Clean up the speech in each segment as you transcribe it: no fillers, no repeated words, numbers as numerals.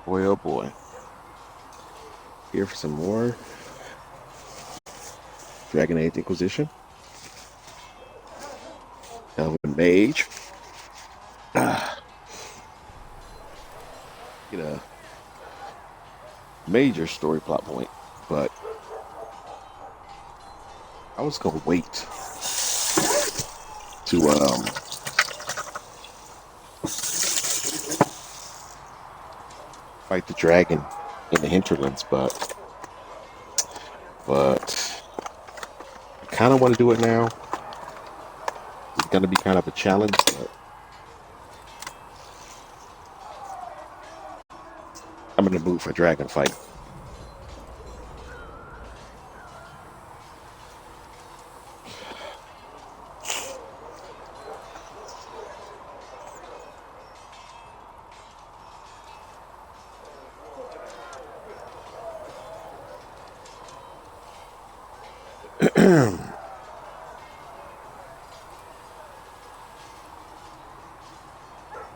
Boy, oh boy. Here for some more Dragon Age Inquisition. Elven Mage. Get a major story plot point, but I was gonna wait to fight the dragon in the hinterlands, but I kind of want to do it now. It's gonna be kind of a challenge, but I'm in the mood for a dragon fight.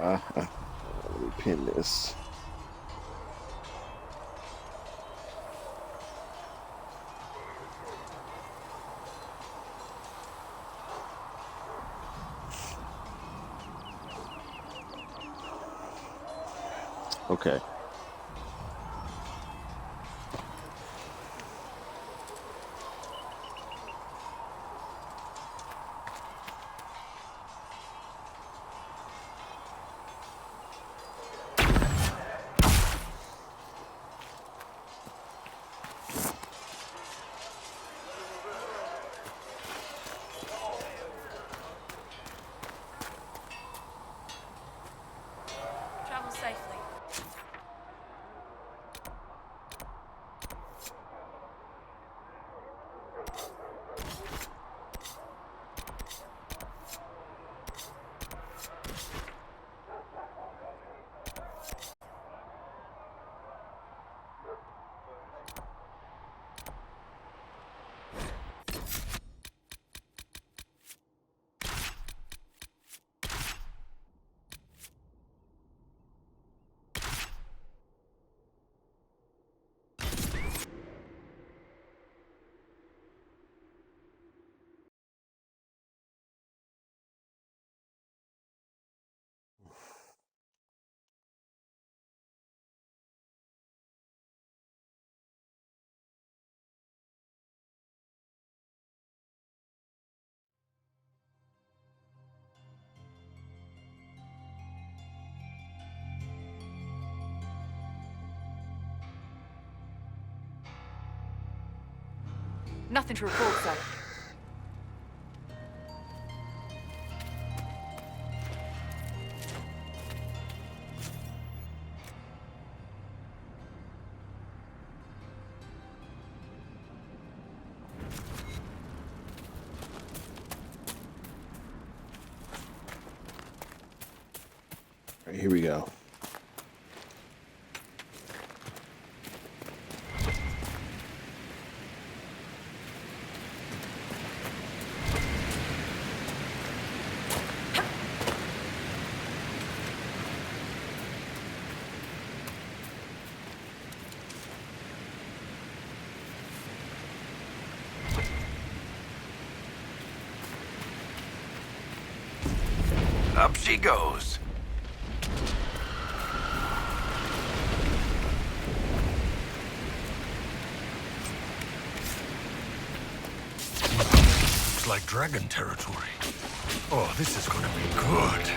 Let me pin this. Okay. Travel safely. Nothing to report, sir. All right, here we go. Up she goes. Looks like dragon territory. Oh, this is gonna be good.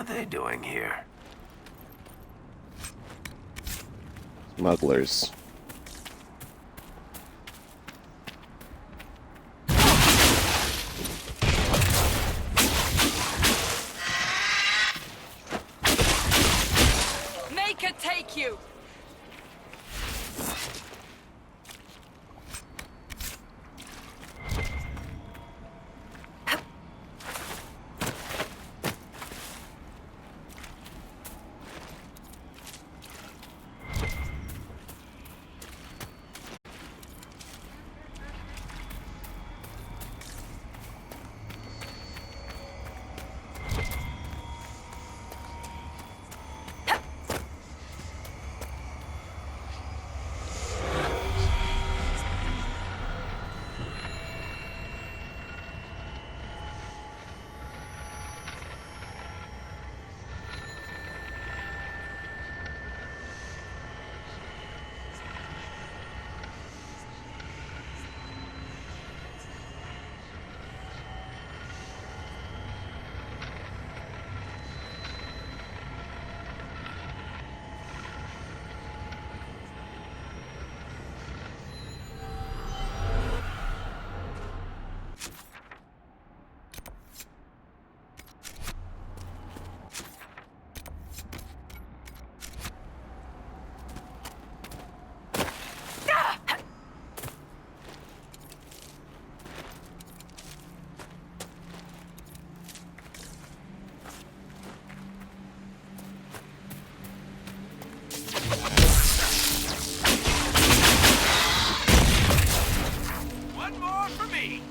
are they doing here? Smugglers. Make it take you! One more for me.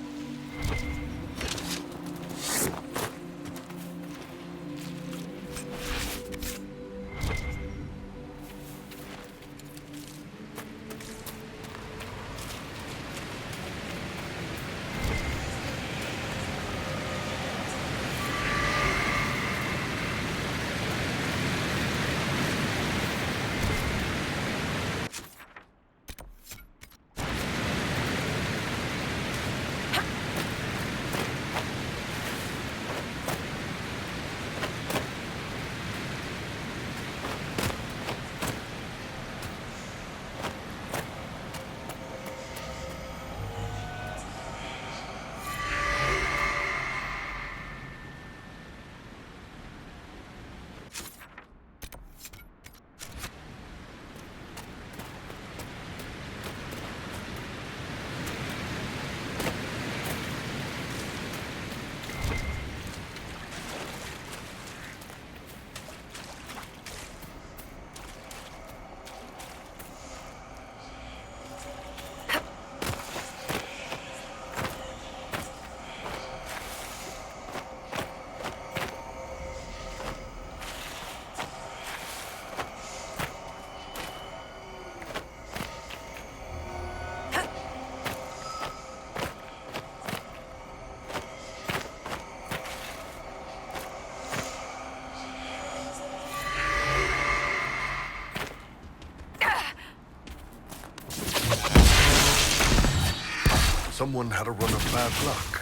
Someone had a run of bad luck.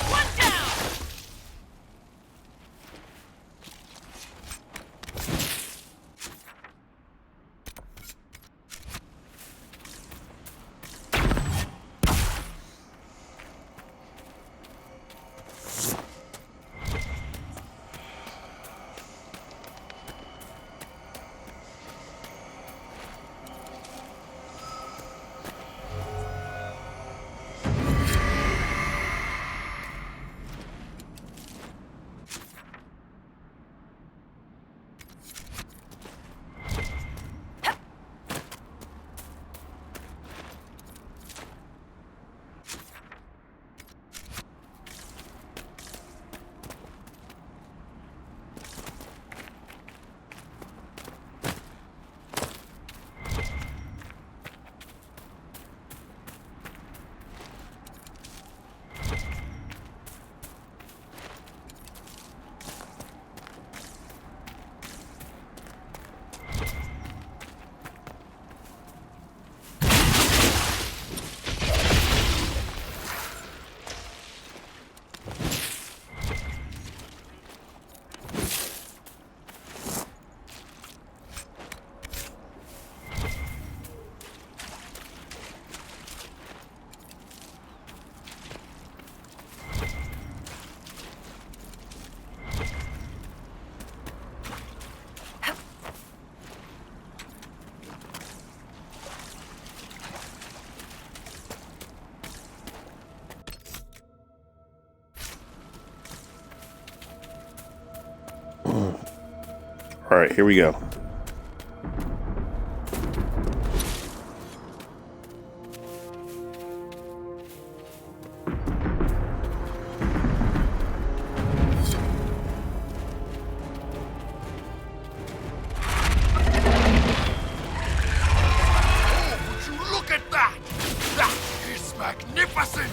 One down! All right, here we go. Would you look at that? That is magnificent!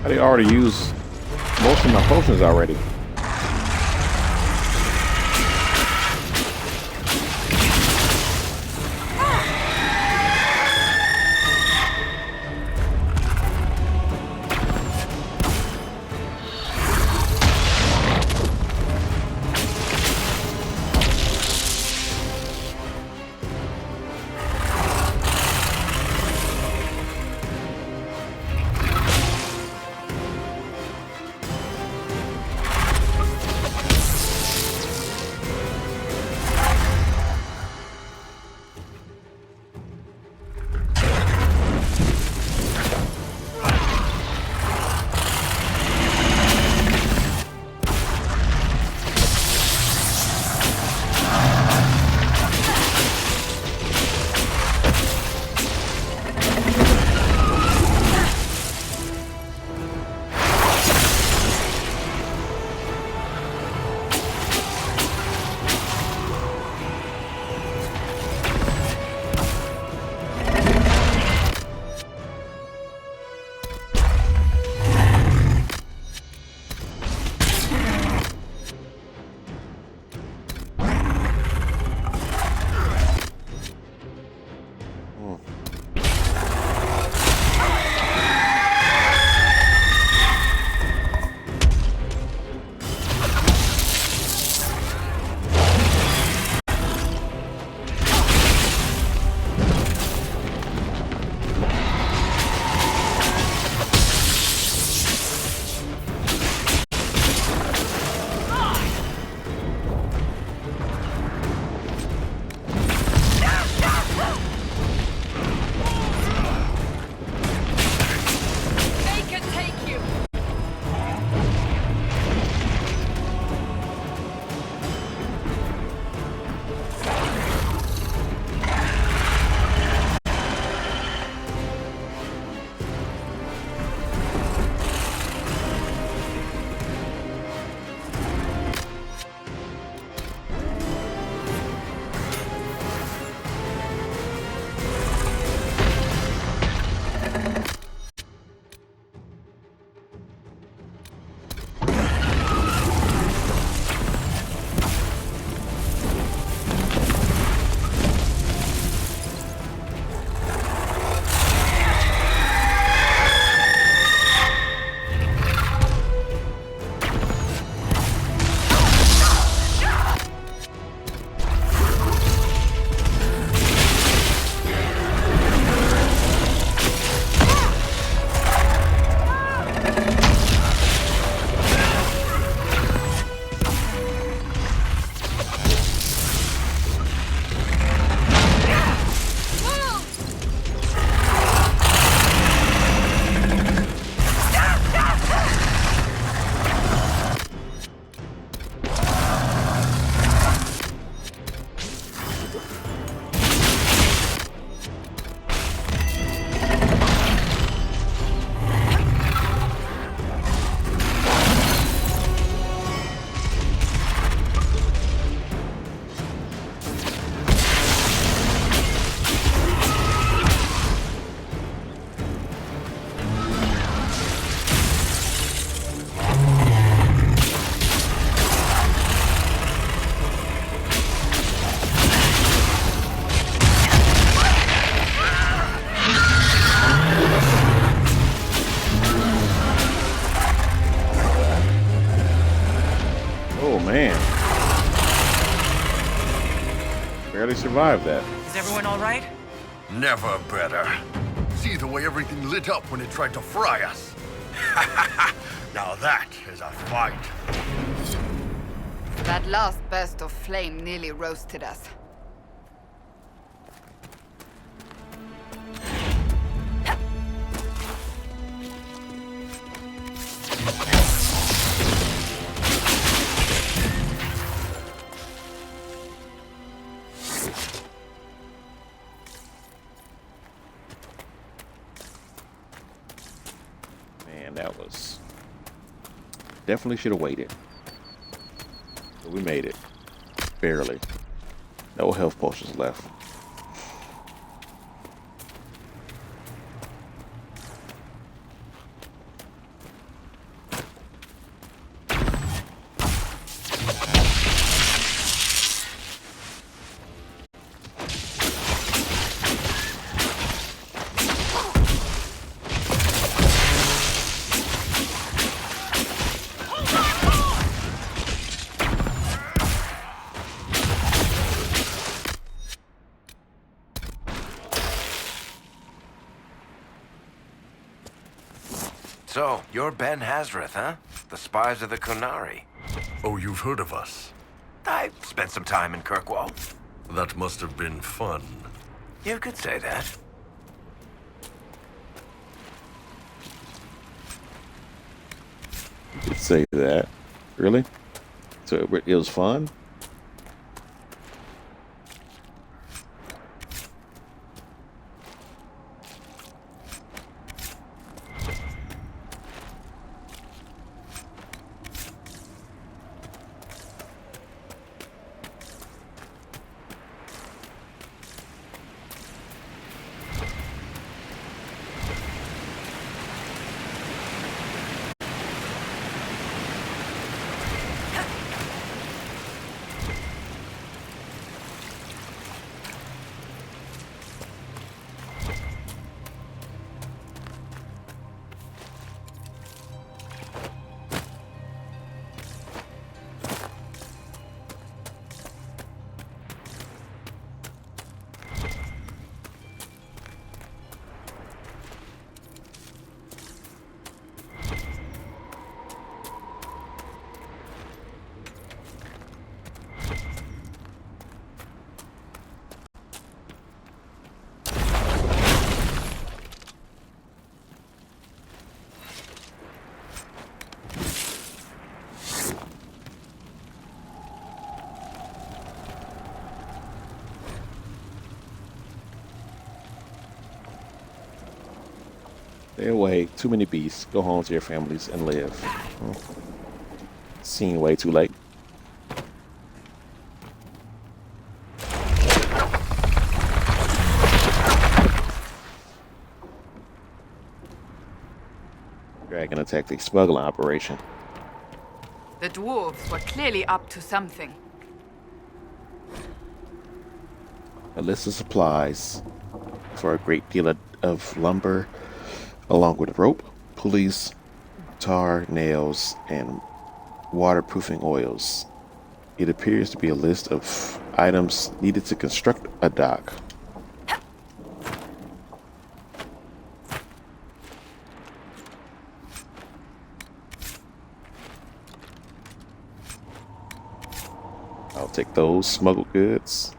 I already used most of my potions already. man. Barely survived that. Is everyone all right? Never better. See the way everything lit up when it tried to fry us. Now that is a fight. That last burst of flame nearly roasted us. Man, that was... Definitely should have waited. But we made it. Barely. No health potions left. So, you're Ben Hazareth, huh? The spies of the Kunari. Oh, you've heard of us? I spent some time in Kirkwall. That must have been fun. You could say that. You could say that. Really? So it was fun? Stay away. Too many beasts. Go home to your families and live. Oh. Seen way too late. Dragon attacked the smuggling operation. The dwarves were clearly up to something. A list of supplies for a great deal of lumber, along with rope, pulleys, tar, nails, and waterproofing oils. It appears to be a list of items needed to construct a dock. I'll take those smuggled goods.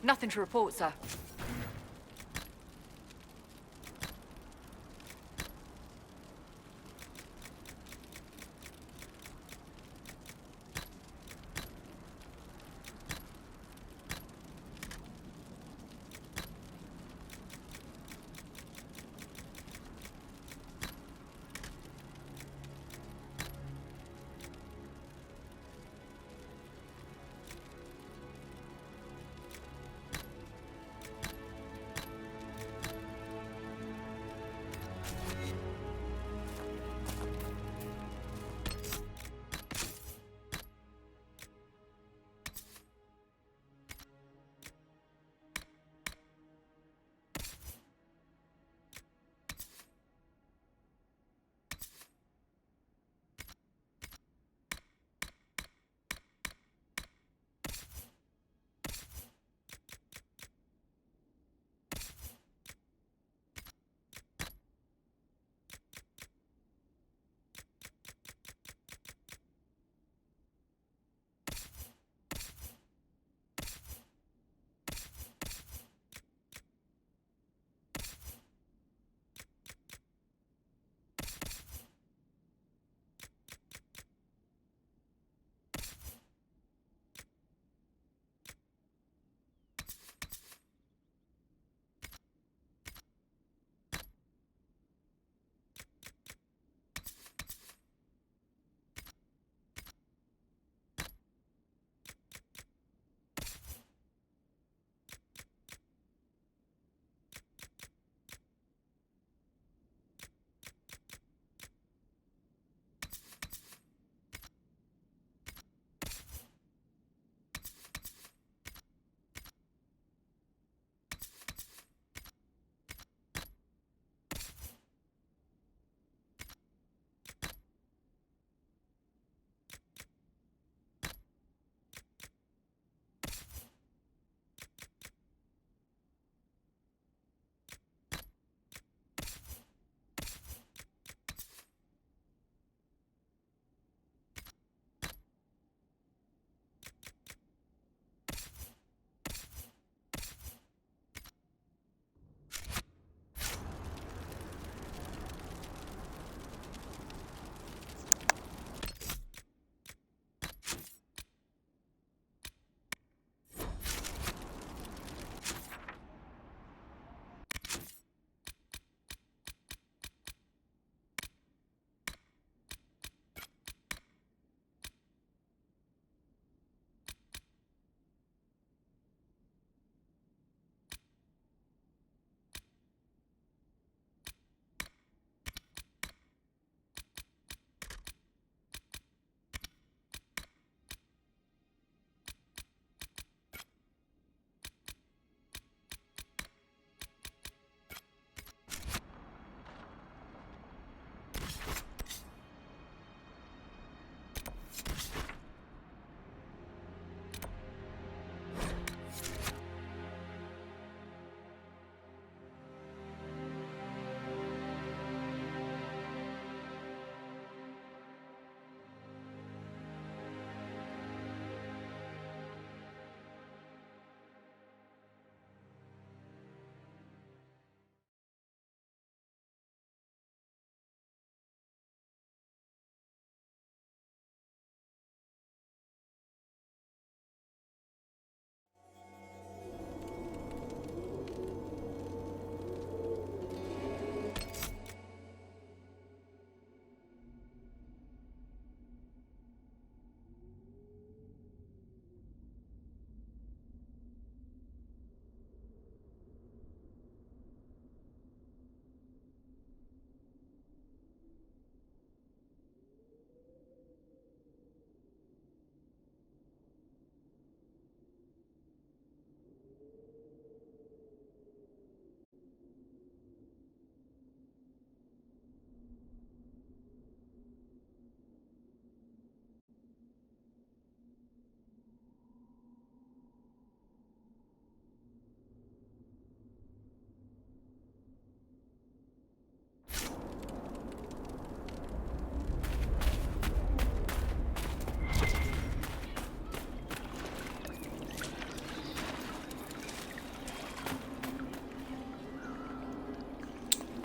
Nothing to report, sir.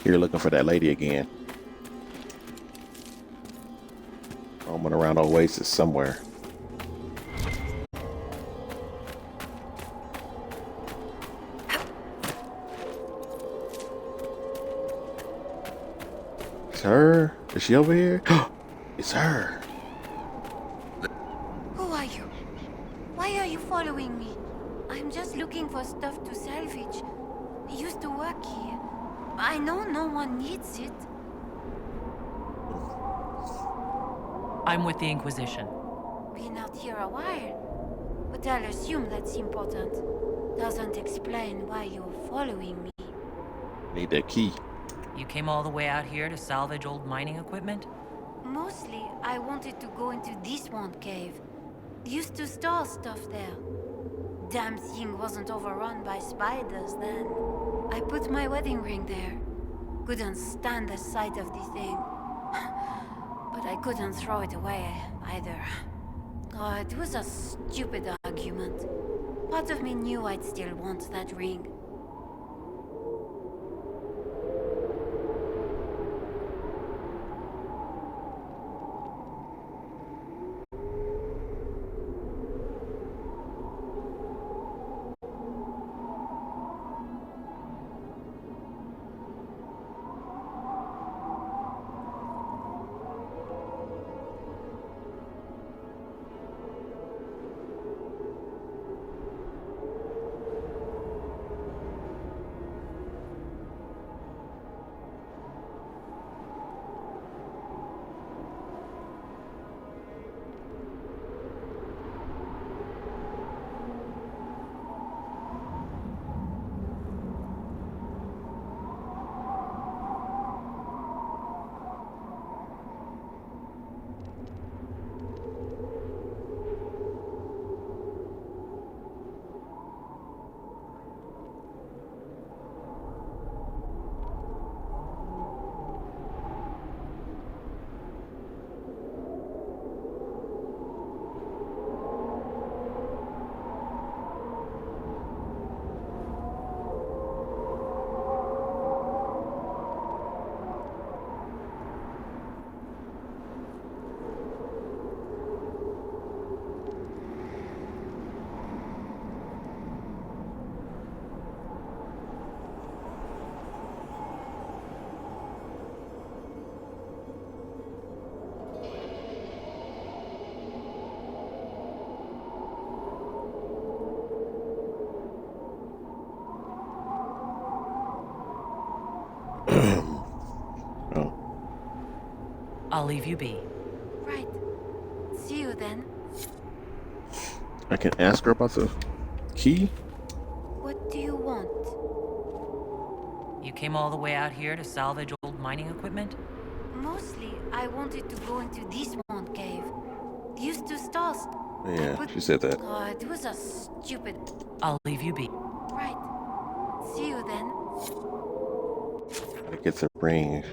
Here looking for that lady again. Roaming around Oasis somewhere. It's her? Is she over here? It's her. Who are you? Why are you following me? I'm just looking for stuff to salvage. I used to work here. I know no one needs it. I'm with the Inquisition. Been out here a while. But I'll assume that's important. Doesn't explain why you're following me. Need that key. You came all the way out here to salvage old mining equipment? Mostly, I wanted to go into this one cave. Used to store stuff there. Damn thing wasn't overrun by spiders then. I put my wedding ring there. Couldn't stand the sight of the thing. But I couldn't throw it away either. Oh, it was a stupid argument. Part of me knew I'd still want that ring. Oh, I'll leave you be. Right. See you then. I can ask her about the key? What do you want? You came all the way out here to salvage old mining equipment? Mostly, I wanted to go into this one cave. Used to store Yeah, she said that. Oh, it was a stupid... I'll leave you be. Right. See you then. Gotta get the ring.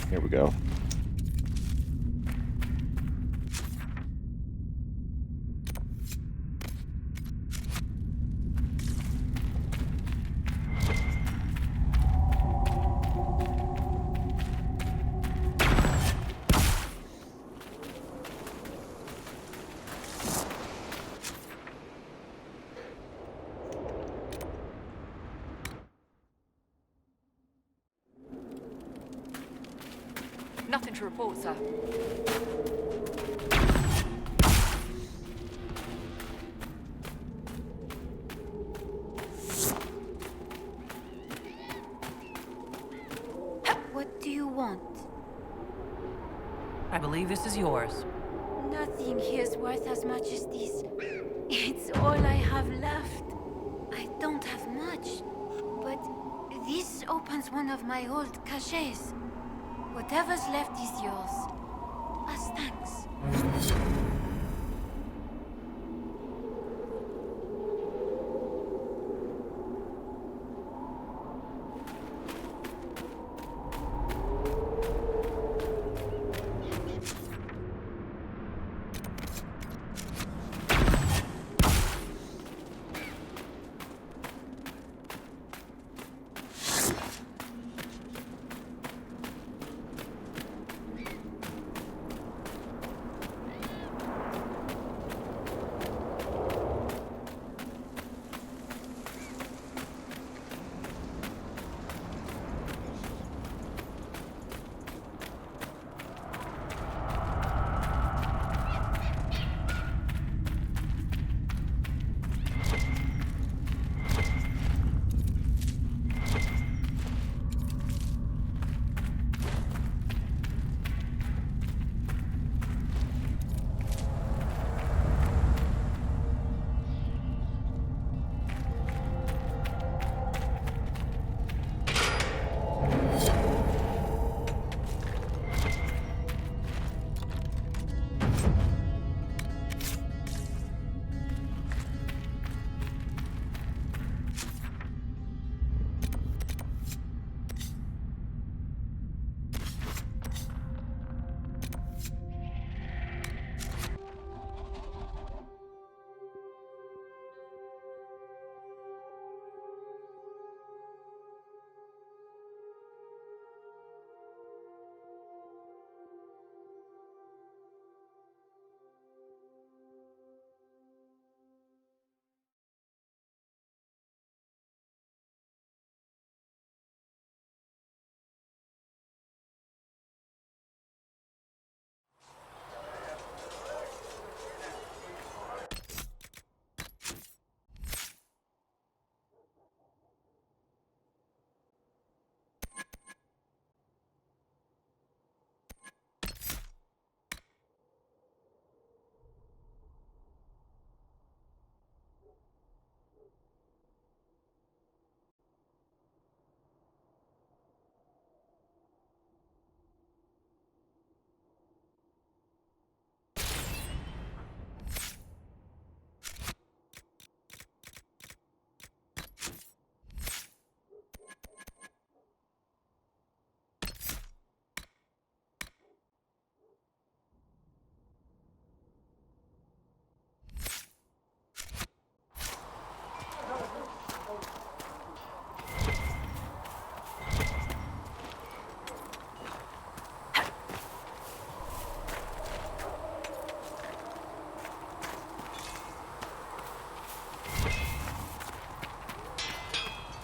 Here we go. Nothing to report, sir. What do you want? I believe this is yours. Nothing here's worth as much as this. It's all I have left. I don't have much, but this opens one of my old caches. Whatever's left is yours. As thanks.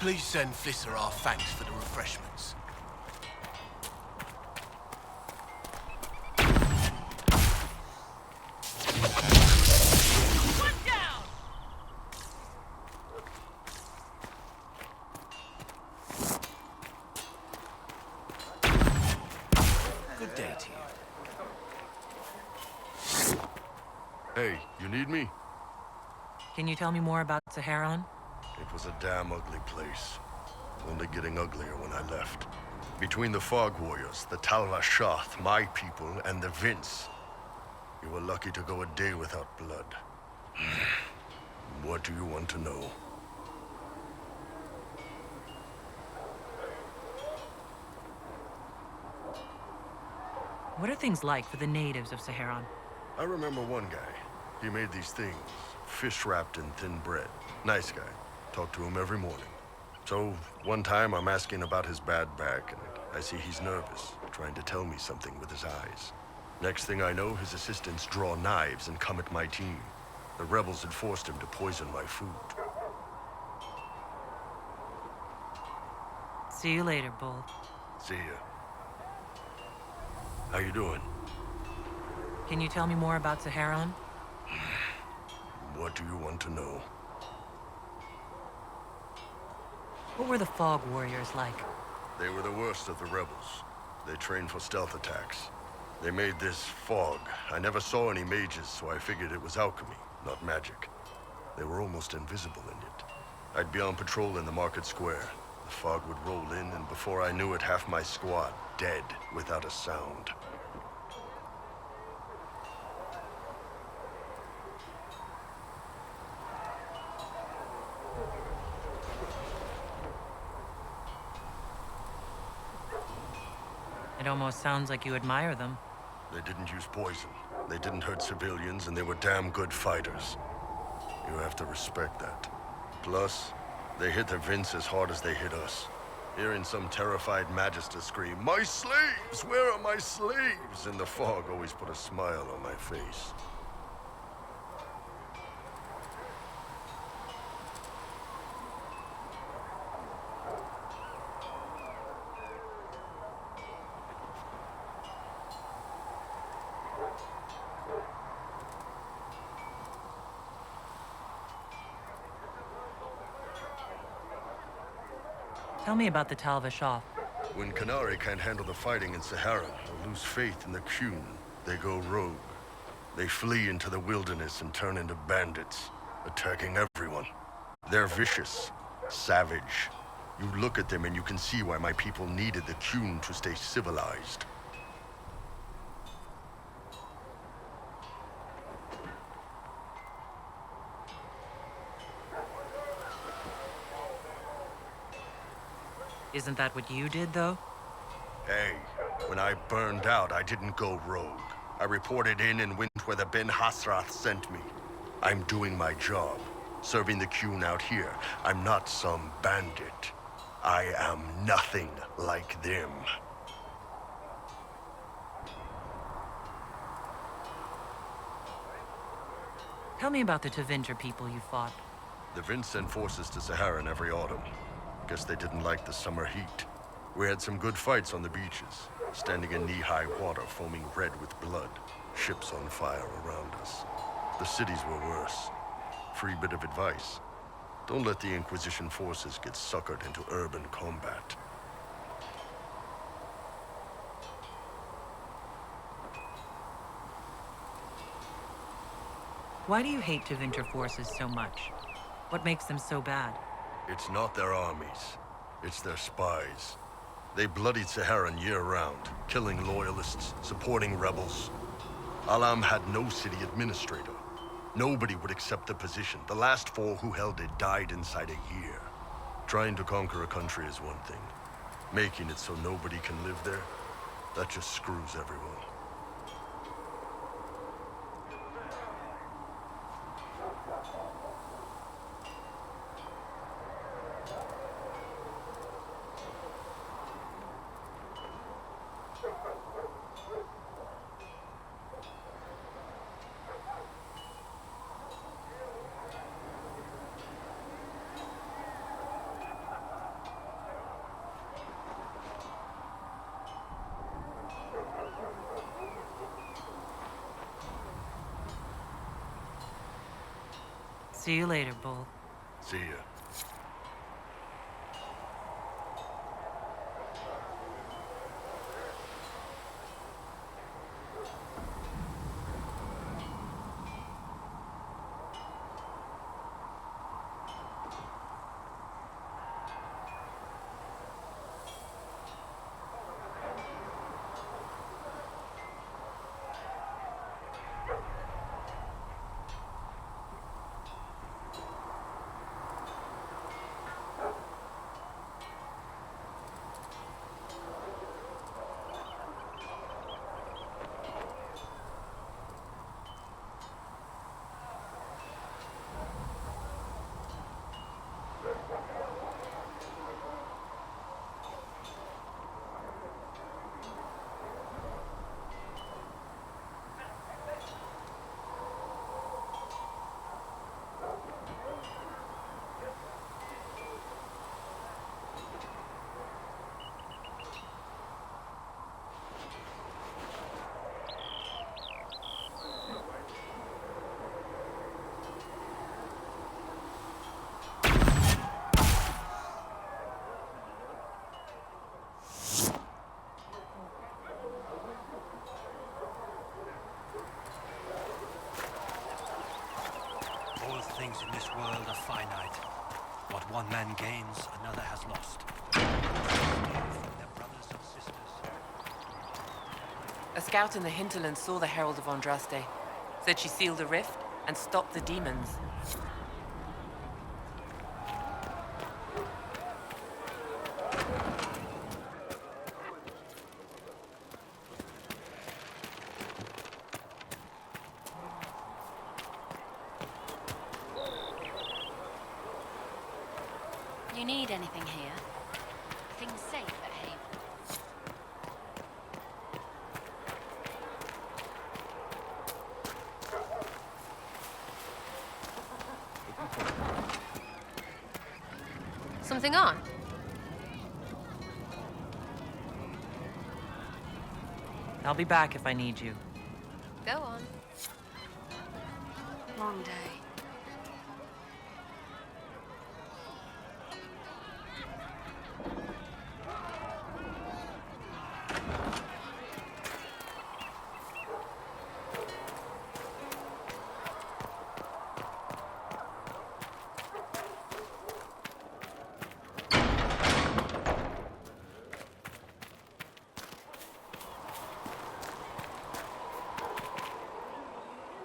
Please send Fisser our thanks for the refreshments. One down! Good day to you. Hey, you need me? Can you tell me more about Saharan? It was a damn ugly place. Only getting uglier when I left. Between the Fog Warriors, the Talva Shath, my people, and the Vince. You were lucky to go a day without blood. What do you want to know? What are things like for the natives of Saharan? I remember one guy. He made these things, fish wrapped in thin bread. Nice guy. Talk to him every morning. So, one time I'm asking about his bad back, and I see he's nervous, trying to tell me something with his eyes. Next thing I know, his assistants draw knives and come at my team. The rebels had forced him to poison my food. See you later, Bull. See ya. How you doing? Can you tell me more about Saharan? What do you want to know? What were the Fog Warriors like? They were the worst of the rebels. They trained for stealth attacks. They made this fog. I never saw any mages, so I figured it was alchemy, not magic. They were almost invisible in it. I'd be on patrol in the market square. The fog would roll in, and before I knew it, half my squad dead without a sound. It almost sounds like you admire them. They didn't use poison. They didn't hurt civilians, and they were damn good fighters. You have to respect that. Plus, they hit the Vince as hard as they hit us. Hearing some terrified Magister scream, "My slaves! Where are my slaves?" in the fog always put a smile on my face. Tell me about the Tal Vashoth. When Canary can't handle the fighting in Sahara or lose faith in the Qun, they go rogue. They flee into the wilderness and turn into bandits, attacking everyone. They're vicious, savage. You look at them and you can see why my people needed the Qun to stay civilized. Isn't that what you did, though? Hey, when I burned out, I didn't go rogue. I reported in and went where the Ben Hasrath sent me. I'm doing my job, serving the Qun out here. I'm not some bandit. I am nothing like them. Tell me about the Tevinter people you fought. The Vince sent forces to Saharan every autumn. Guess they didn't like the summer heat. We had some good fights on the beaches, standing in knee-high water foaming red with blood, ships on fire around us. The cities were worse. Free bit of advice. Don't let the Inquisition forces get suckered into urban combat. Why do you hate Tevinter forces so much? What makes them so bad? It's not their armies. It's their spies. They bloodied Saharan year-round, killing loyalists, supporting rebels. Alam had no city administrator. Nobody would accept the position. The last 4 who held it died inside a year. Trying to conquer a country is one thing. Making it so nobody can live there, that just screws everyone. See you later, Bull. See ya. man gains, another has lost. From their brothers and sisters. A scout in the hinterland saw the Herald of Andraste. Said she sealed the rift and stopped the demons. You need anything here? Things safe at Haven? Something on? I'll be back if I need you. Go on. Long day.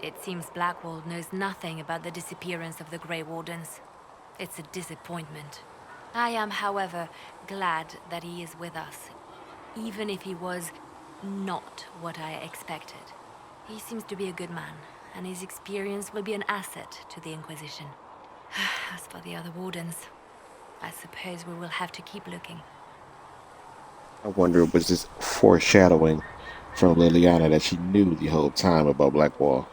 It seems Blackwall knows nothing about the disappearance of the Grey Wardens. It's a disappointment. I am, however, glad that he is with us, even if he was not what I expected. He seems to be a good man, and his experience will be an asset to the Inquisition. As for the other Wardens, I suppose we will have to keep looking. I wonder, was this foreshadowing from Liliana that she knew the whole time about Blackwall?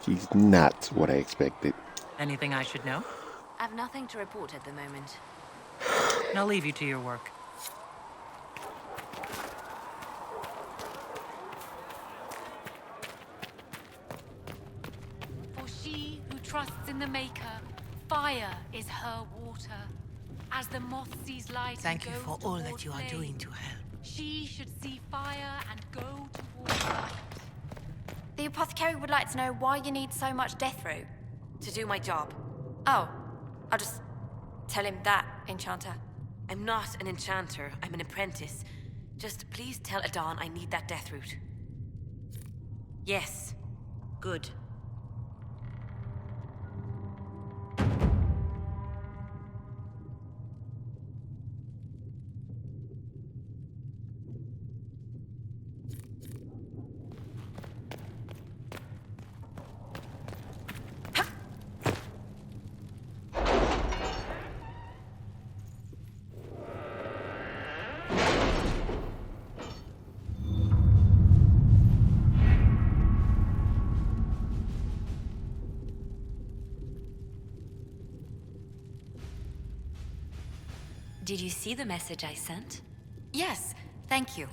She's not what I expected. Anything I should know? I've nothing to report at the moment. And I'll leave you to your work. For she who trusts in the Maker, fire is her water. As the moth sees light Thank and you goes for all toward that you are flame, doing to help. she should see fire and go towards light. The apothecary would like to know why you need so much death root. To do my job. Oh, I'll just tell him that, Enchanter. I'm not an enchanter, I'm an apprentice. Just please tell Adon I need that death root. Yes. Good. Did you see the message I sent? Yes, thank you.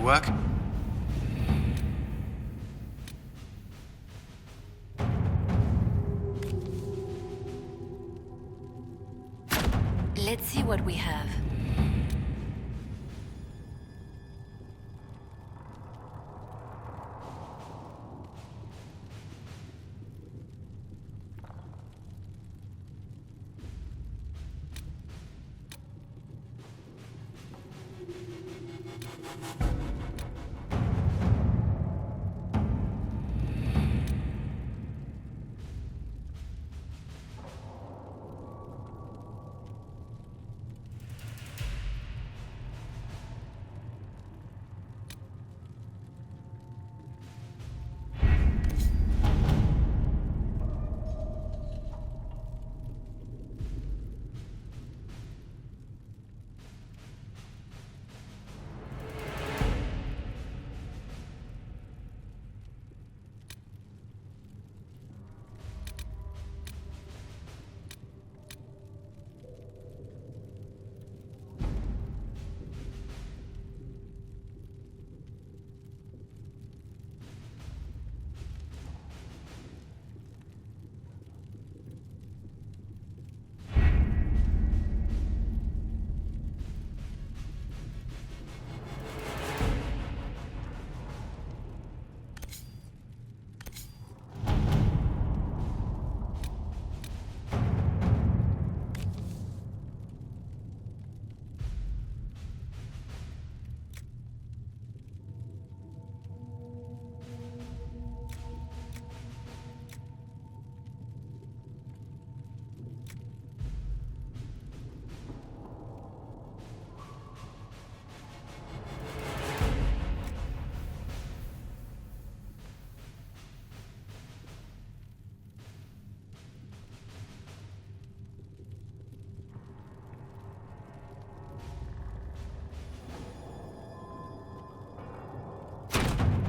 work? Let's see what we have.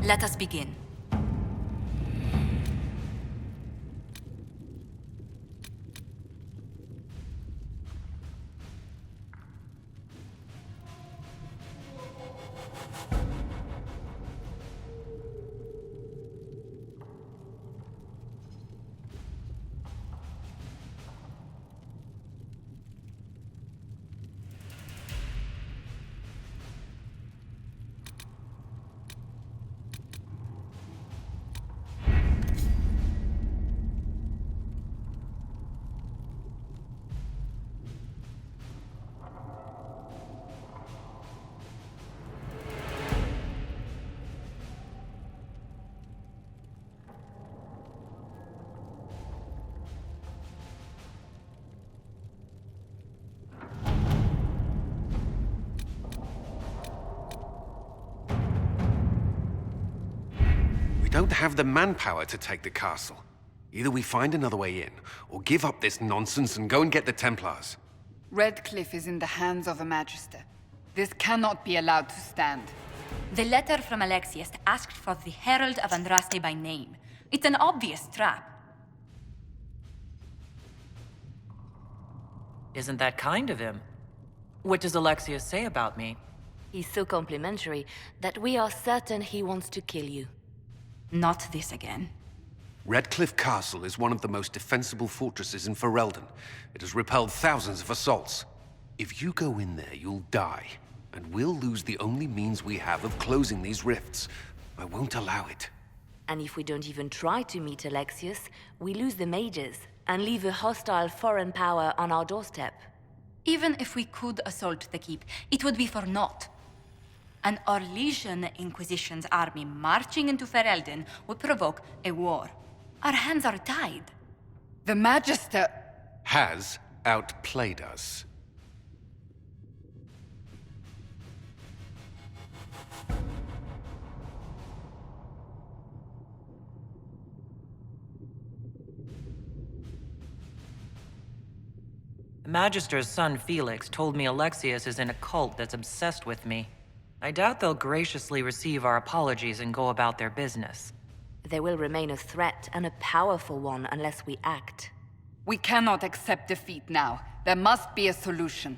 Let us begin. We don't have the manpower to take the castle. Either we find another way in, or give up this nonsense and go and get the Templars. Redcliffe is in the hands of a Magister. This cannot be allowed to stand. The letter from Alexius asked for the Herald of Andraste by name. It's an obvious trap. Isn't that kind of him? What does Alexius say about me? He's so complimentary that we are certain he wants to kill you. Not this again. Redcliffe Castle is one of the most defensible fortresses in Ferelden. It has repelled thousands of assaults. If you go in there, you'll die. And we'll lose the only means we have of closing these rifts. I won't allow it. And if we don't even try to meet Alexius, we lose the mages and leave a hostile foreign power on our doorstep. Even if we could assault the keep, it would be for naught. An Orlesian Inquisition's army marching into Ferelden would provoke a war. Our hands are tied. The Magister has outplayed us. The Magister's son Felix told me Alexius is in a cult that's obsessed with me. I doubt they'll graciously receive our apologies and go about their business. They will remain a threat, and a powerful one, unless we act. We cannot accept defeat now. There must be a solution.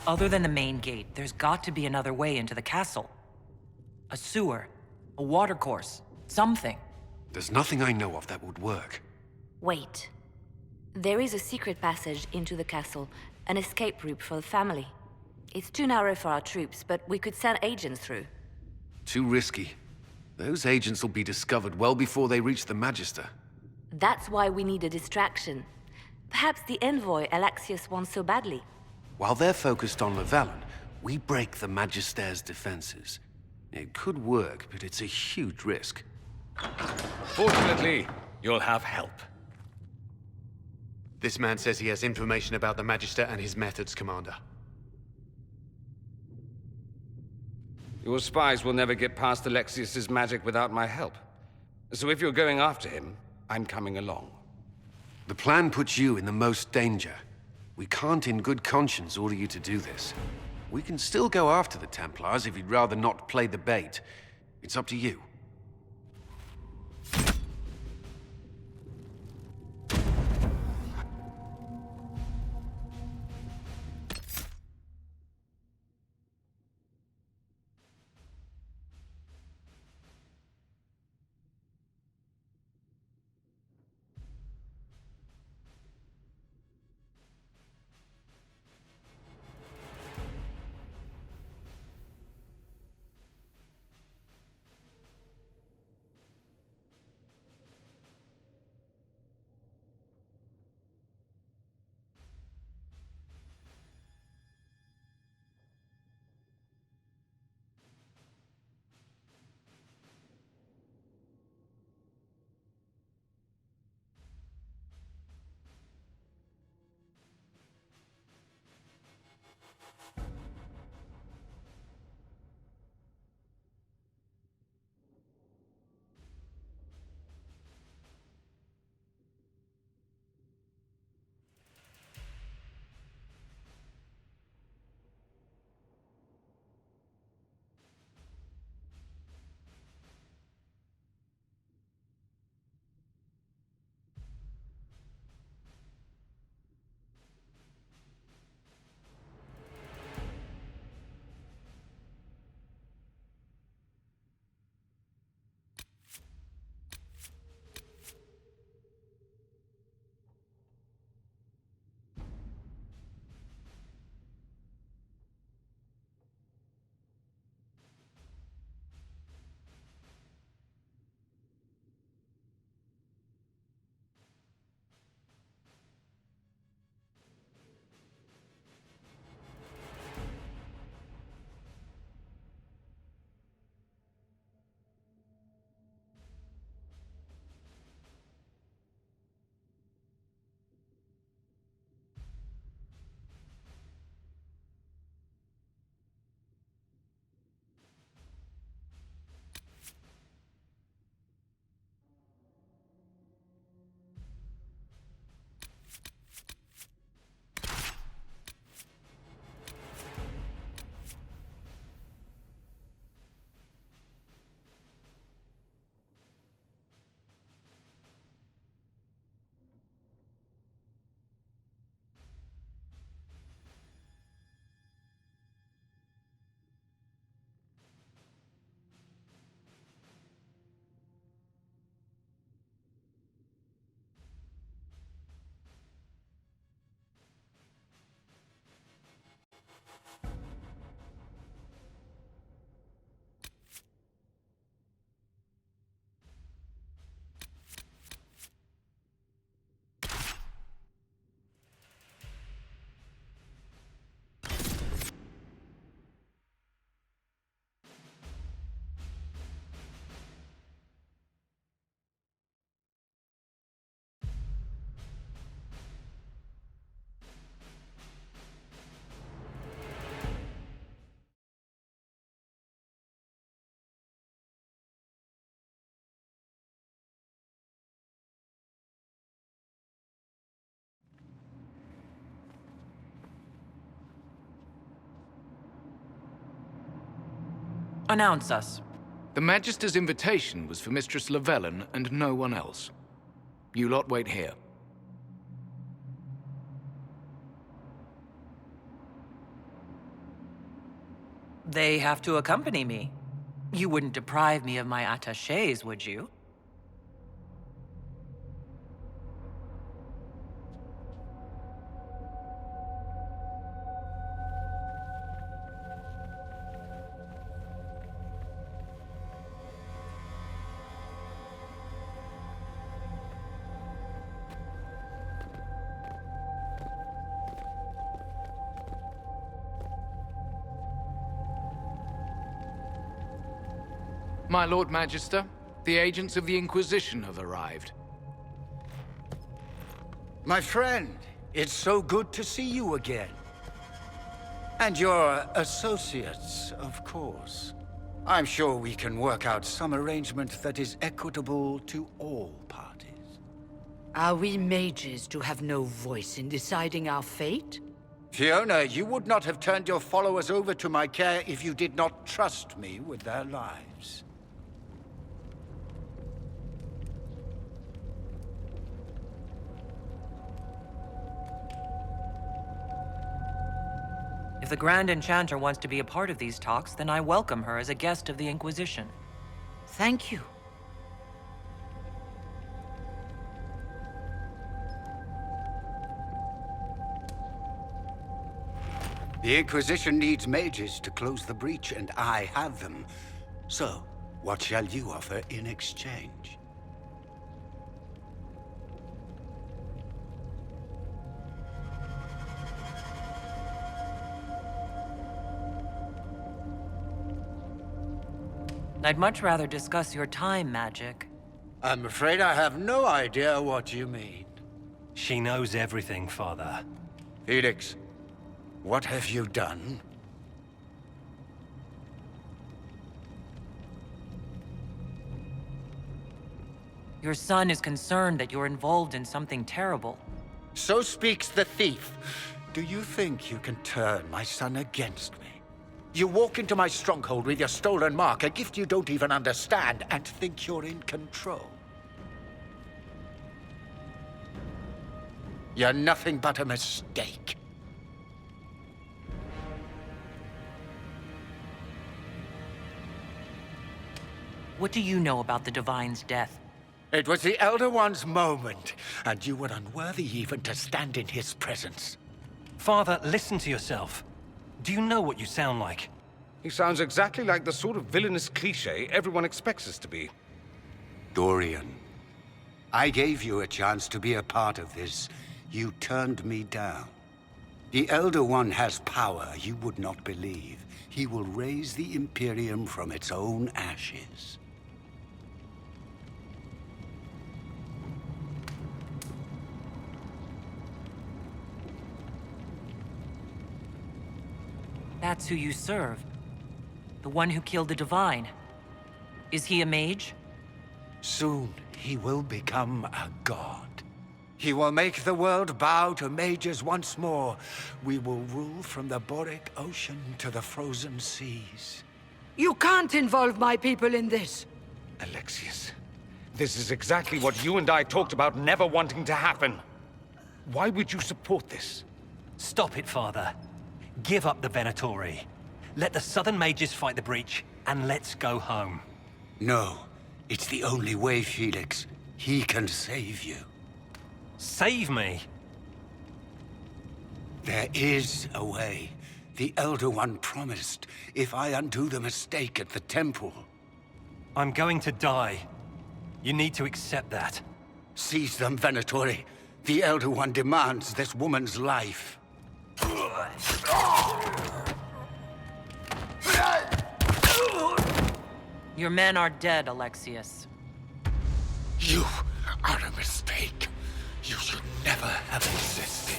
Other than the main gate, there's got to be another way into the castle. A sewer, a watercourse, something. There's nothing I know of that would work. Wait. There is a secret passage into the castle, an escape route for the family. It's too narrow for our troops, but we could send agents through. Too risky. Those agents will be discovered well before they reach the Magister. That's why we need a distraction. Perhaps the envoy Alexius wants so badly. While they're focused on Llewellyn, we break the Magister's defenses. It could work, but it's a huge risk. Fortunately, you'll have help. This man says he has information about the Magister and his methods, Commander. Your spies will never get past Alexius's magic without my help. So if you're going after him, I'm coming along. The plan puts you in the most danger. We can't in good conscience order you to do this. We can still go after the Templars if you'd rather not play the bait. It's up to you. Announce us. The Magister's invitation was for Mistress Llewellyn and no one else. You lot wait here. They have to accompany me. You wouldn't deprive me of my attachés, would you? My Lord Magister, the agents of the Inquisition have arrived. My friend, it's so good to see you again. And your associates, of course. I'm sure we can work out some arrangement that is equitable to all parties. Are we mages to have no voice in deciding our fate? Fiona, you would not have turned your followers over to my care if you did not trust me with their lives. If the Grand Enchanter wants to be a part of these talks, then I welcome her as a guest of the Inquisition. Thank you. The Inquisition needs mages to close the breach, and I have them. So, what shall you offer in exchange? I'd much rather discuss your time magic. I'm afraid I have no idea what you mean. She knows everything, Father. Felix, what have you done? Your son is concerned that you're involved in something terrible. So speaks the thief. Do you think you can turn my son against me? You walk into my stronghold with your stolen mark, a gift you don't even understand, and think you're in control. You're nothing but a mistake. What do you know about the Divine's death? It was the Elder One's moment, and you were unworthy even to stand in his presence. Father, listen to yourself. Do you know what you sound like? He sounds exactly like the sort of villainous cliché everyone expects us to be. Dorian, I gave you a chance to be a part of this. You turned me down. The Elder One has power you would not believe. He will raise the Imperium from its own ashes. That's who you serve. The one who killed the Divine. Is he a mage? Soon, he will become a god. He will make the world bow to mages once more. We will rule from the Boric Ocean to the frozen seas. You can't involve my people in this. Alexius, this is exactly what you and I talked about never wanting to happen. Why would you support this? Stop it, Father. Give up the Venatori. Let the Southern Mages fight the breach, and let's go home. No, it's the only way, Felix. He can save you. Save me? There is a way. The Elder One promised, if I undo the mistake at the temple. I'm going to die. You need to accept that. Seize them, Venatori. The Elder One demands this woman's life. Your men are dead, Alexius. You are a mistake. You should never have existed.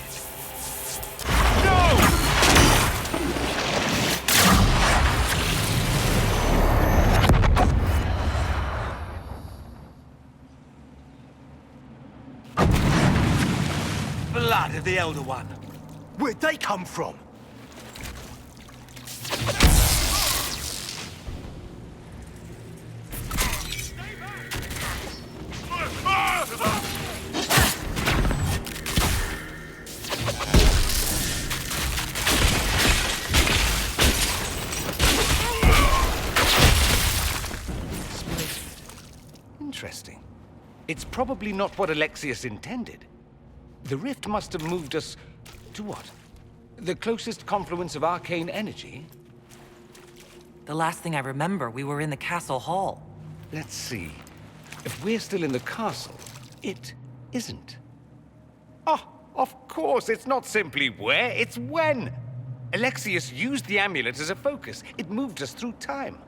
Blood of the Elder One. Where'd they come from? It's probably not what Alexius intended. The rift must have moved us to what? The closest confluence of arcane energy? The last thing I remember, we were in the castle hall. Let's see. If we're still in the castle, it isn't. Oh, of course, it's not simply where, it's when! Alexius used the amulet as a focus. It moved us through time.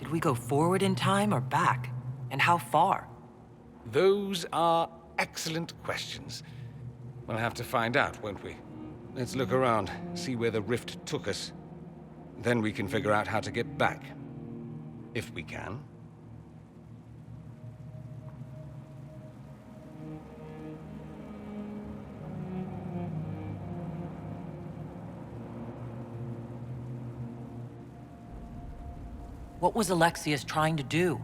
Did we go forward in time or back? And how far? Those are excellent questions. We'll have to find out, won't we? Let's look around, see where the rift took us. Then we can figure out how to get back. If we can. What was Alexius trying to do?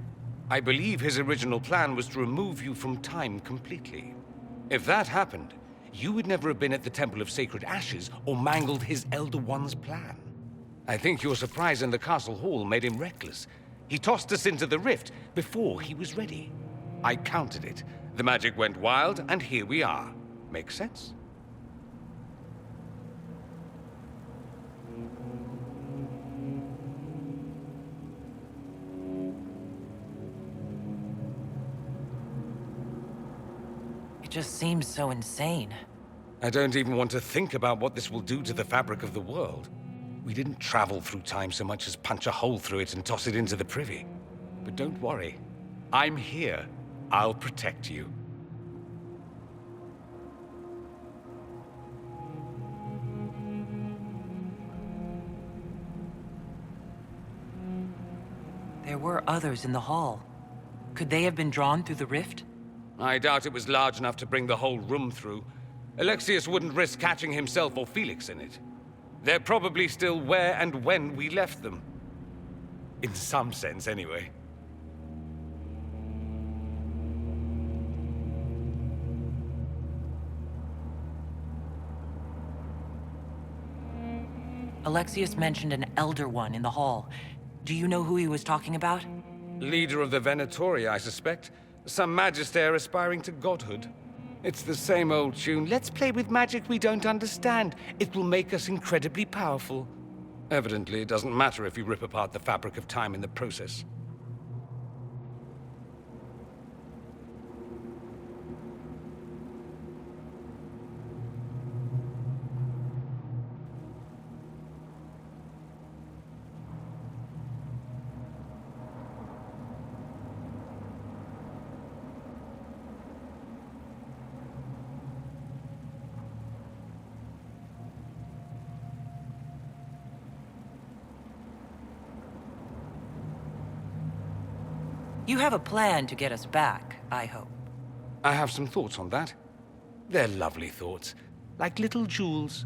I believe his original plan was to remove you from time completely. If that happened, you would never have been at the Temple of Sacred Ashes or mangled his Elder One's plan. I think your surprise in the castle hall made him reckless. He tossed us into the rift before he was ready. I countered it. The magic went wild, and here we are. Make sense? It just seems so insane. I don't even want to think about what this will do to the fabric of the world. We didn't travel through time so much as punch a hole through it and toss it into the privy. But don't worry. I'm here. I'll protect you. There were others in the hall. Could they have been drawn through the rift? I doubt it was large enough to bring the whole room through. Alexius wouldn't risk catching himself or Felix in it. They're probably still where and when we left them. In some sense, anyway. Alexius mentioned an Elder One in the hall. Do you know who he was talking about? Leader of the Venatori, I suspect. Some magister aspiring to godhood. It's the same old tune. Let's play with magic we don't understand. It will make us incredibly powerful. Evidently, it doesn't matter if you rip apart the fabric of time in the process. You have a plan to get us back, I hope. I have some thoughts on that. They're lovely thoughts, like little jewels.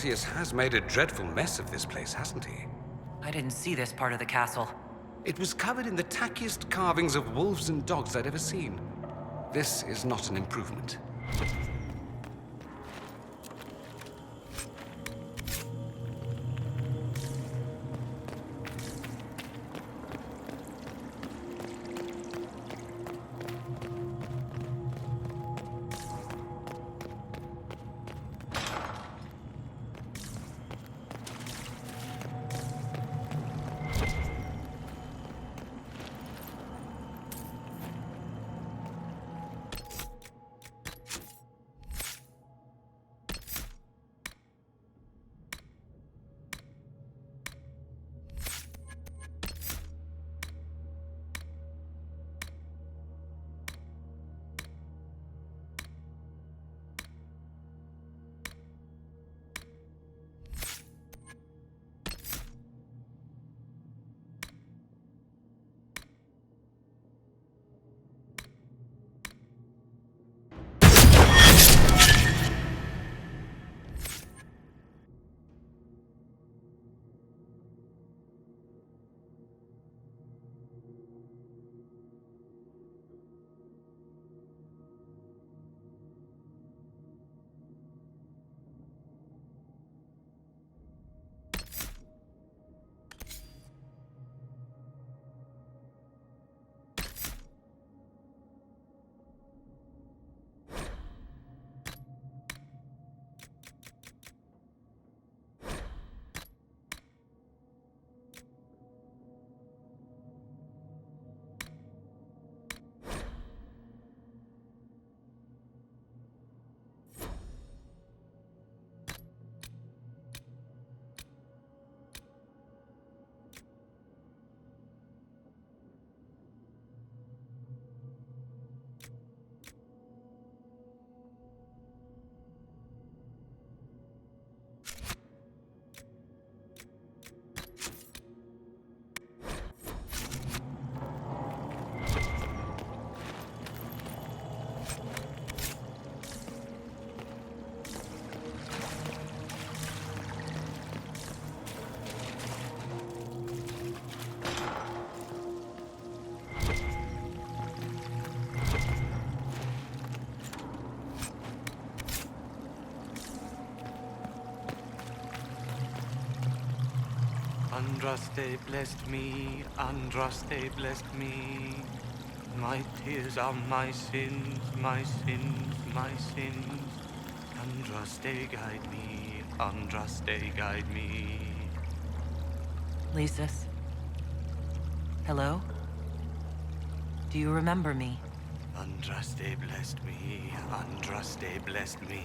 Alexius has made a dreadful mess of this place, hasn't he? I didn't see this part of the castle. It was covered in the tackiest carvings of wolves and dogs I'd ever seen. This is not an improvement. Andraste blessed me, Andraste blessed me. My tears are my sins, my sins, my sins. Andraste guide me, Andraste guide me. Lysis? Hello? Do you remember me? Andraste blessed me, Andraste blessed me.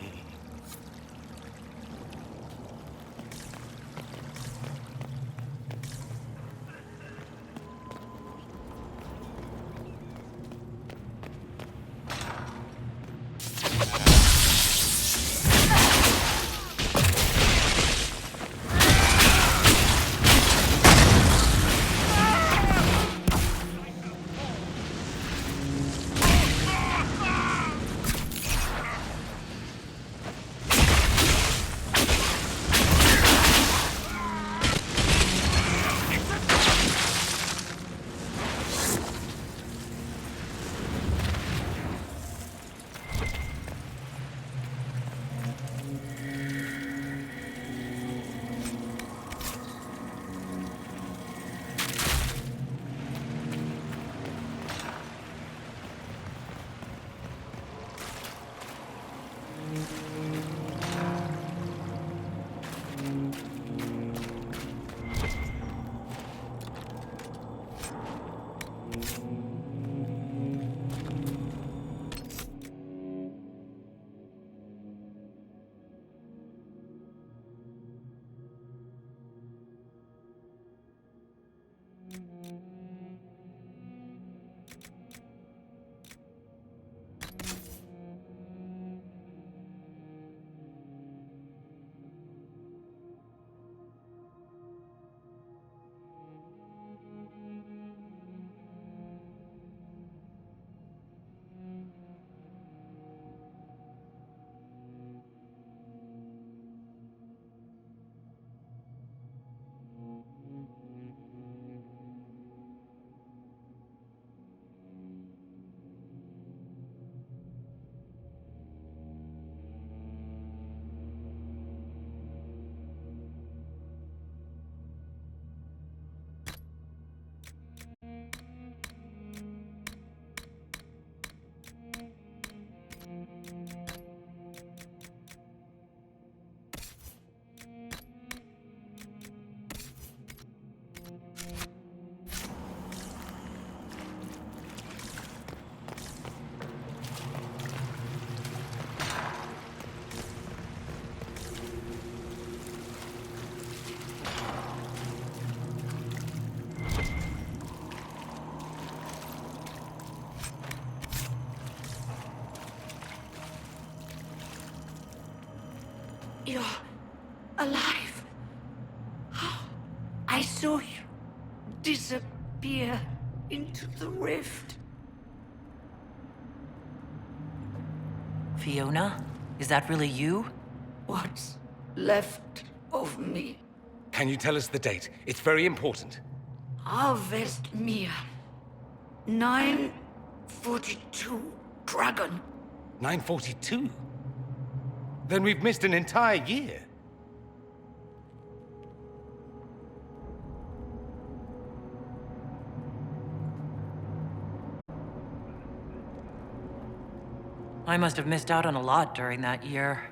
You're alive. I saw you disappear into the rift. Fiona? Is that really you? What's left of me? Can you tell us the date? It's very important. Harvest Mia. 942 Dragon. 942? Then we've missed an entire year. I must have missed out on a lot during that year.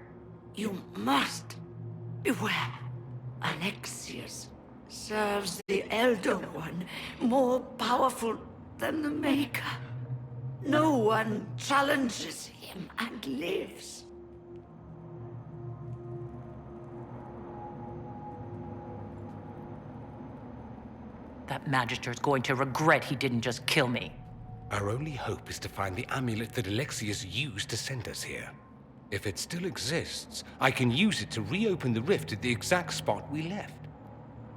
You must beware. Alexius serves the Elder One, more powerful than the Maker. No one challenges him and lives. That Magister's going to regret he didn't just kill me. Our only hope is to find the amulet that Alexius used to send us here. If it still exists, I can use it to reopen the rift at the exact spot we left.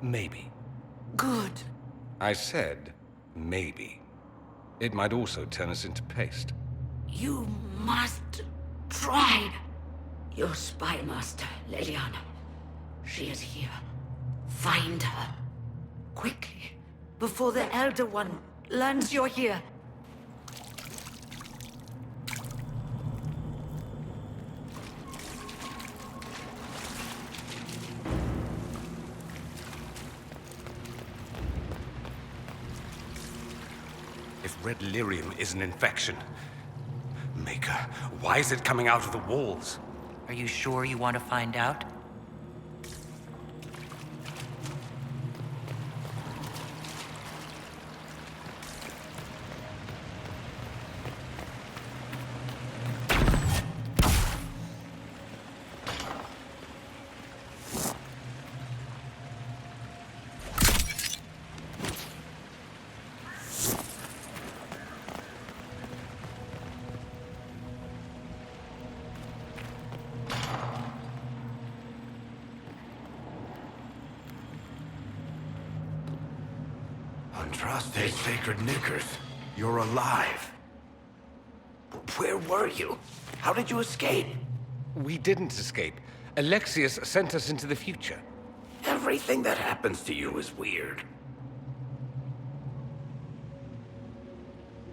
Maybe. Good. I said, maybe. It might also turn us into paste. You must try. Your spy master, Leliana. She is here. Find her. Quickly. Before the Elder One learns you're here. If red lyrium is an infection... Maker, why is it coming out of the walls? Are you sure you want to find out? Andraste Sacred Knickers, you're alive. Where were you? How did you escape? We didn't escape. Alexius sent us into the future. Everything that happens to you is weird.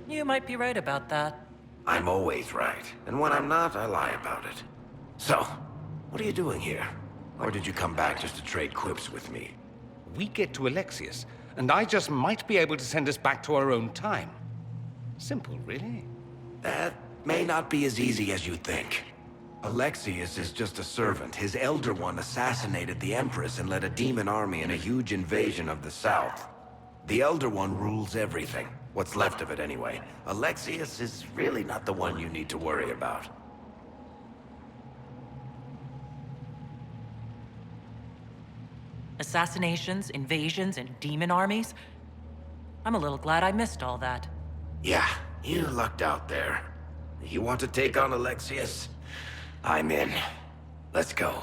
You might be right about that. I'm always right, and when I'm not, I lie about it. So, what are you doing here? Or did you come back just to trade quips with me? We get to Alexius, and I just might be able to send us back to our own time. Simple, really. That may not be as easy as you think. Alexius is just a servant. His Elder One assassinated the Empress and led a demon army in a huge invasion of the South. The Elder One rules everything. What's left of it, anyway. Alexius is really not the one you need to worry about. Assassinations, invasions, and demon armies? I'm a little glad I missed all that. Yeah, you lucked out there. You want to take on Alexius? I'm in. Let's go.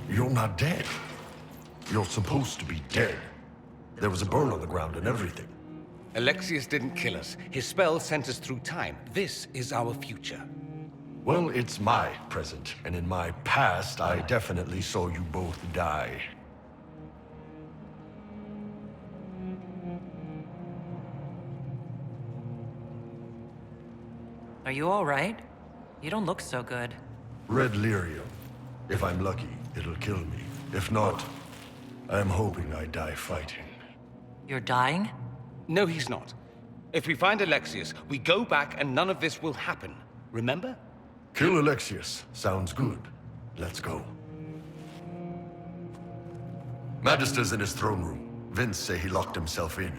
You're not dead. You're supposed to be dead. There was a burn on the ground and everything. Alexius didn't kill us. His spell sent us through time. This is our future. Well, it's my present, and in my past, I definitely saw you both die. Are you all right? You don't look so good. Red lyrium. If I'm lucky, it'll kill me. If not, I'm hoping I die fighting. You're dying? No, he's not. If we find Alexius, we go back and none of this will happen. Remember? Kill Alexius. Sounds good. Let's go. Magister's in his throne room. Vince say he locked himself in.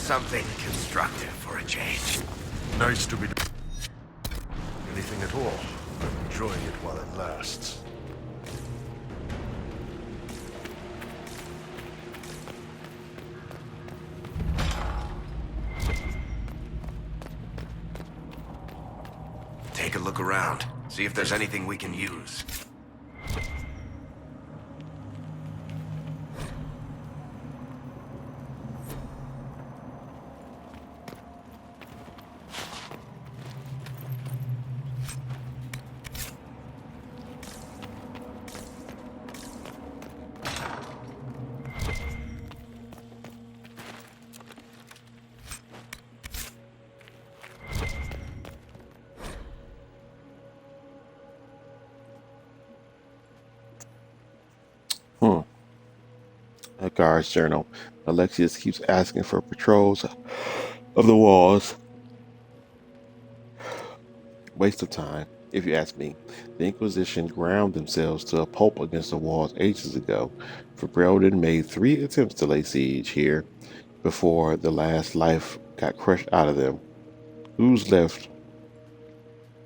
something constructive for a change. Nice to be anything at all. I'm enjoying it while it lasts. Take a look around. See if there's anything we can use. A guard's journal. Alexius keeps asking for patrols of the walls. Waste of time, if you ask me. The Inquisition ground themselves to a pulp against the walls ages ago. Ferelden made 3 attempts to lay siege here before the last life got crushed out of them. Who's left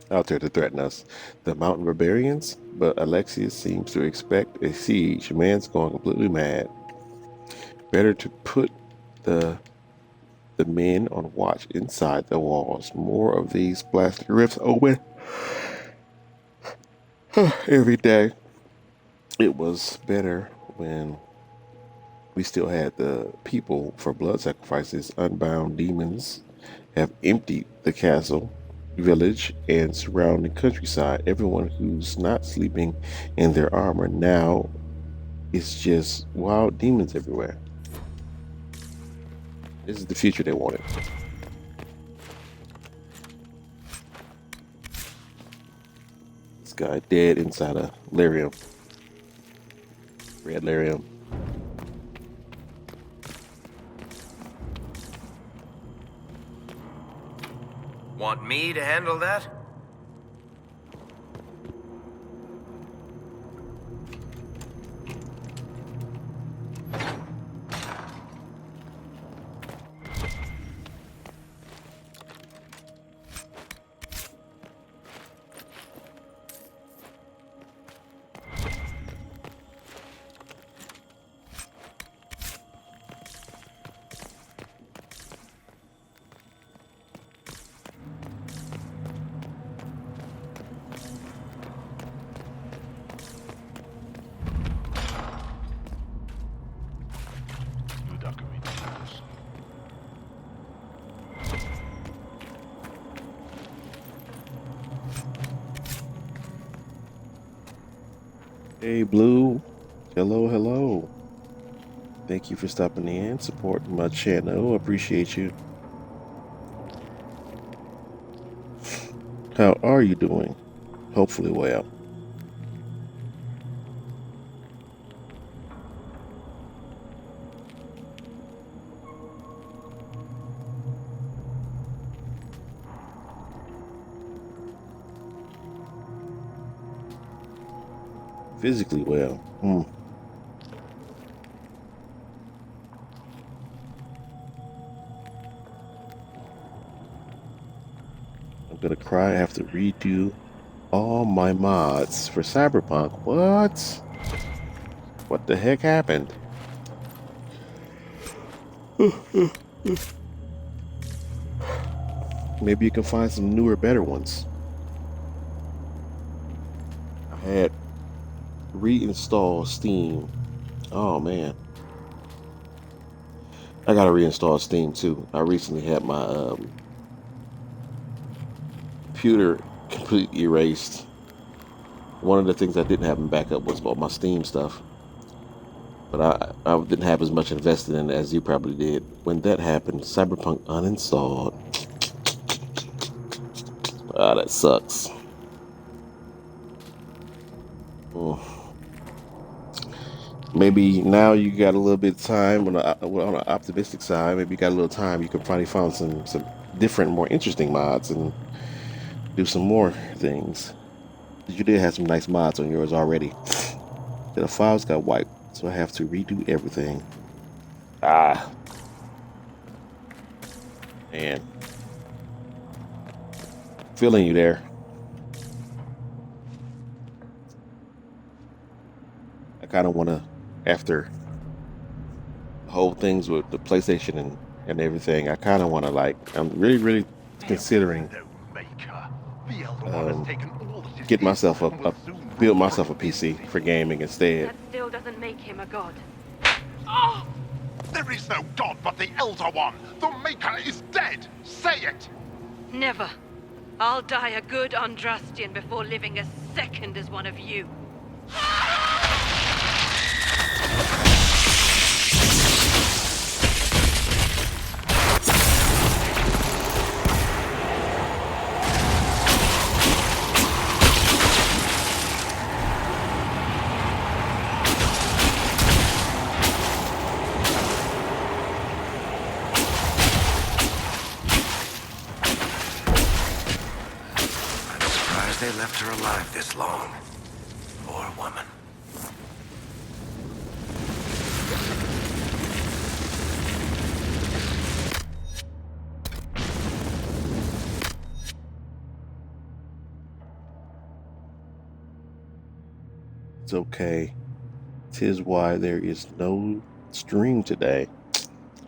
out there to threaten us? The mountain barbarians? But Alexius seems to expect a siege. Man's going completely mad. Better to put the men on watch inside the walls. More of these blasted rifts open every day. It was better when we still had the people for blood sacrifices. Unbound demons have emptied the castle, village, and surrounding countryside. Everyone who's not sleeping in their armor now is just wild demons everywhere. This is the future they wanted. This guy dead inside a lyrium. Red lyrium. Want me to handle that? Hey Blue, hello. Thank you for stopping in, supporting my channel. Appreciate you. How are you doing? Hopefully well. Physically well. I'm gonna cry. I have to redo all my mods for Cyberpunk. What the heck happened? Maybe you can find some newer, better ones. I had reinstall Steam. Oh man, I gotta reinstall Steam too. I recently had my computer completely erased. One of the things I didn't have in backup was all my Steam stuff, but I didn't have as much invested in it as you probably did. When that happened, Cyberpunk uninstalled. Ah, that sucks. Maybe now you got a little bit of time on an optimistic side. Maybe you got a little time. You can finally find some different, more interesting mods and do some more things. You did have some nice mods on yours already. The files got wiped, so I have to redo everything. And feeling you there. I kind of want to, after the whole things with the PlayStation and everything, I kind of want to I'm really considering get myself build myself a PC for gaming instead. That still doesn't make him a god. Oh! There is no god but the Elder One! The Maker is dead! Say it! Never. I'll die a good Andrastian before living a second as one of you. They left her alive this long. Poor woman. It's okay. 'Tis why there is no stream today.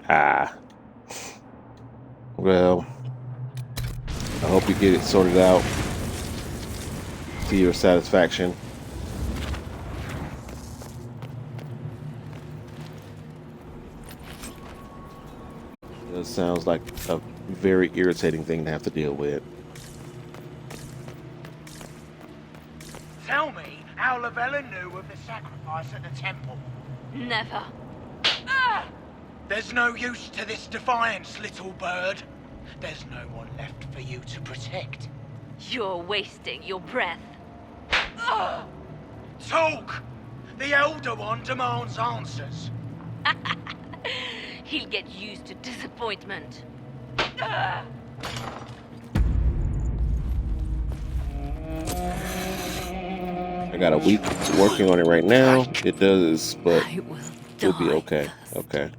Ah. Well, I hope you get it sorted out to your satisfaction. It sounds like a very irritating thing to have to deal with. Tell me how Lavella knew of the sacrifice at the temple. Never. There's no use to this defiance, little bird. There's no one left for you to protect. You're wasting your breath. Talk! The Elder One demands answers. He'll get used to disappointment. I got a week working on it right now. It does, but it'll be okay. Okay.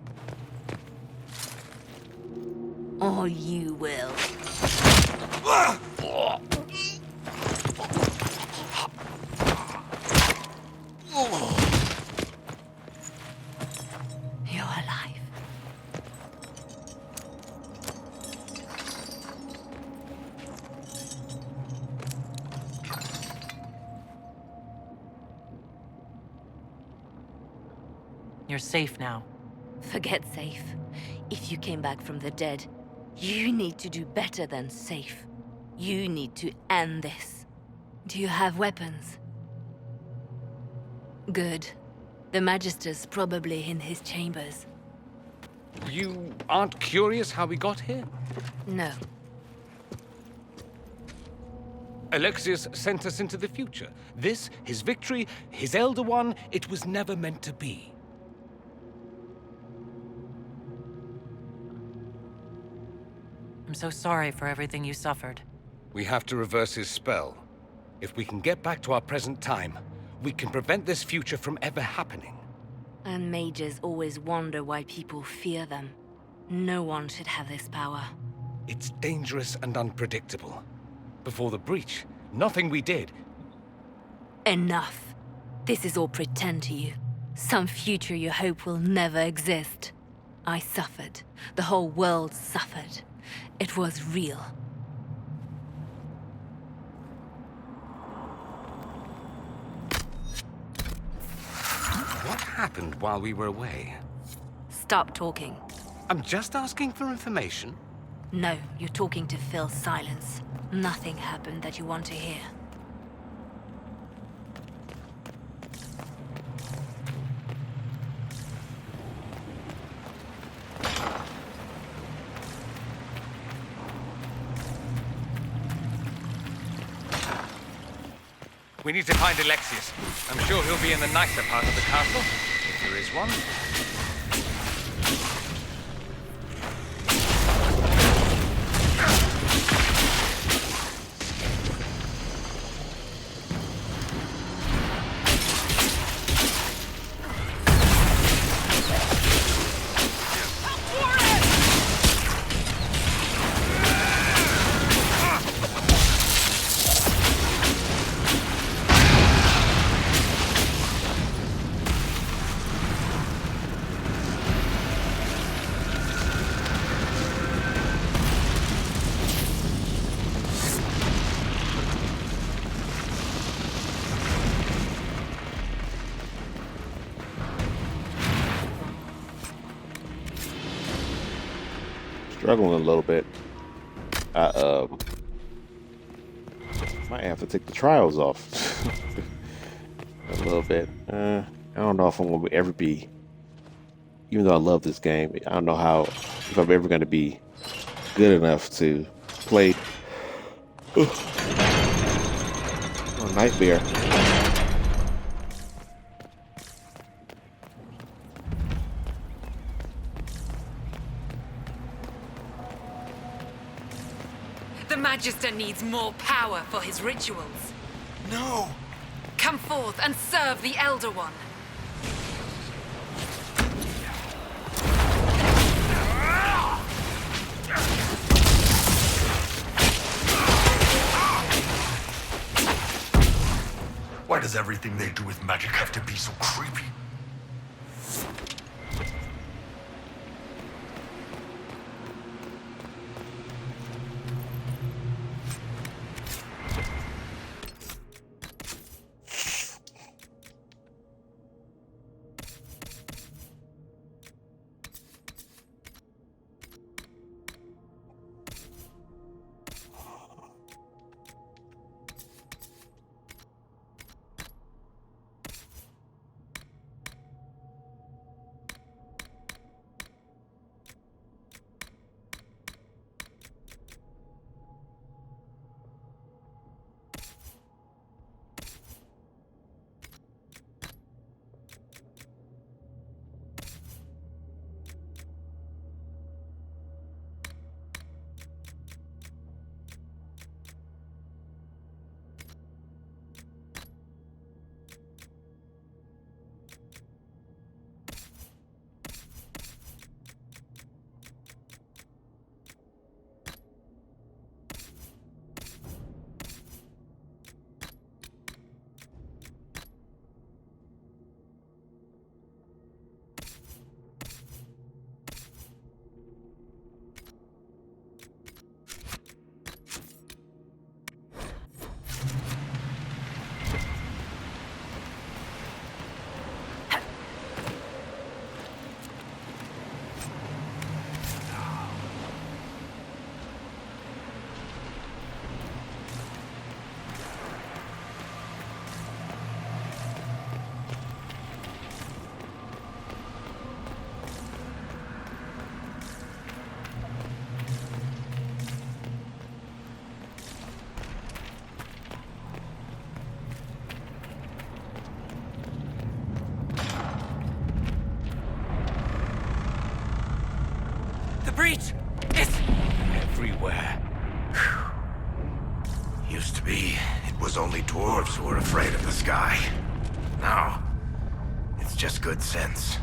Or you will. You're alive. You're safe now. Forget safe. If you came back from the dead, you need to do better than safe. You need to end this. Do you have weapons? Good. The Magister's probably in his chambers. You aren't curious how we got here? No. Alexius sent us into the future. This, his victory, his Elder One, it was never meant to be. I'm so sorry for everything you suffered. We have to reverse his spell. If we can get back to our present time, we can prevent this future from ever happening. And mages always wonder why people fear them. No one should have this power. It's dangerous and unpredictable. Before the breach, nothing we did. Enough. This is all pretend to you. Some future you hope will never exist. I suffered. The whole world suffered. It was real. What happened while we were away? Stop talking. I'm just asking for information. No, you're talking to fill silence. Nothing happened that you want to hear. We need to find Alexius. I'm sure he'll be in the nicer part of the castle, if there is one. struggling a little bit. I might have to take the trials off a little bit. I don't know if I'm gonna ever be, even though I love this game, I don't know how, if I'm ever gonna be good enough to play. Oh, nightmare. The Magister needs more power for his rituals. No! Come forth and serve the Elder One. Why does everything they do with magic have to be so creepy? The breach is everywhere. Used to be, it was only dwarves who were afraid of the sky. Now, it's just good sense.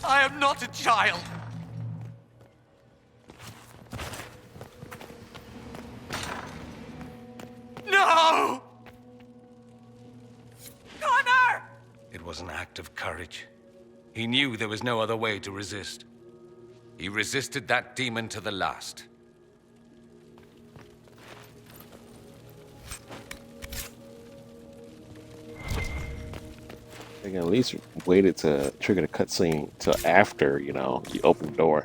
I am not a child! No! Connor! It was an act of courage. He knew there was no other way to resist. He resisted that demon to the last. They can at least waited to trigger the cutscene till after, you know, you open the door.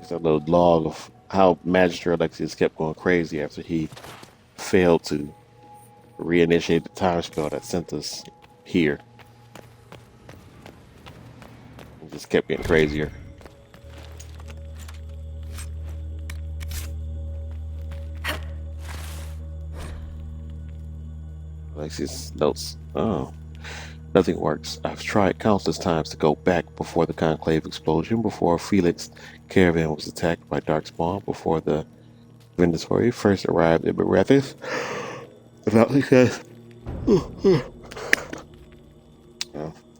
It's a little log of how Magister Alexius kept going crazy after he failed to reinitiate the time spell that sent us here. It just kept getting crazier. Alexius notes, oh, nothing works. I've tried countless times to go back before the Conclave explosion, before Felix' caravan was attacked by Darkspawn, before the Vendatory first arrived at Berethis.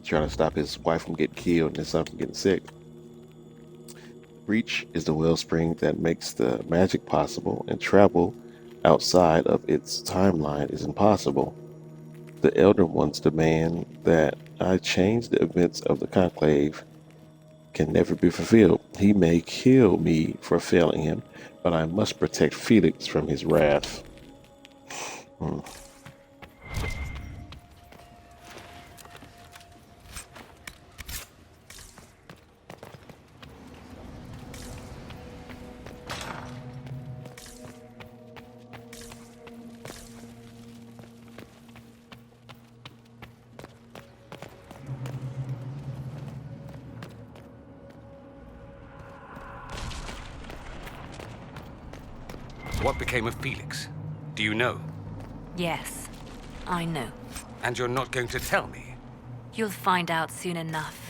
Trying to stop his wife from getting killed and his son from getting sick. Breach is the wellspring that makes the magic possible, and travel outside of its timeline is impossible. The Elder Ones demand that I change the events of the Conclave can never be fulfilled. He may kill me for failing him, but I must protect Felix from his wrath. What became of Felix? Do you know? Yes, I know. And you're not going to tell me? You'll find out soon enough.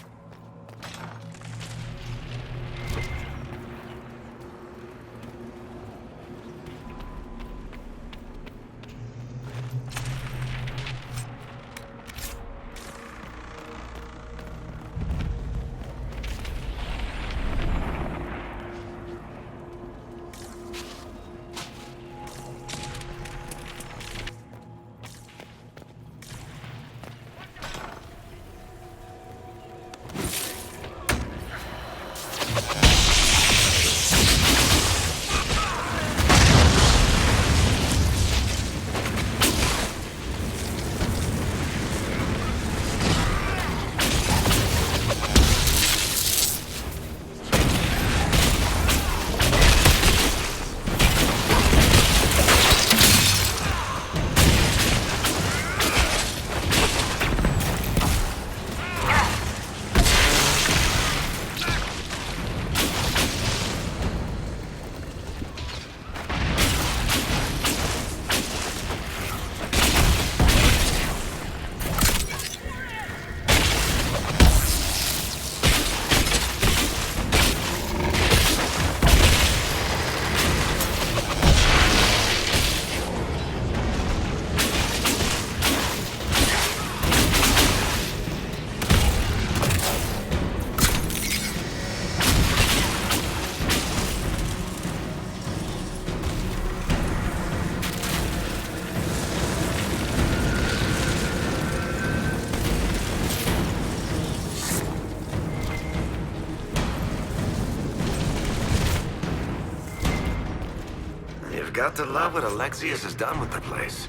Got to love what Alexius has done with the place.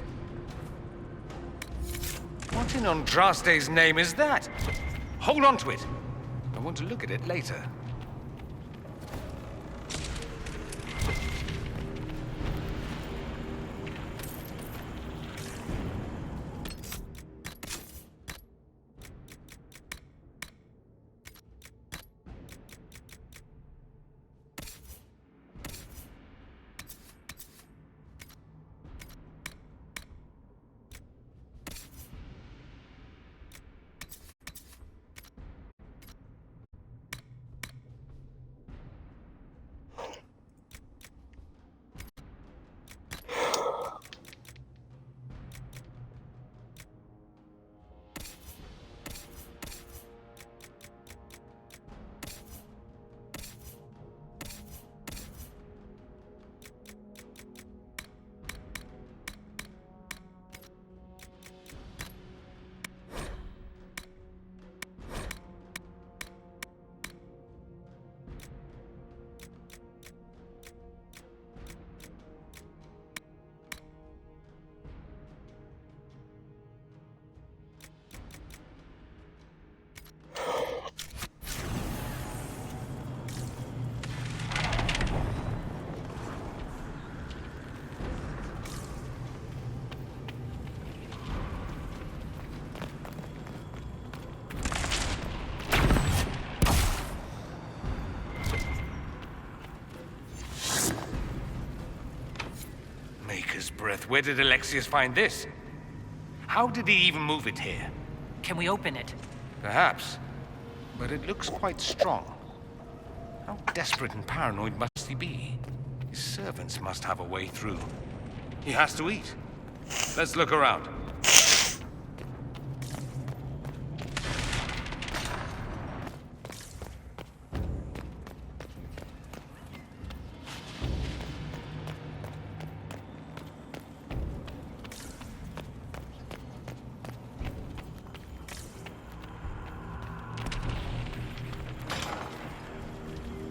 What in Andraste's name is that? Hold on to it. I want to look at it later. breath. Where did Alexius find this? How did he even move it here? Can we open it? Perhaps. But it looks quite strong. How desperate and paranoid must he be? His servants must have a way through. He has to eat. Let's look around.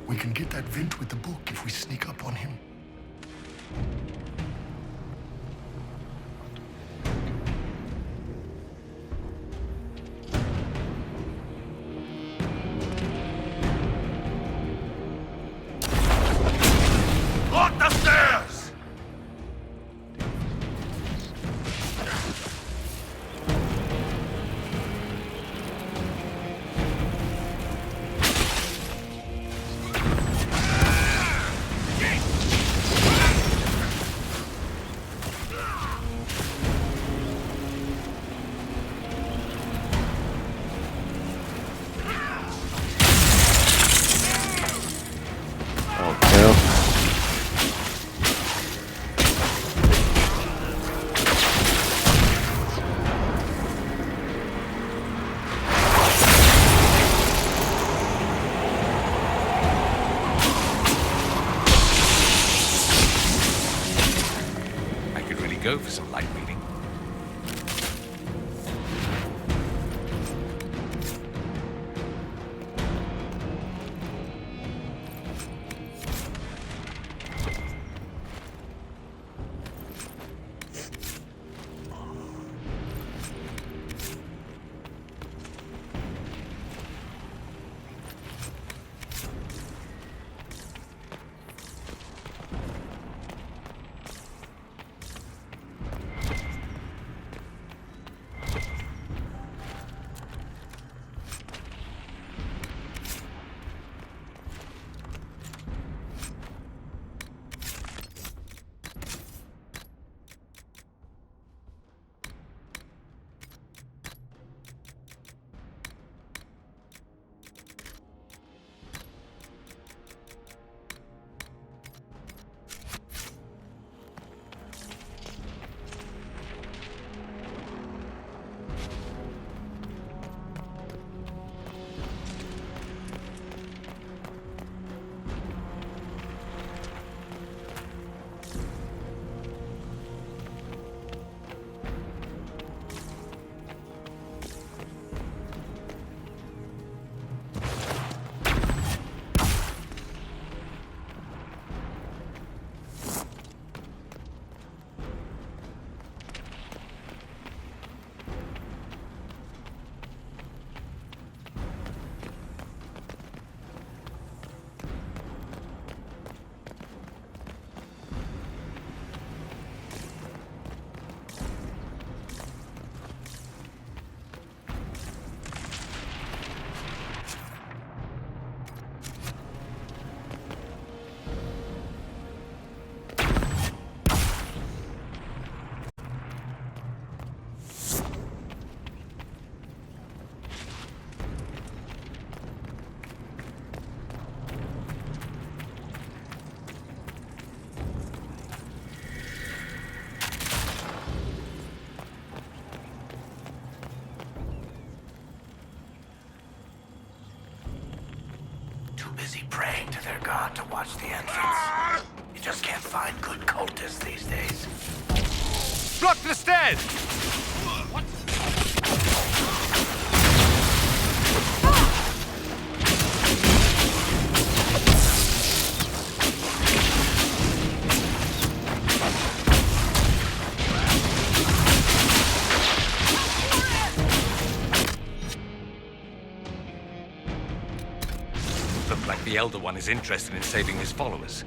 We can get that vent with the book if we sneak up on him. Lock the stairs! Go for some light reading. Busy praying to their god to watch the entrance. You just can't find good cultists these days. Block the stairs! What? Look like the Elder One is interested in saving his followers.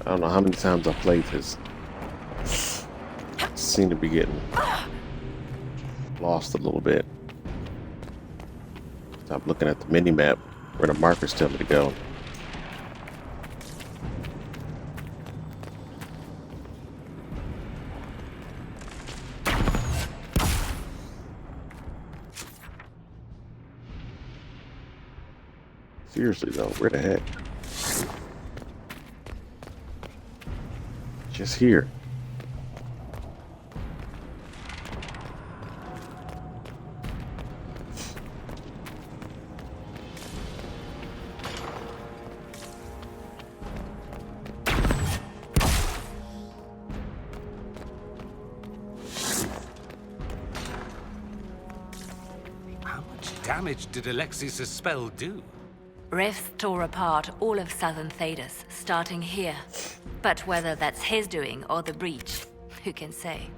I don't know how many times I played this. Seem to be getting lost a little bit. Stop looking at the mini map where the markers tell me to go. Seriously though, where the heck? Just here. How much damage did Alexius' spell do? Rifts tore apart all of southern Thedas, starting here. But whether that's his doing or the breach, who can say?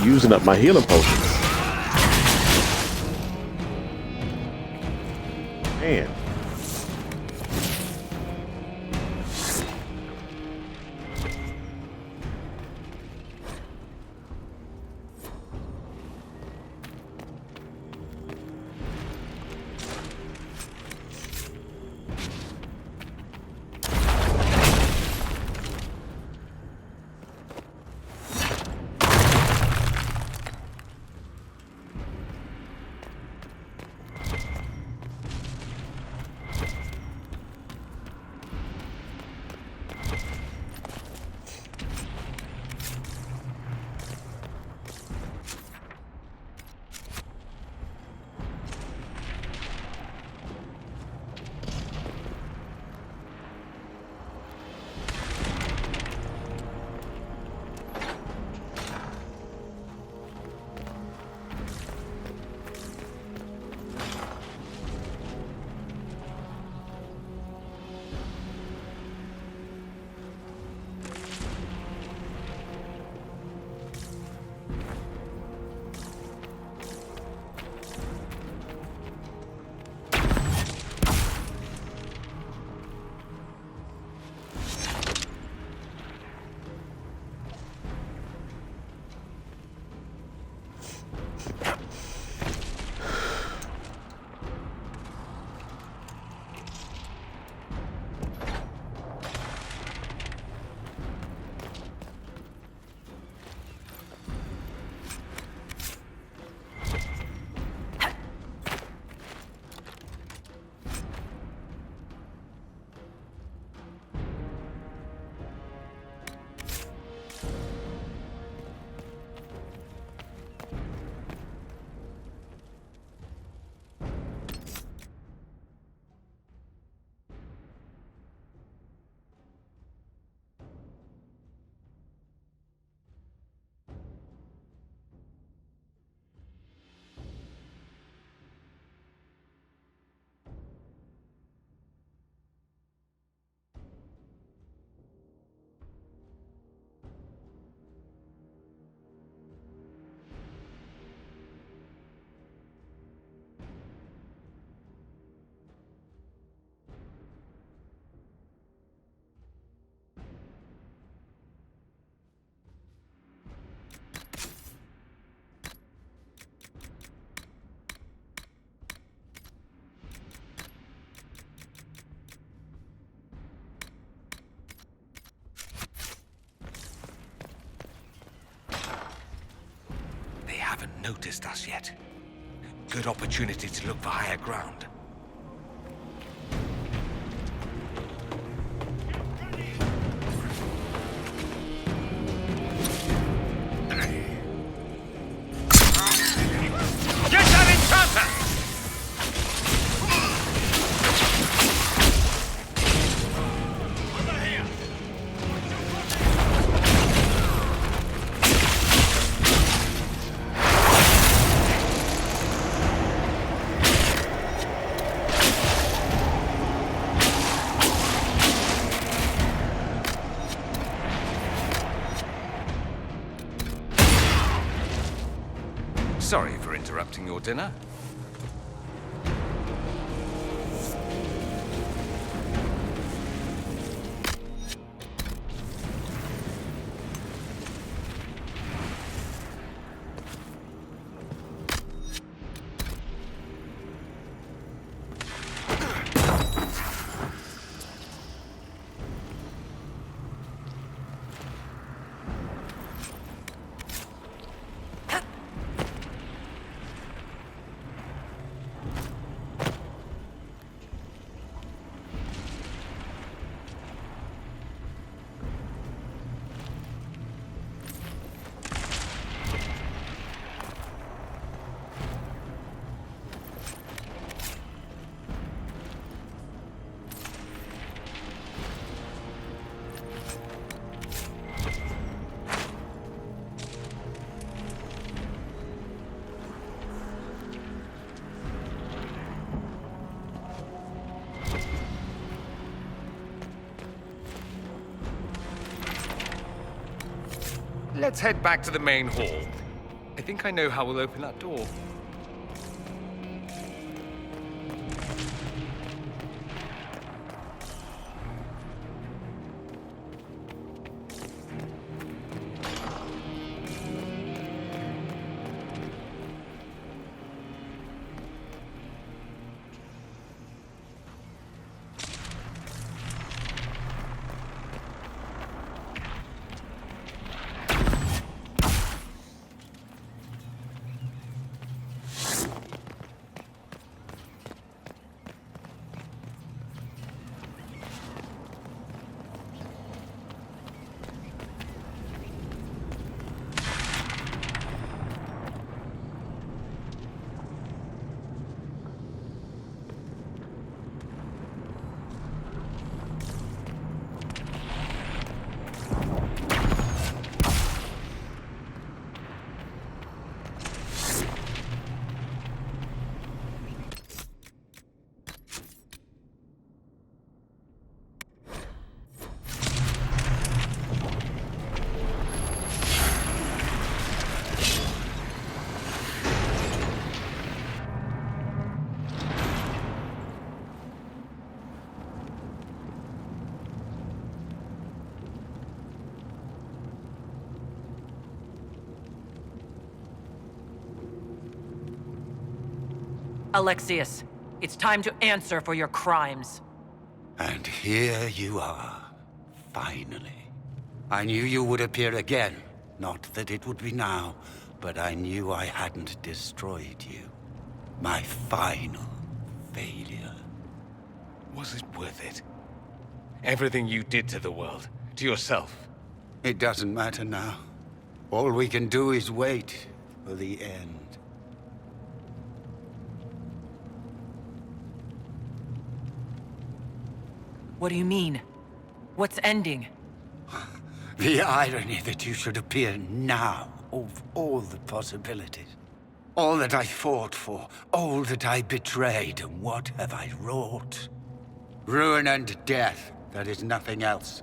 Using up my healing potions. Man. noticed us yet. Good opportunity to look for higher ground. Get that enchanter! Sorry for interrupting your dinner. Let's head back to the main hall. I think I know how we'll open that door. Alexius, it's time to answer for your crimes. And here you are, finally. I knew you would appear again. Not that it would be now, but I knew I hadn't destroyed you. My final failure. Was it worth it? Everything you did to the world, to yourself. It doesn't matter now. All we can do is wait for the end. What do you mean? What's ending? The irony that you should appear now, of all the possibilities. All that I fought for, all that I betrayed, and what have I wrought? Ruin and death, there is nothing else.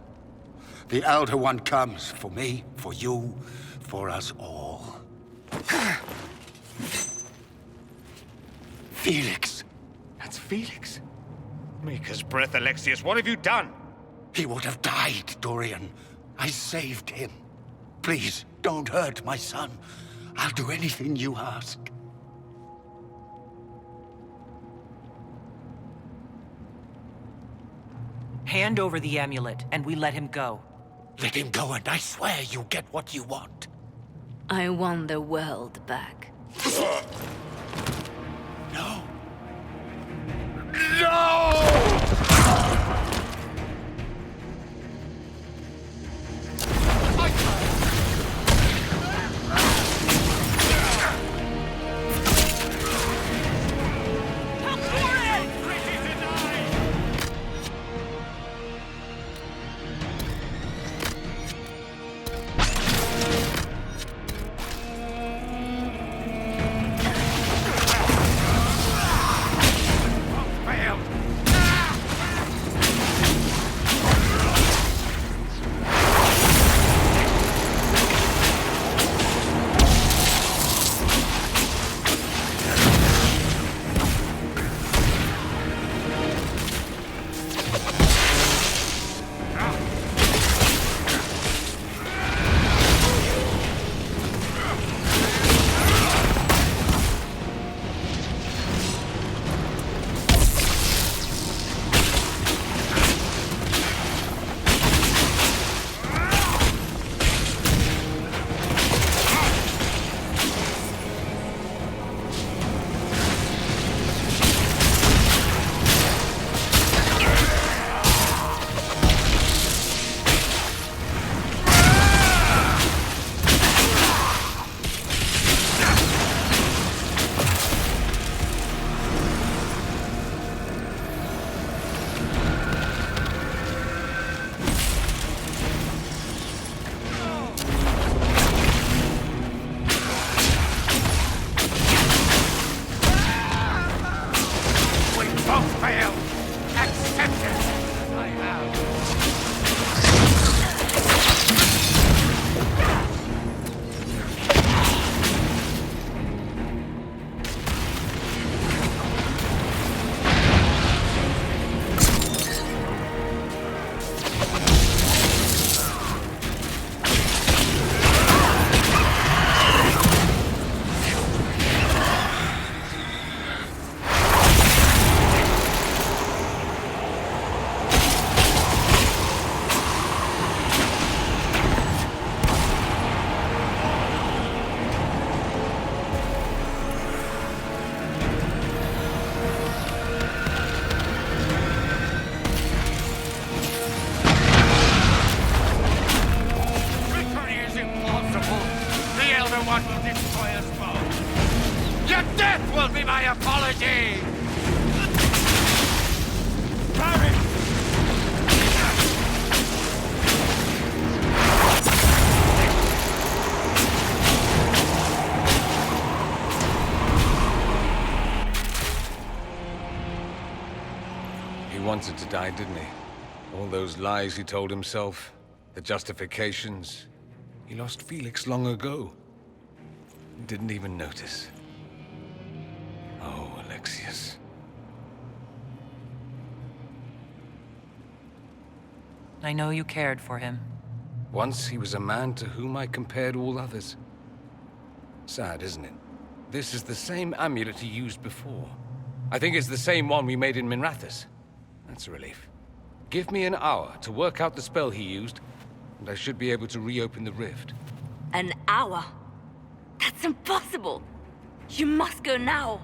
The Elder One comes for me, for you, for us all. Felix. That's Felix. Maker's breath, Alexius, what have you done? He would have died, Dorian. I saved him. Please, don't hurt my son. I'll do anything you ask. Hand over the amulet, and we let him go. Let him go, and I swear you'll get what you want. I want the world back. No! He wanted to die, didn't he? All those lies he told himself, the justifications. He lost Felix long ago. Didn't even notice. Oh, Alexius. I know you cared for him. Once he was a man to whom I compared all others. Sad, isn't it? This is the same amulet he used before. I think it's the same one we made in Minrathous. That's a relief. Give me an hour to work out the spell he used, and I should be able to reopen the rift. An hour? That's impossible! You must go now!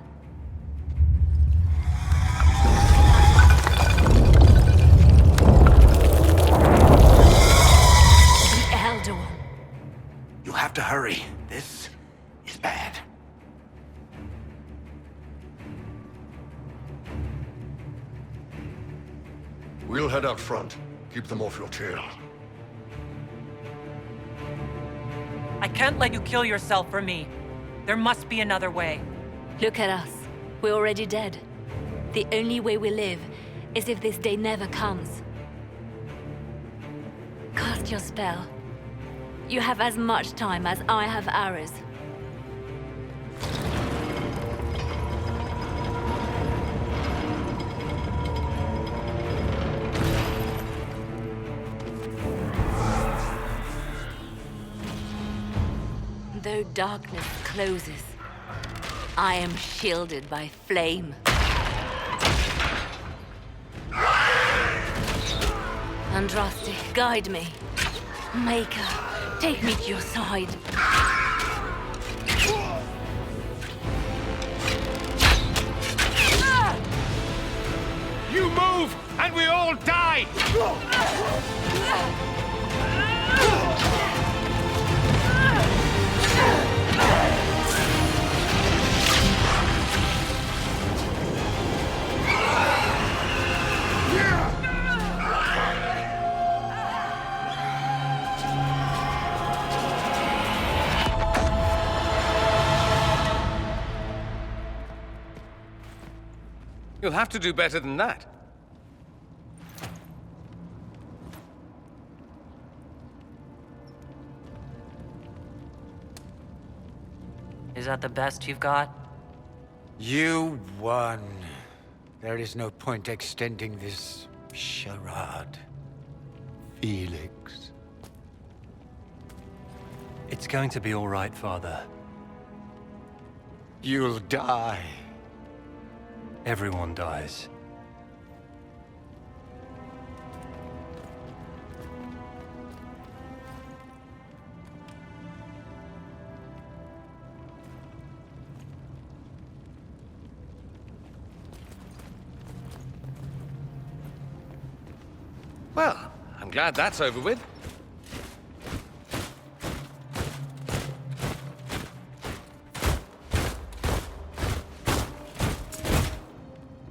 The Elder One. You'll have to hurry. This is bad. We'll head out front. Keep them off your tail. I can't let you kill yourself for me. There must be another way. Look at us. We're already dead. The only way we live is if this day never comes. Cast your spell. You have as much time as I have hours. Though darkness closes, I am shielded by flame. Andraste, guide me. Maker, take me to your side. You move, and we all die! You'll have to do better than that. Is that the best you've got? You won. There is no point extending this charade. Felix. It's going to be all right, Father. You'll die. Everyone dies. Well, I'm glad that's over with.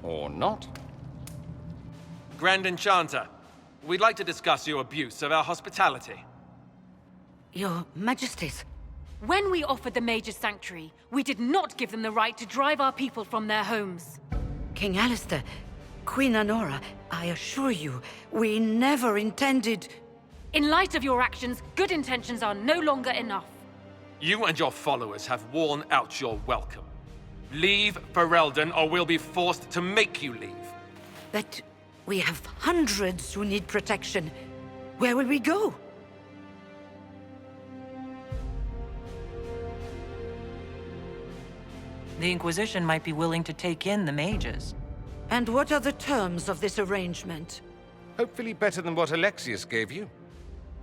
Or not. Grand Enchanter, we'd like to discuss your abuse of our hospitality. Your Majesties. When we offered the Mage's Sanctuary, we did not give them the right to drive our people from their homes. King Alistair, Queen Anora, I assure you, we never intended... In light of your actions, good intentions are no longer enough. You and your followers have worn out your welcome. Leave Ferelden, or we'll be forced to make you leave. But we have hundreds who need protection. Where will we go? The Inquisition might be willing to take in the mages. And what are the terms of this arrangement? Hopefully better than what Alexius gave you.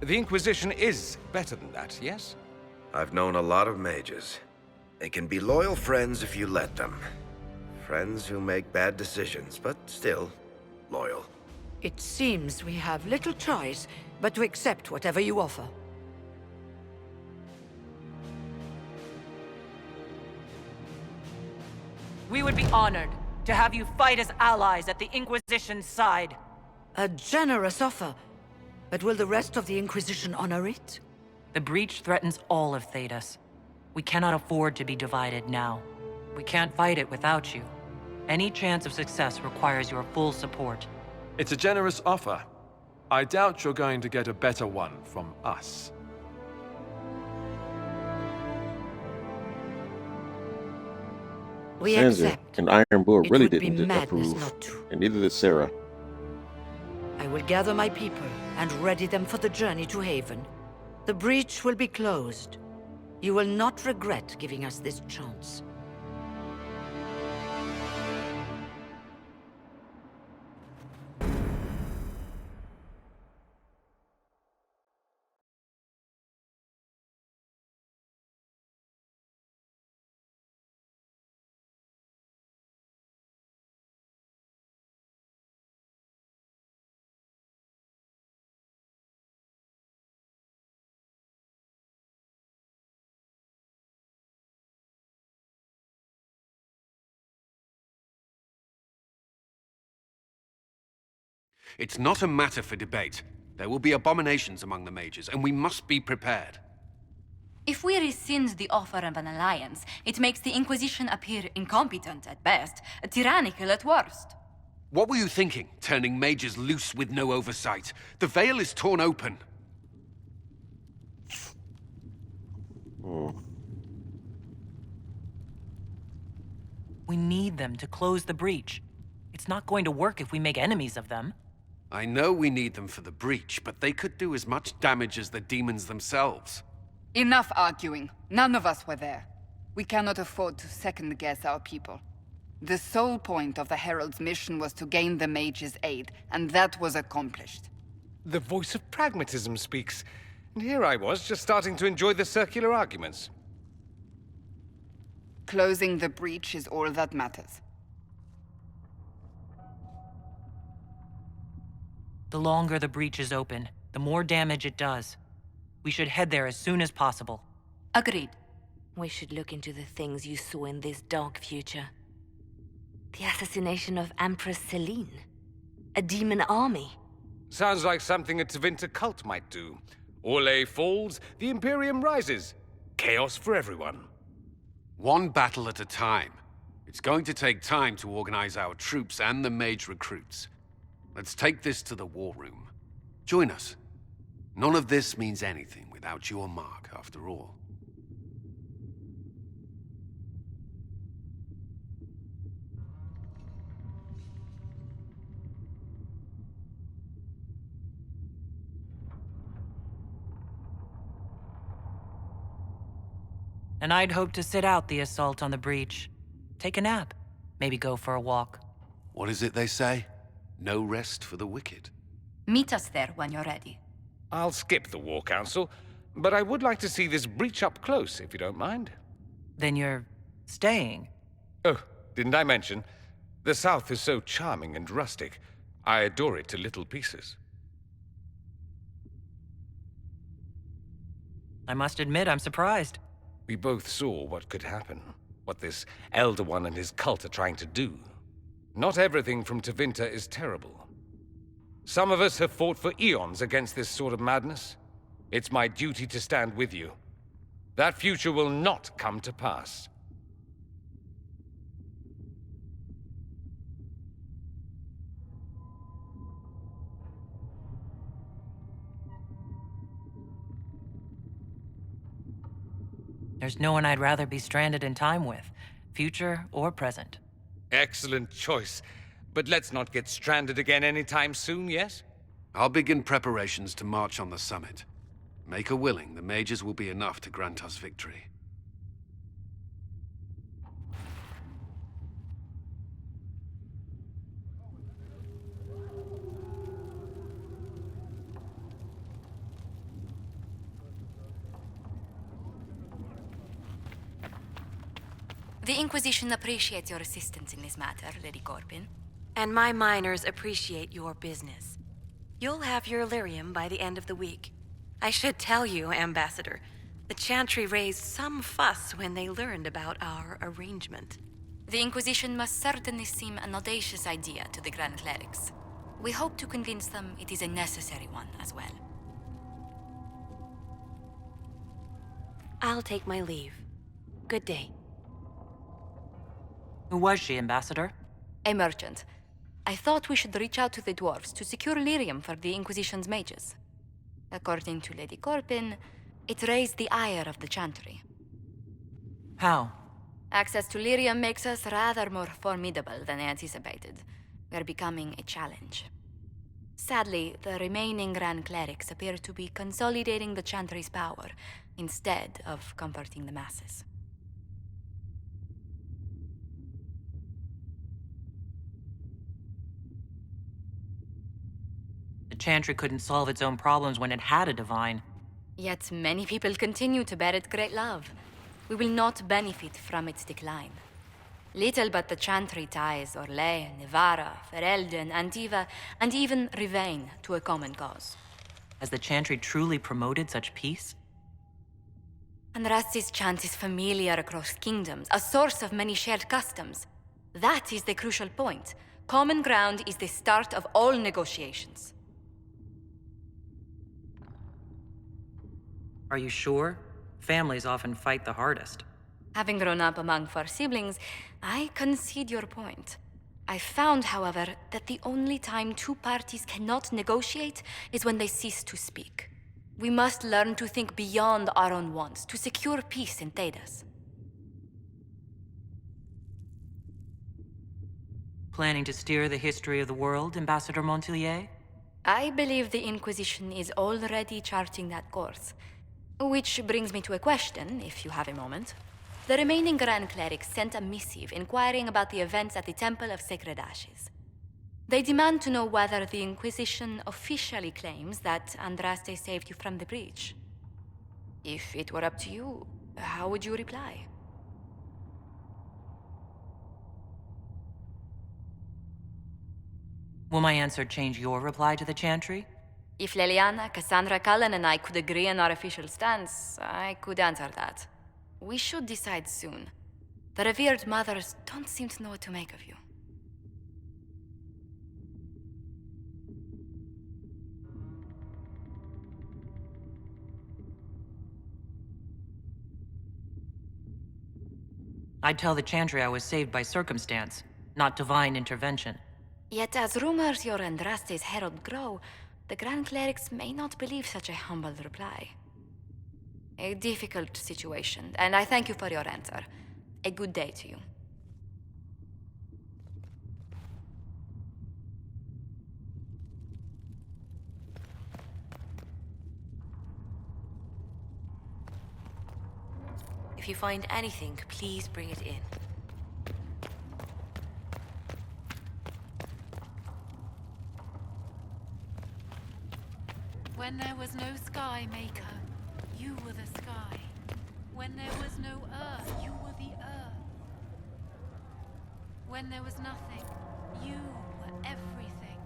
The Inquisition is better than that, yes? I've known a lot of mages. They can be loyal friends if you let them. Friends who make bad decisions, but still loyal. It seems we have little choice but to accept whatever you offer. We would be honored to have you fight as allies at the Inquisition's side. A generous offer. But will the rest of the Inquisition honor it? The breach threatens all of Thedas. We cannot afford to be divided now. We can't fight it without you. Any chance of success requires your full support. It's a generous offer. I doubt you're going to get a better one from us. We Sansa accept. and Iron Bull It really would be didn't madness approve, not to. and neither did Sarah. I will gather my people and ready them for the journey to Haven. The breach will be closed. You will not regret giving us this chance. It's not a matter for debate. There will be abominations among the mages, and we must be prepared. If we rescind the offer of an alliance, it makes the Inquisition appear incompetent at best, tyrannical at worst. What were you thinking, turning mages loose with no oversight? The veil is torn open. We need them to close the breach. It's not going to work if we make enemies of them. I know we need them for the breach, but they could do as much damage as the demons themselves. Enough arguing. None of us were there. We cannot afford to second-guess our people. The sole point of the Herald's mission was to gain the mage's aid, and that was accomplished. The voice of pragmatism speaks. And here I was, just starting to enjoy the circular arguments. Closing the breach is all that matters. The longer the breach is open, the more damage it does. We should head there as soon as possible. Agreed. We should look into the things you saw in this dark future. The assassination of Empress Celine. A demon army. Sounds like something a Tevinter cult might do. Orlais falls, the Imperium rises. Chaos for everyone. One battle at a time. It's going to take time to organize our troops and the mage recruits. Let's take this to the war room. Join us. None of this means anything without your mark, after all. And I'd hoped to sit out the assault on the breach. Take a nap. Maybe go for a walk. What is it they say? No rest for the wicked. Meet us there when you're ready. I'll skip the War Council, but I would like to see this breach up close, if you don't mind. Then you're staying? Oh, didn't I mention? The South is so charming and rustic. I adore it to little pieces. I must admit, I'm surprised. We both saw what could happen, what this Elder One and his cult are trying to do. Not everything from Tevinter is terrible. Some of us have fought for eons against this sort of madness. It's my duty to stand with you. That future will not come to pass. There's no one I'd rather be stranded in time with, future or present. Excellent choice. But let's not get stranded again anytime soon, yes? I'll begin preparations to march on the summit. Make a willing, the mages will be enough to grant us victory. The Inquisition appreciates your assistance in this matter, Lady Corbin. And my miners appreciate your business. You'll have your lyrium by the end of the week. I should tell you, Ambassador, the Chantry raised some fuss when they learned about our arrangement. The Inquisition must certainly seem an audacious idea to the Grand Clerics. We hope to convince them it is a necessary one as well. I'll take my leave. Good day. Who was she, Ambassador? A merchant. I thought we should reach out to the dwarves to secure lyrium for the Inquisition's mages. According to Lady Corbin, it raised the ire of the Chantry. How? Access to lyrium makes us rather more formidable than anticipated. We're becoming a challenge. Sadly, the remaining Grand Clerics appear to be consolidating the Chantry's power, instead of comforting the masses. The Chantry couldn't solve its own problems when it had a divine. Yet many people continue to bear it great love. We will not benefit from its decline. Little but the Chantry ties Orlais, Nevarra, Ferelden, Antiva, and even Rivain to a common cause. Has the Chantry truly promoted such peace? Andrasti's chant is familiar across kingdoms, a source of many shared customs. That is the crucial point. Common ground is the start of all negotiations. Are you sure? Families often fight the hardest. Having grown up among four siblings, I concede your point. I found, however, that the only time two parties cannot negotiate is when they cease to speak. We must learn to think beyond our own wants, to secure peace in Thedas. Planning to steer the history of the world, Ambassador Montilier? I believe the Inquisition is already charting that course. Which brings me to a question, if you have a moment. The remaining Grand Clerics sent a missive inquiring about the events at the Temple of Sacred Ashes. They demand to know whether the Inquisition officially claims that Andraste saved you from the breach. If it were up to you, how would you reply? Will my answer change your reply to the Chantry? If Leliana, Cassandra, Cullen, and I could agree on our official stance, I could answer that. We should decide soon. The revered mothers don't seem to know what to make of you. I'd tell the Chantry I was saved by circumstance, not divine intervention. Yet as rumors your Andraste's herald grow, the Grand Clerics may not believe such a humble reply. A difficult situation, and I thank you for your answer. A good day to you. If you find anything, please bring it in. When there was no sky, Maker, you were the sky. When there was no earth, you were the earth. When there was nothing, you were everything.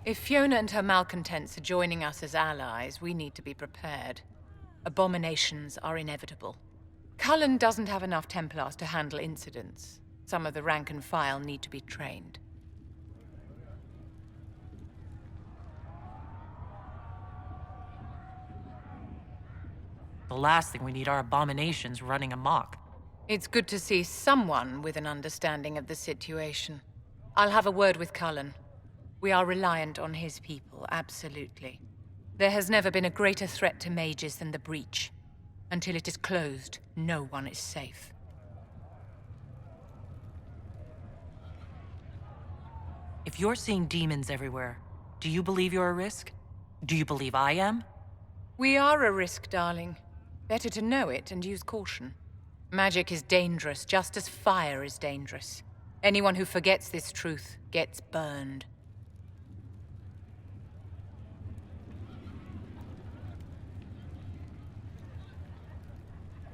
If Fiona and her malcontents are joining us as allies, we need to be prepared. Abominations are inevitable. Cullen doesn't have enough Templars to handle incidents. Some of the rank and file need to be trained. The last thing we need are abominations running amok. It's good to see someone with an understanding of the situation. I'll have a word with Cullen. We are reliant on his people, absolutely. There has never been a greater threat to mages than the breach. Until it is closed, no one is safe. If you're seeing demons everywhere, do you believe you're a risk? Do you believe I am? We are a risk, darling. Better to know it and use caution. Magic is dangerous, just as fire is dangerous. Anyone who forgets this truth gets burned.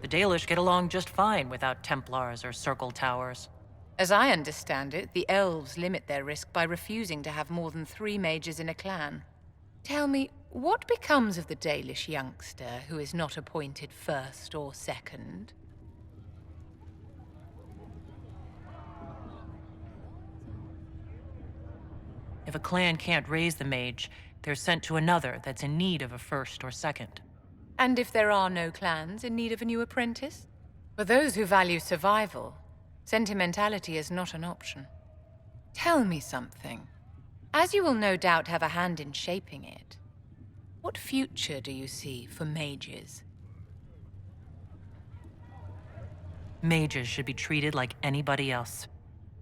The Dalish get along just fine without Templars or Circle Towers. As I understand it, the elves limit their risk by refusing to have more than 3 mages in a clan. Tell me, what becomes of the Dalish youngster who is not appointed first or second? If a clan can't raise the mage, they're sent to another that's in need of a first or second. And if there are no clans in need of a new apprentice? For those who value survival, sentimentality is not an option. Tell me something. As you will no doubt have a hand in shaping it, what future do you see for mages? Mages should be treated like anybody else.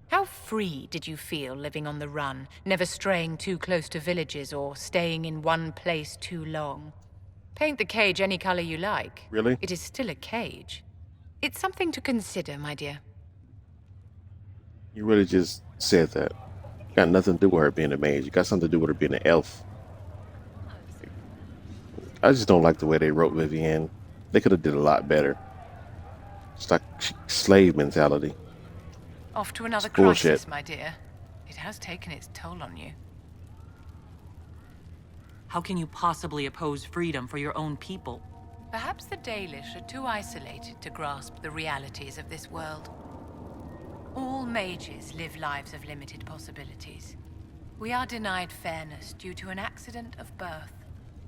How free did you feel living on the run, never straying too close to villages or staying in one place too long? Paint the cage any color you like. Really? It is still a cage. It's something to consider, my dear. You really just said that. Got nothing to do with her being a mage. It got something to do with her being an elf. I just don't like the way they wrote Vivienne. They could have did a lot better. It's like slave mentality. Off to another It's bullshit. crisis, my dear. It has taken its toll on you. How can you possibly oppose freedom for your own people? Perhaps the Dalish are too isolated to grasp the realities of this world. All mages live lives of limited possibilities. We are denied fairness due to an accident of birth.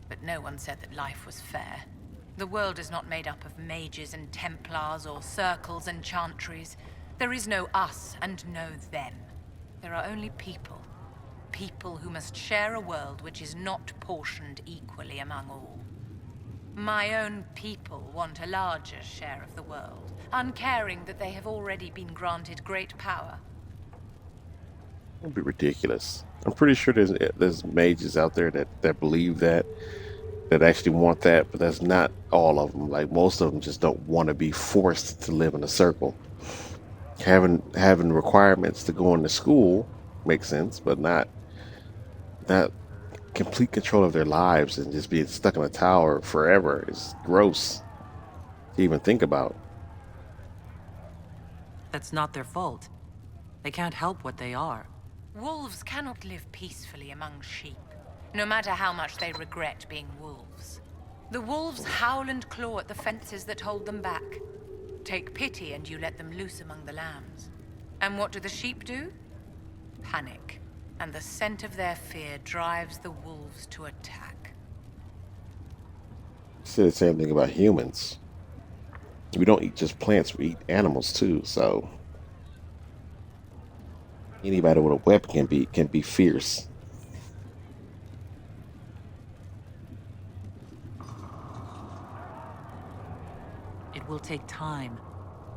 But no one said that life was fair. The world is not made up of mages and Templars or circles and chantries. There is no us and no them. There are only people. People who must share a world which is not portioned equally among all. My own people want a larger share of the world, uncaring that they have already been granted great power. It'd be ridiculous. I'm pretty sure there's mages out there that believe that actually want that, but that's not all of them. Like, most of them just don't want to be forced to live in a circle. Having requirements to go into school makes sense, but not complete control of their lives and just being stuck in a tower forever is gross to even think about. that's not their fault. They can't help what they are. Wolves cannot live peacefully among sheep, no matter how much they regret being wolves. The wolves howl and claw at the fences that hold them back. Take pity and you let them loose among the lambs. And what do the sheep do? Panic, and the scent of their fear drives the wolves to attack. Say the same thing about humans. We don't eat just plants, we eat animals too, so anybody with a weapon can be fierce. It will take time,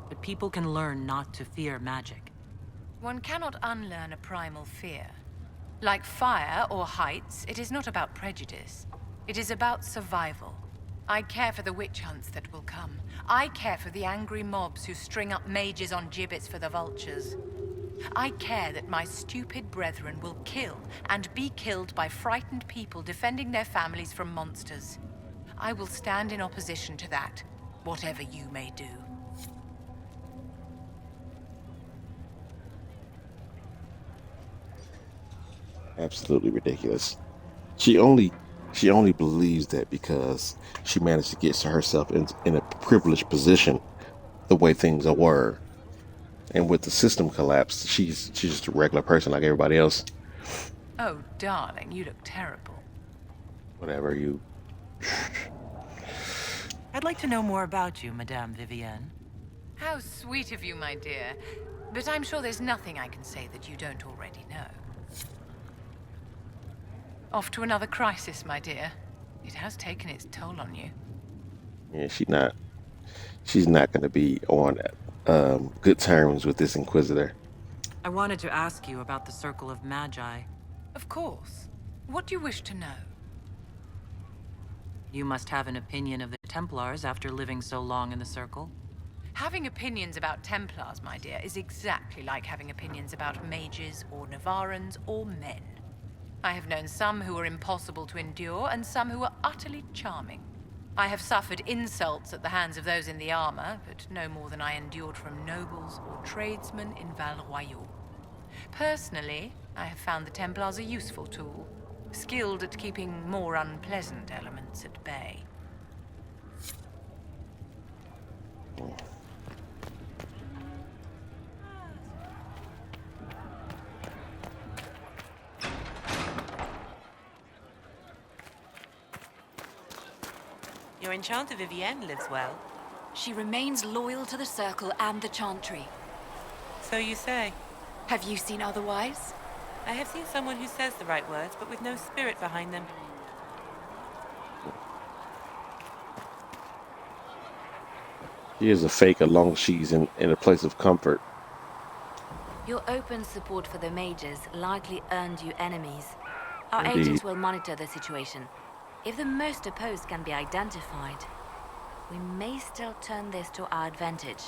but people can learn not to fear magic. One cannot unlearn a primal fear. Like fire or heights, it is not about prejudice. It is about survival. I care for the witch hunts that will come. I care for the angry mobs who string up mages on gibbets for the vultures. I care that my stupid brethren will kill and be killed by frightened people defending their families from monsters. I will stand in opposition to that, whatever you may do. Absolutely ridiculous. She only believes that because she managed to get herself in a privileged position the way things were. And with the system collapse, she's just a regular person like everybody else. Oh, darling, you look terrible. Whatever, you. I'd like to know more about you, Madame Vivienne. How sweet of you, my dear. But I'm sure there's nothing I can say that you don't already know. Off to another crisis, my dear. It has taken its toll on you. Yeah, she's not going to be on good terms with this Inquisitor. I wanted to ask you about the Circle of Magi. Of course. What do you wish to know? You must have an opinion of the Templars after living so long in the Circle. Having opinions about Templars, my dear, is exactly like having opinions about mages or Navarrans or men. I have known some who were impossible to endure and some who were utterly charming. I have suffered insults at the hands of those in the armor, but no more than I endured from nobles or tradesmen in Val Royaux. Personally, I have found the Templars a useful tool, skilled at keeping more unpleasant elements at bay. Your enchanter Vivienne lives well. She remains loyal to the Circle and the Chantry. So you say. Have you seen otherwise? I have seen someone who says the right words, but with no spirit behind them. She is a fake as long as she's in a place of comfort. Your open support for the mages likely earned you enemies. Our Indeed. agents will monitor the situation. If the most opposed can be identified, we may still turn this to our advantage.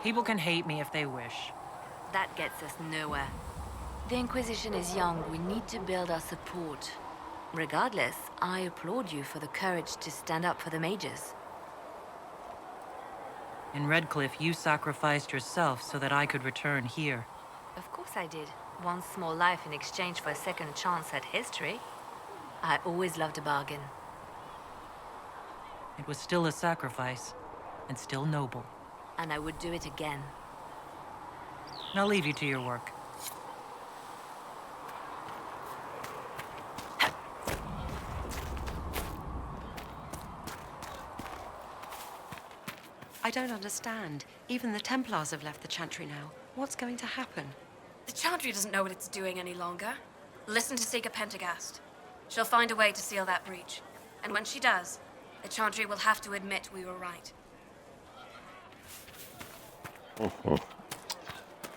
People can hate me if they wish. That gets us nowhere. The Inquisition is young. We need to build our support. Regardless, I applaud you for the courage to stand up for the mages. In Redcliffe, you sacrificed yourself so that I could return here. Of course I did. One small life in exchange for a second chance at history. I always loved a bargain. It was still a sacrifice, and still noble. And I would do it again. I'll leave you to your work. I don't understand. Even the Templars have left the Chantry now. What's going to happen? The Chantry doesn't know what it's doing any longer. Listen to Seeker Pentagast. She'll find a way to seal that breach. And when she does, the Chantry will have to admit we were right.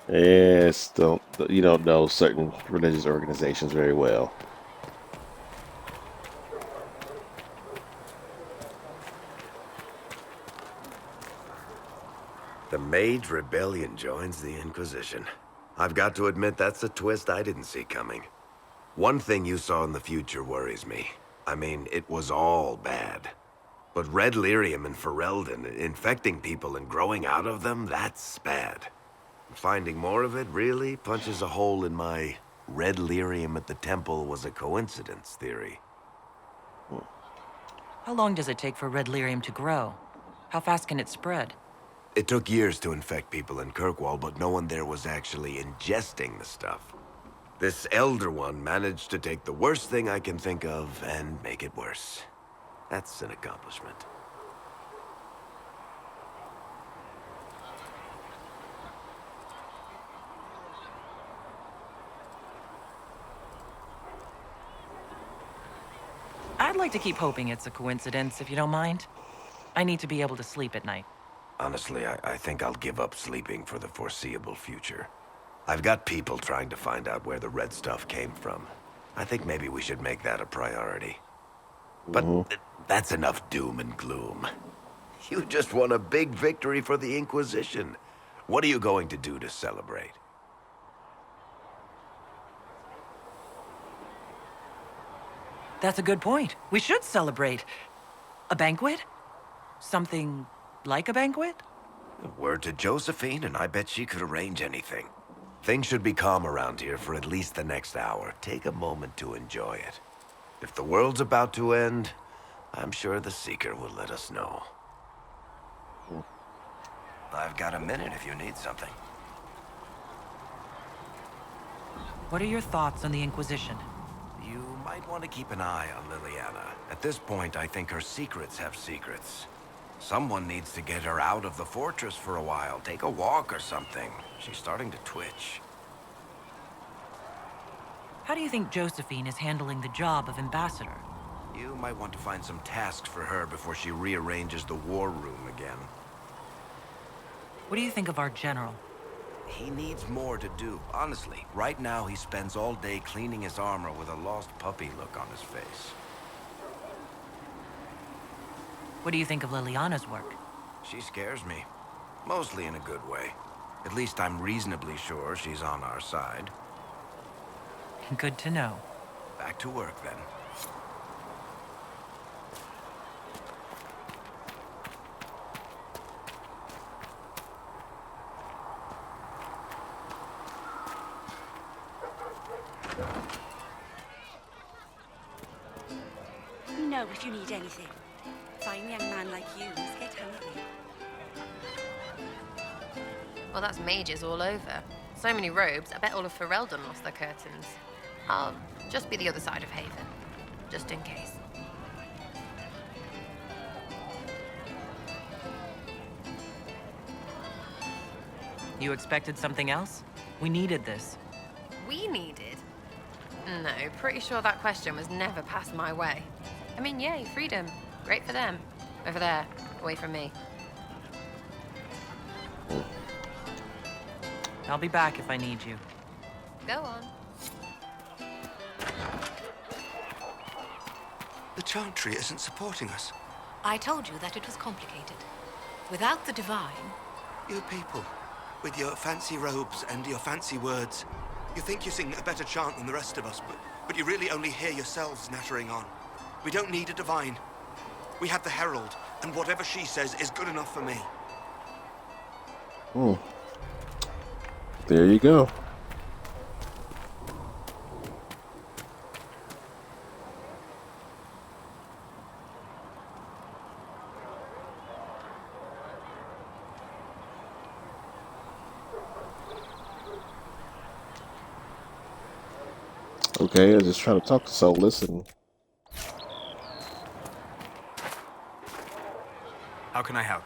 Yes, you don't know certain religious organizations very well. The Mage Rebellion joins the Inquisition. I've got to admit that's a twist I didn't see coming. One thing you saw in the future worries me. I mean, it was all bad. But red lyrium in Ferelden, infecting people and growing out of them, that's bad. Finding more of it really punches a hole in my red lyrium at the temple was a coincidence theory. How long does it take for red lyrium to grow? How fast can it spread? It took years to infect people in Kirkwall, but no one there was actually ingesting the stuff. This Elder One managed to take the worst thing I can think of and make it worse. That's an accomplishment. I'd like to keep hoping it's a coincidence, if you don't mind. I need to be able to sleep at night. Honestly, I think I'll give up sleeping for the foreseeable future. I've got people trying to find out where the red stuff came from. I think maybe we should make that a priority. But that's enough doom and gloom. You just won a big victory for the Inquisition. What are you going to do to celebrate? That's a good point. We should celebrate. A banquet? Something like a banquet? Word to Josephine, and I bet she could arrange anything. Things should be calm around here for at least the next hour. Take a moment to enjoy it. If the world's about to end, I'm sure the Seeker will let us know. I've got a minute if you need something. What are your thoughts on the Inquisition? You might want to keep an eye on Liliana. At this point, I think her secrets have secrets. Someone needs to get her out of the fortress for a while. Take a walk or something. She's starting to twitch. How do you think Josephine is handling the job of ambassador? You might want to find some tasks for her before she rearranges the war room again. What do you think of our general? He needs more to do. Honestly, right now he spends all day cleaning his armor with a lost puppy look on his face. What do you think of Liliana's work? She scares me. Mostly in a good way. At least I'm reasonably sure she's on our side. Good to know. Back to work, then. You know if you need anything. Fine young man like you must get hungry. Well, that's mages all over. So many robes, I bet all of Ferelden lost their curtains. I'll just be the other side of Haven, just in case. You expected something else? We needed this. We needed? No, pretty sure that question was never passed my way. I mean, yay, freedom. Great for them. Over there, away from me. I'll be back if I need you. Go on. The Chantry isn't supporting us. I told you that it was complicated. Without the Divine... You people, with your fancy robes and your fancy words, you think you sing a better chant than the rest of us, but you really only hear yourselves nattering on. We don't need a Divine. We have the Herald, and whatever she says is good enough for me. There you go. Okay, I just trying to talk to Solus and How can I help?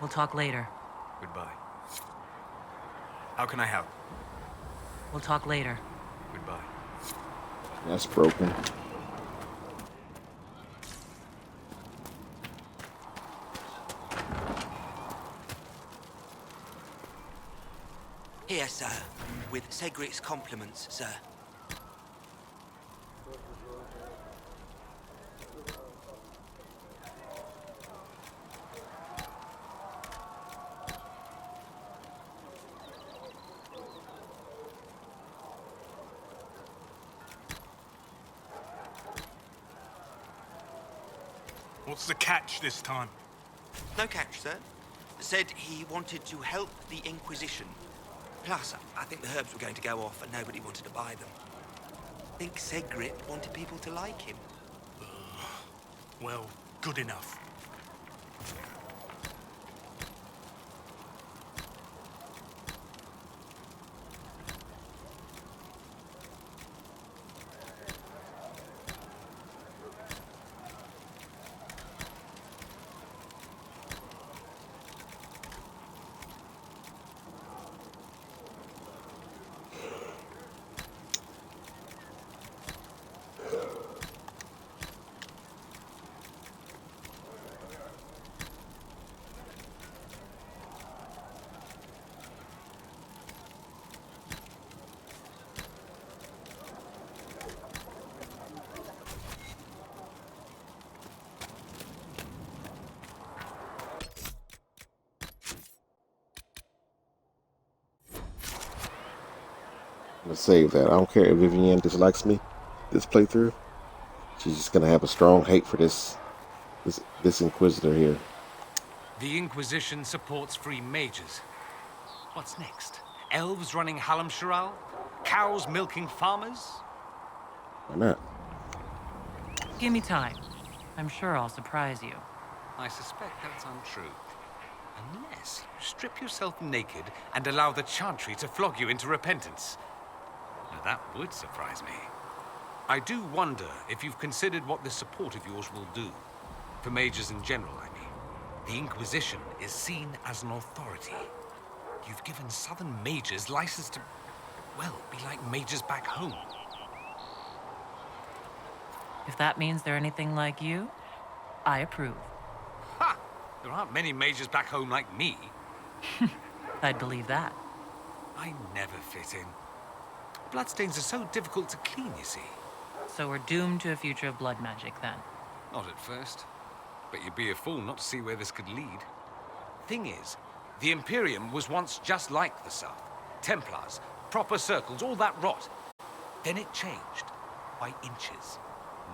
We'll talk later. Goodbye. How can I help? We'll talk later. Goodbye. that's broken. Here, sir, with Cedric's compliments, sir. What's the catch this time? No catch, sir. Said he wanted to help the Inquisition. Plus, I think the herbs were going to go off and nobody wanted to buy them. I think Segrit wanted people to like him. Well, good enough. I'm gonna save that. I don't care if Vivienne dislikes me this playthrough. She's just gonna have a strong hate for this Inquisitor here. The Inquisition supports free mages. What's next? Elves running Hallam Sharal? Cows milking farmers? Why not? Give me time. I'm sure I'll surprise you. I suspect that's untrue. Unless you strip yourself naked and allow the Chantry to flog you into repentance. Now that would surprise me. I do wonder if you've considered what this support of yours will do. For mages in general, I mean. The Inquisition is seen as an authority. You've given Southern mages license to, well, be like mages back home. If that means they're anything like you, I approve. Ha! There aren't many mages back home like me. I'd believe that. I never fit in. Bloodstains are so difficult to clean, you see. So we're doomed to a future of blood magic, then? Not at first. But you'd be a fool not to see where this could lead. Thing is, the Imperium was once just like the South. Templars, proper circles, all that rot. Then it changed. By inches.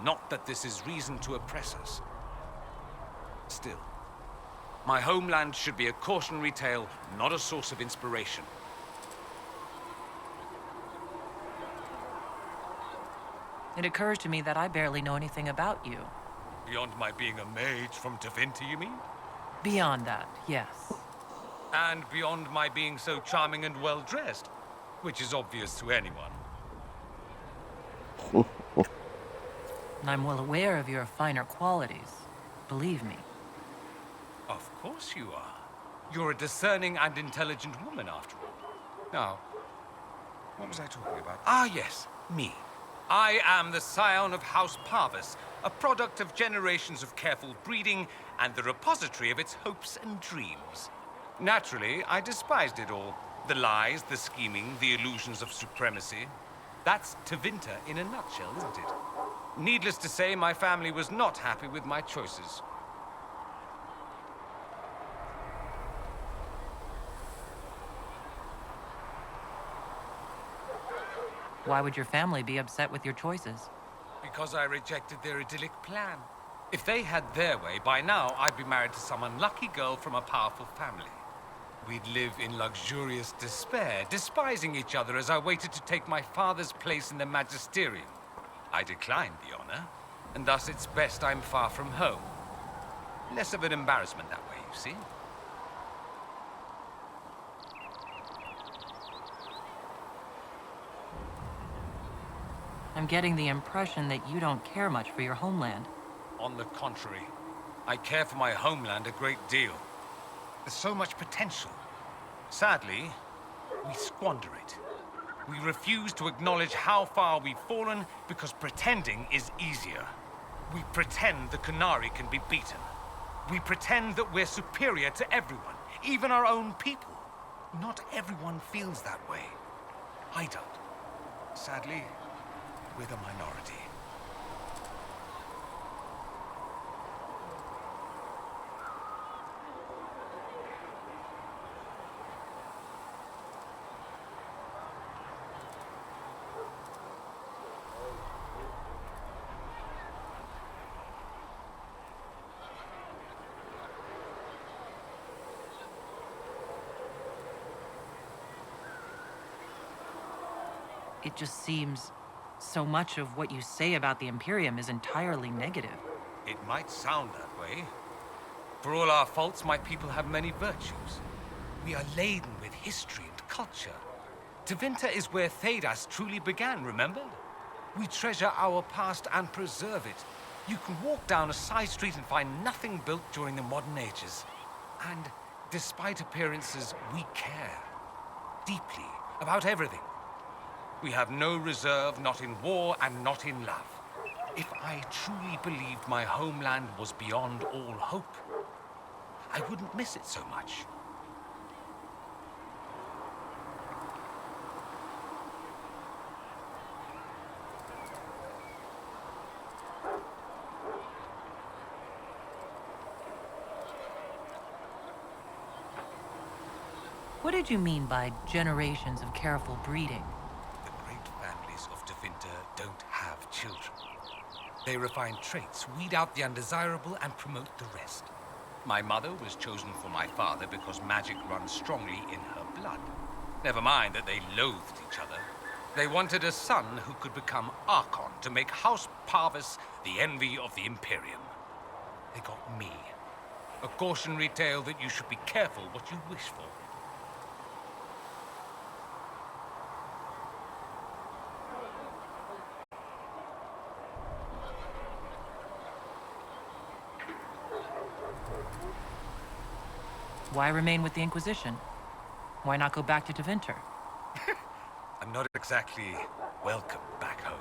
Not that this is reason to oppress us. Still, my homeland should be a cautionary tale, not a source of inspiration. It occurs to me that I barely know anything about you. Beyond my being a mage from Tevinter, you mean? Beyond that, yes. And beyond my being so charming and well-dressed, which is obvious to anyone. And I'm well aware of your finer qualities. Believe me. Of course you are. You're a discerning and intelligent woman, after all. Now, what was I talking about? Ah, yes, me. I am the scion of House Parvis, a product of generations of careful breeding and the repository of its hopes and dreams. Naturally, I despised it all. The lies, the scheming, the illusions of supremacy. That's Tevinter in a nutshell, isn't it? Needless to say, my family was not happy with my choices. Why would your family be upset with your choices? Because I rejected their idyllic plan. If they had their way, by now I'd be married to some unlucky girl from a powerful family. We'd live in luxurious despair, despising each other as I waited to take my father's place in the magisterium. I declined the honor, and thus it's best I'm far from home. Less of an embarrassment that way, you see. I'm getting the impression that you don't care much for your homeland. On the contrary, I care for my homeland a great deal. There's so much potential. Sadly, we squander it. We refuse to acknowledge how far we've fallen because pretending is easier. We pretend the Qunari can be beaten. We pretend that we're superior to everyone, even our own people. Not everyone feels that way. I don't. Sadly, we're the minority. It just seems so much of what you say about the Imperium is entirely negative. It might sound that way. For all our faults, my people have many virtues. We are laden with history and culture. Tevinter is where Thedas truly began, remember? We treasure our past and preserve it. You can walk down a side street and find nothing built during the modern ages. And despite appearances, we care deeply about everything. We have no reserve, not in war and not in love. If I truly believed my homeland was beyond all hope, I wouldn't miss it so much. What did you mean by generations of careful breeding? The great families of Tevinter don't have children. They refine traits, weed out the undesirable, and promote the rest. My mother was chosen for my father because magic runs strongly in her blood. Never mind that they loathed each other. They wanted a son who could become Archon to make House Parvis the envy of the Imperium. They got me. A cautionary tale that you should be careful what you wish for. Why remain with the Inquisition? Why not go back to Tevinter? I'm not exactly welcome back home.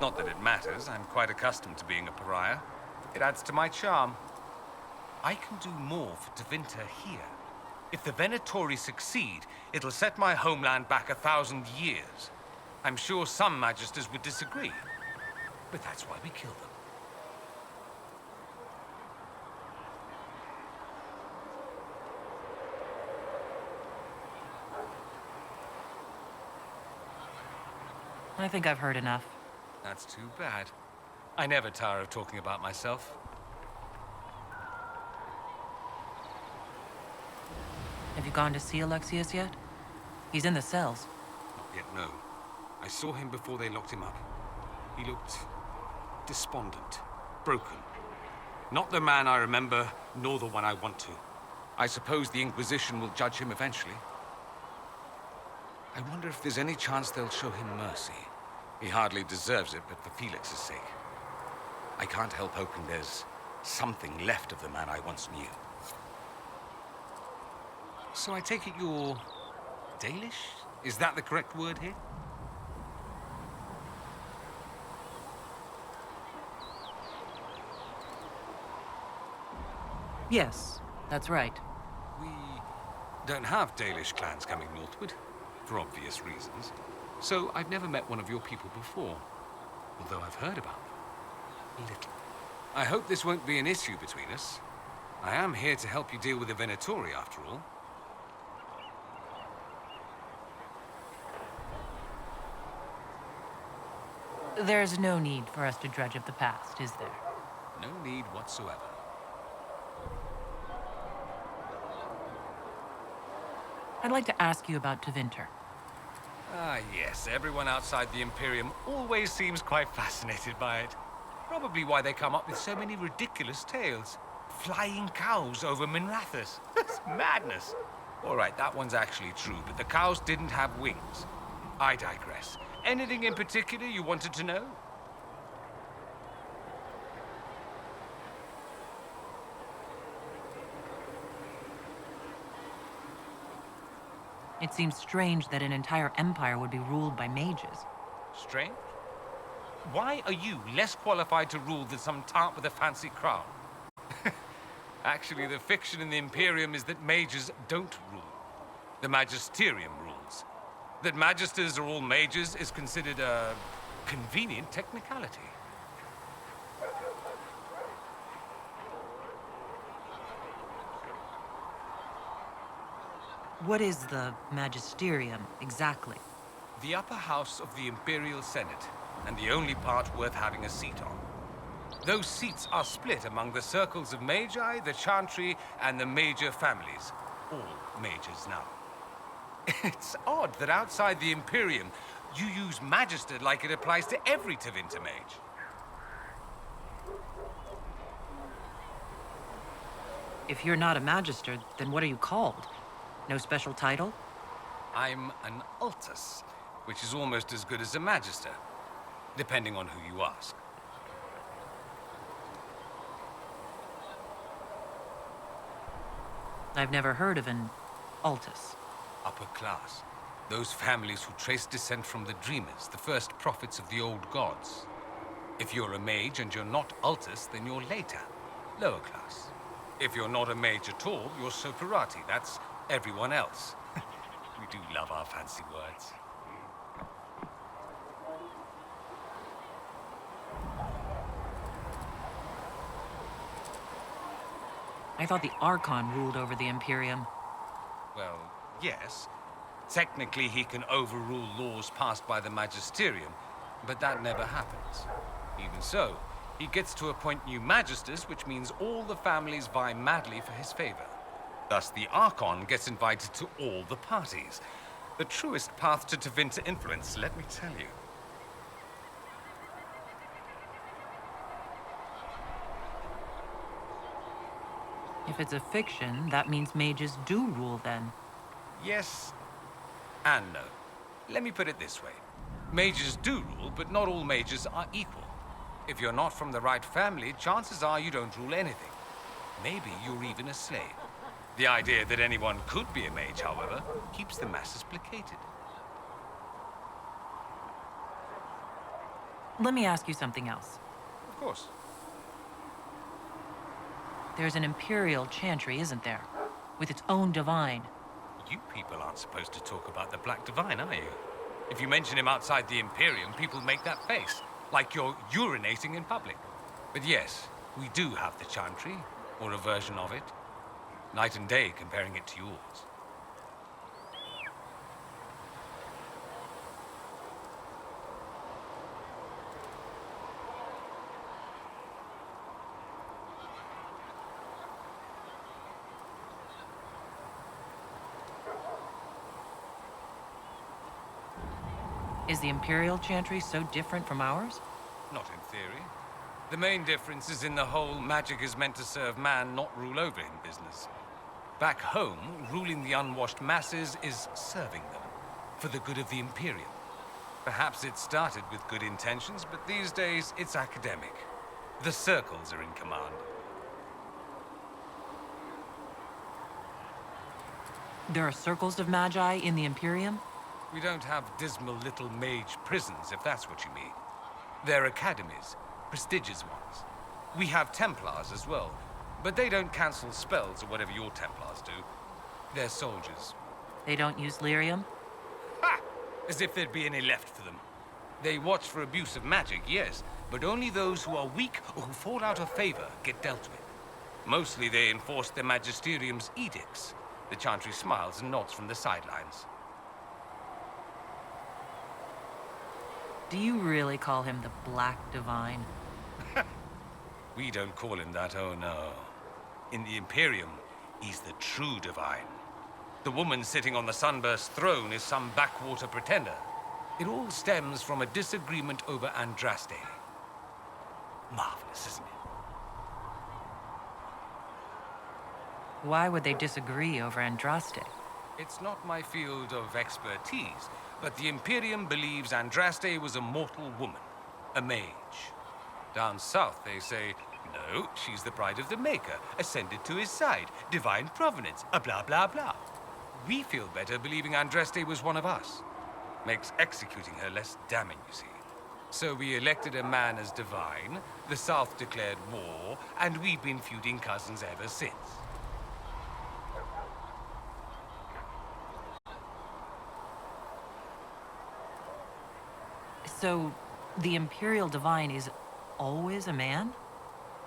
Not that it matters, I'm quite accustomed to being a pariah. It adds to my charm. I can do more for Tevinter here. If the Venatori succeed, it'll set my homeland back 1,000 years. I'm sure some magisters would disagree, but that's why we kill them. I think I've heard enough. That's too bad. I never tire of talking about myself. Have you gone to see Alexius yet? He's in the cells. Not yet, no. I saw him before they locked him up. He looked despondent, broken. Not the man I remember, nor the one I want to. I suppose the Inquisition will judge him eventually. I wonder if there's any chance they'll show him mercy. He hardly deserves it, but for Felix's sake. I can't help hoping there's something left of the man I once knew. So I take it you're Dalish? Is that the correct word here? Yes, that's right. We don't have Dalish clans coming northward, for obvious reasons. So I've never met one of your people before, although I've heard about them. A little. I hope this won't be an issue between us. I am here to help you deal with the Venatori, after all. There's no need for us to dredge up the past, is there? No need whatsoever. I'd like to ask you about Tevinter. Ah, yes. Everyone outside the Imperium always seems quite fascinated by it. Probably why they come up with so many ridiculous tales. Flying cows over Minrathous. That's madness. All right, that one's actually true, but the cows didn't have wings. I digress. Anything in particular you wanted to know? It seems strange that an entire empire would be ruled by mages. Strange? Why are you less qualified to rule than some tart with a fancy crown? Actually, the fiction in the Imperium is that mages don't rule. The Magisterium rules. That magisters are all mages is considered a convenient technicality. What is the Magisterium, exactly? The upper house of the Imperial Senate, and the only part worth having a seat on. Those seats are split among the circles of Magi, the Chantry, and the major families. All mages now. It's odd that outside the Imperium, You use Magister like it applies to every Tevinter mage. If you're not a Magister, then what are you called? No special title? I'm an Altus, which is almost as good as a Magister, depending on who you ask. I've never heard of an Altus. Upper class. Those families who trace descent from the Dreamers, the first prophets of the old gods. If you're a mage and you're not Altus, then you're later, lower class. If you're not a mage at all, you're Soperati. That's everyone else. We do love our fancy words. I thought the Archon ruled over the Imperium. Well, yes. Technically, he can overrule laws passed by the Magisterium, but that never happens. Even so, he gets to appoint new Magisters, which means all the families vie madly for his favor. Thus, the Archon gets invited to all the parties. The truest path to Tevinter influence, let me tell you. If it's a fiction, that means mages do rule then. Yes and no. Let me put it this way. Mages do rule, but not all mages are equal. If you're not from the right family, chances are you don't rule anything. Maybe you're even a slave. The idea that anyone could be a mage, however, keeps the masses placated. Let me ask you something else. Of course. There's an Imperial Chantry, isn't there? With its own divine. You people aren't supposed to talk about the Black Divine, are you? If you mention him outside the Imperium, people make that face, like you're urinating in public. But yes, we do have the Chantry, or a version of it. Night and day comparing it to yours. Is the Imperial Chantry so different from ours? Not in theory. The main difference is in the whole magic is meant to serve man, not rule over him business. Back home, ruling the unwashed masses is serving them, for the good of the Imperium. Perhaps it started with good intentions, but these days it's academic. The circles are in command. There are circles of magi in the Imperium? We don't have dismal little mage prisons, if that's what you mean. They're academies, prestigious ones. We have Templars as well, but they don't cancel spells or whatever your Templars do. They're soldiers. They don't use lyrium? Ha! As if there'd be any left for them. They watch for abuse of magic, yes, but only those who are weak or who fall out of favor get dealt with. Mostly they enforce the Magisterium's edicts. The Chantry smiles and nods from the sidelines. Do you really call him the Black Divine? We don't call him that, oh no. In the Imperium, he's the true divine. The woman sitting on the Sunburst throne is some backwater pretender. It all stems from a disagreement over Andraste. Marvelous, isn't it? Why would they disagree over Andraste? It's not my field of expertise, but the Imperium believes Andraste was a mortal woman, a mage. Down south, they say, no, she's the bride of the Maker, ascended to his side, divine provenance, a blah, blah, blah. We feel better believing Andraste was one of us. Makes executing her less damning, you see. So we elected a man as divine, the South declared war, and we've been feuding cousins ever since. So, the Imperial Divine is always a man?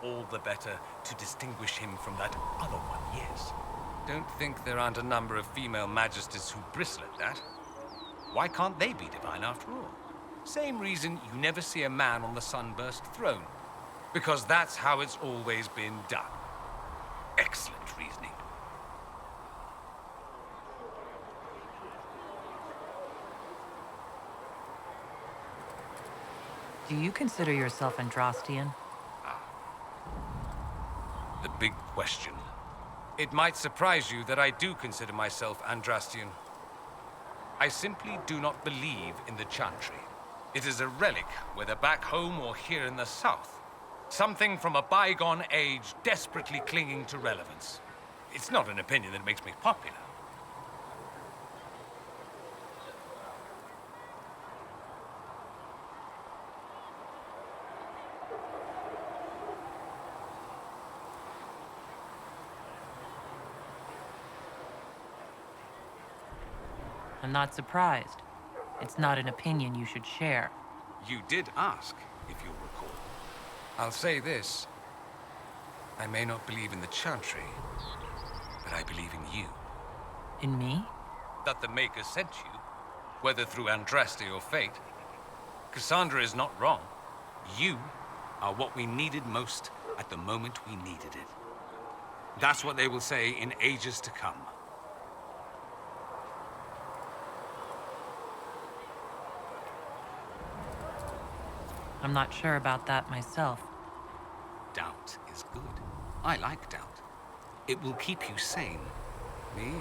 All the better to distinguish him from that other one, yes. Don't think there aren't a number of female magisters who bristle at that. Why can't they be divine after all? Same reason you never see a man on the Sunburst throne. Because that's how it's always been done. Excellent reasoning. Do you consider yourself Andrastian? The big question. It might surprise you that I do consider myself Andrastian. I simply do not believe in the Chantry. It is a relic, whether back home or here in the south. Something from a bygone age desperately clinging to relevance. It's not an opinion that makes me popular. I'm not surprised. It's not an opinion you should share. You did ask, if you'll recall. I'll say this. I may not believe in the Chantry, but I believe in you. In me? That the Maker sent you, whether through Andraste or fate. Cassandra is not wrong. You are what we needed most at the moment we needed it. That's what they will say in ages to come. I'm not sure about that myself. Doubt is good. I like doubt. It will keep you sane. Me?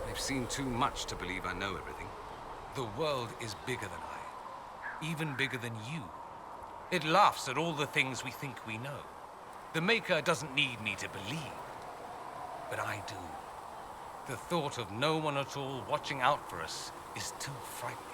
I've seen too much to believe I know everything. The world is bigger than I. Even bigger than you. It laughs at all the things we think we know. The Maker doesn't need me to believe. But I do. The thought of no one at all watching out for us is too frightening.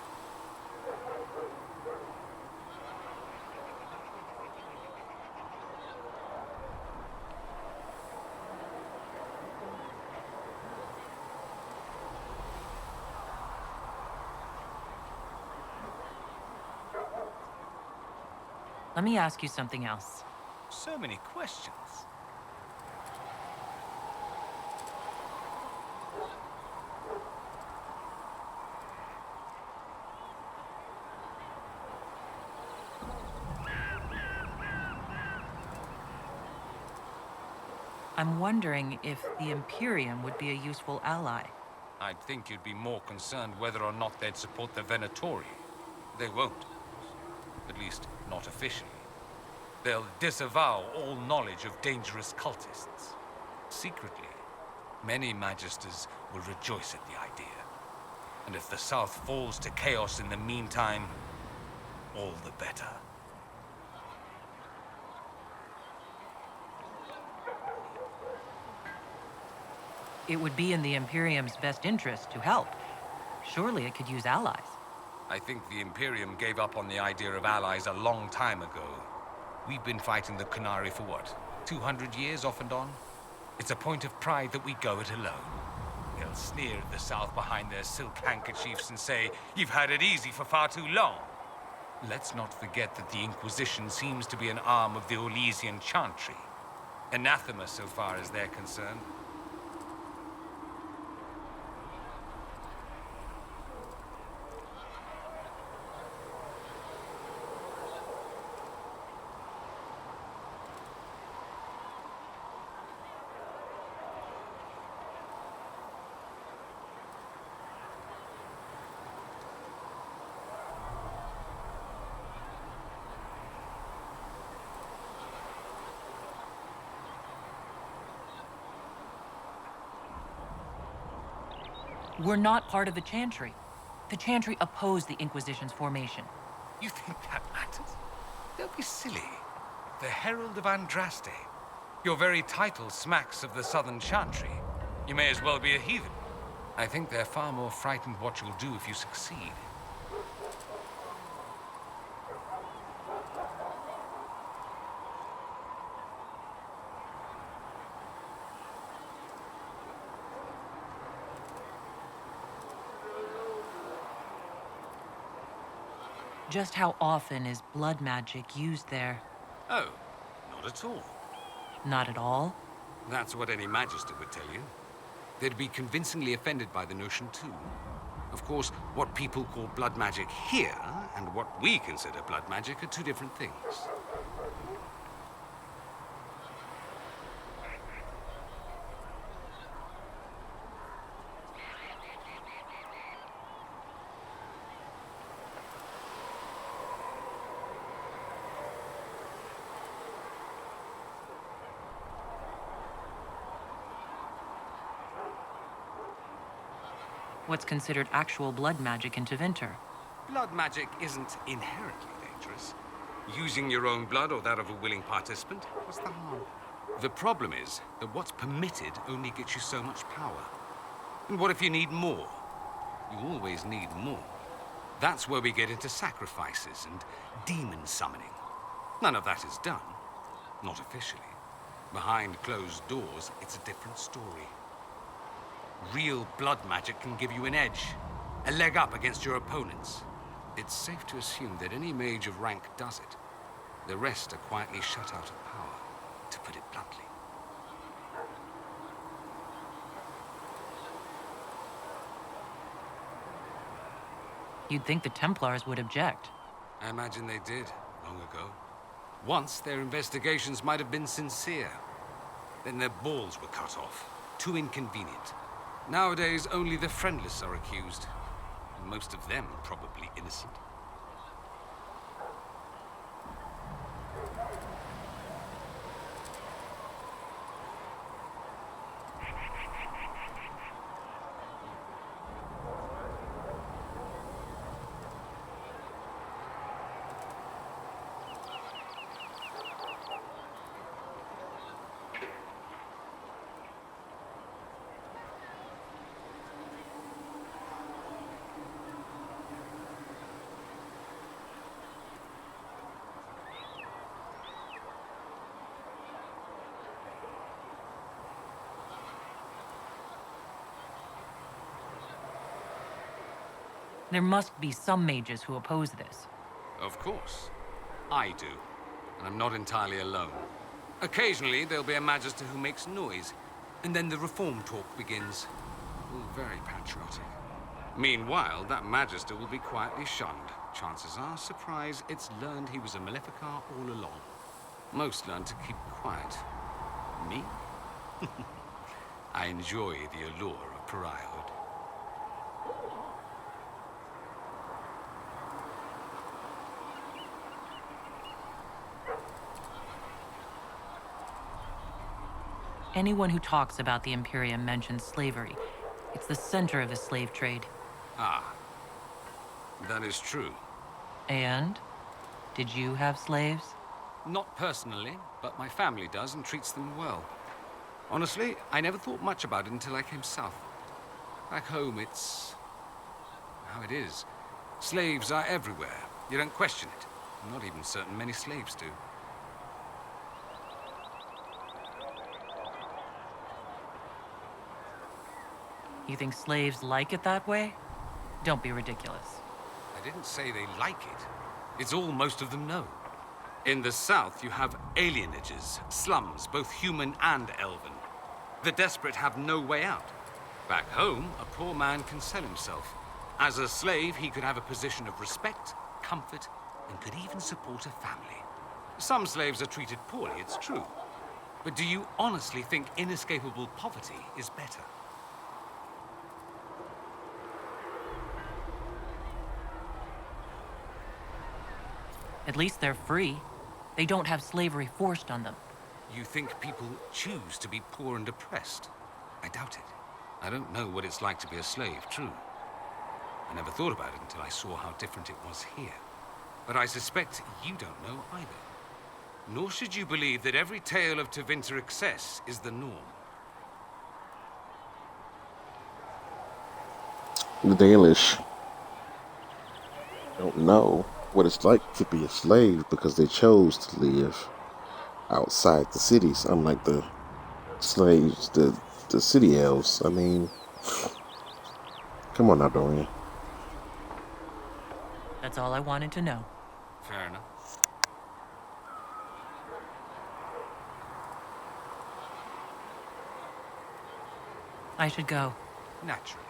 Let me ask you something else. So many questions. I'm wondering if the Imperium would be a useful ally. I'd think you'd be more concerned whether or not they'd support the Venatori. They won't. At least, not officially. They'll disavow all knowledge of dangerous cultists. Secretly, many Magisters will rejoice at the idea. And if the South falls to chaos in the meantime, all the better. It would be in the Imperium's best interest to help. Surely it could use allies. I think the Imperium gave up on the idea of allies a long time ago. We've been fighting the Qunari for what, 200 years off and on? It's a point of pride that we go it alone. They'll sneer at the South behind their silk handkerchiefs and say, "You've had it easy for far too long." Let's not forget that the Inquisition seems to be an arm of the Orlesian Chantry. Anathema so far as they're concerned. We're not part of the Chantry. The Chantry opposed the Inquisition's formation. You think that matters? Don't be silly. The Herald of Andraste. Your very title smacks of the Southern Chantry. You may as well be a heathen. I think they're far more frightened what you'll do if you succeed. Just how often is blood magic used there? Oh, not at all. Not at all? That's what any Magister would tell you. They'd be convincingly offended by the notion, too. Of course, what people call blood magic here, and what we consider blood magic, are two different things. What's considered actual blood magic in Tevinter? Blood magic isn't inherently dangerous. Using your own blood or that of a willing participant, what's the harm? The problem is that what's permitted only gets you so much power. And what if you need more? You always need more. That's where we get into sacrifices and demon summoning. None of that is done. Not officially. Behind closed doors, it's a different story. Real blood magic can give you an edge, a leg up against your opponents. It's safe to assume that any mage of rank does it. The rest are quietly shut out of power, to put it bluntly. You'd think the Templars would object. I imagine they did, long ago. Once, their investigations might have been sincere. Then their balls were cut off. Too inconvenient. Nowadays, only the friendless are accused. And most of them probably innocent. There must be some mages who oppose this. Of course. I do. And I'm not entirely alone. Occasionally, there'll be a magister who makes noise, and then the reform talk begins. All very patriotic. Meanwhile, that magister will be quietly shunned. Chances are, surprise, it's learned he was a Maleficar all along. Most learn to keep quiet. Me? I enjoy the allure of pariahhood. Anyone who talks about the Imperium mentions slavery. It's the center of the slave trade. Ah. That is true. And? Did you have slaves? Not personally, but my family does and treats them well. Honestly, I never thought much about it until I came south. Back home, it's how it is. Slaves are everywhere. You don't question it. I'm not even certain many slaves do. You think slaves like it that way? Don't be ridiculous. I didn't say they like it. It's all most of them know. In the south, you have alienages, slums, both human and elven. The desperate have no way out. Back home, a poor man can sell himself. As a slave, he could have a position of respect, comfort, and could even support a family. Some slaves are treated poorly, it's true. But do you honestly think inescapable poverty is better? At least they're free. They don't have slavery forced on them. You think people choose to be poor and oppressed? I doubt it. I don't know what it's like to be a slave, true. I never thought about it until I saw how different it was here. But I suspect you don't know either. Nor should you believe that every tale of Tevinter excess is the norm. The Dalish don't know what it's like to be a slave because they chose to live outside the cities, unlike the slaves, the city elves. I mean, come on now, Dorian. That's all I wanted to know. Fair enough. I should go. Naturally.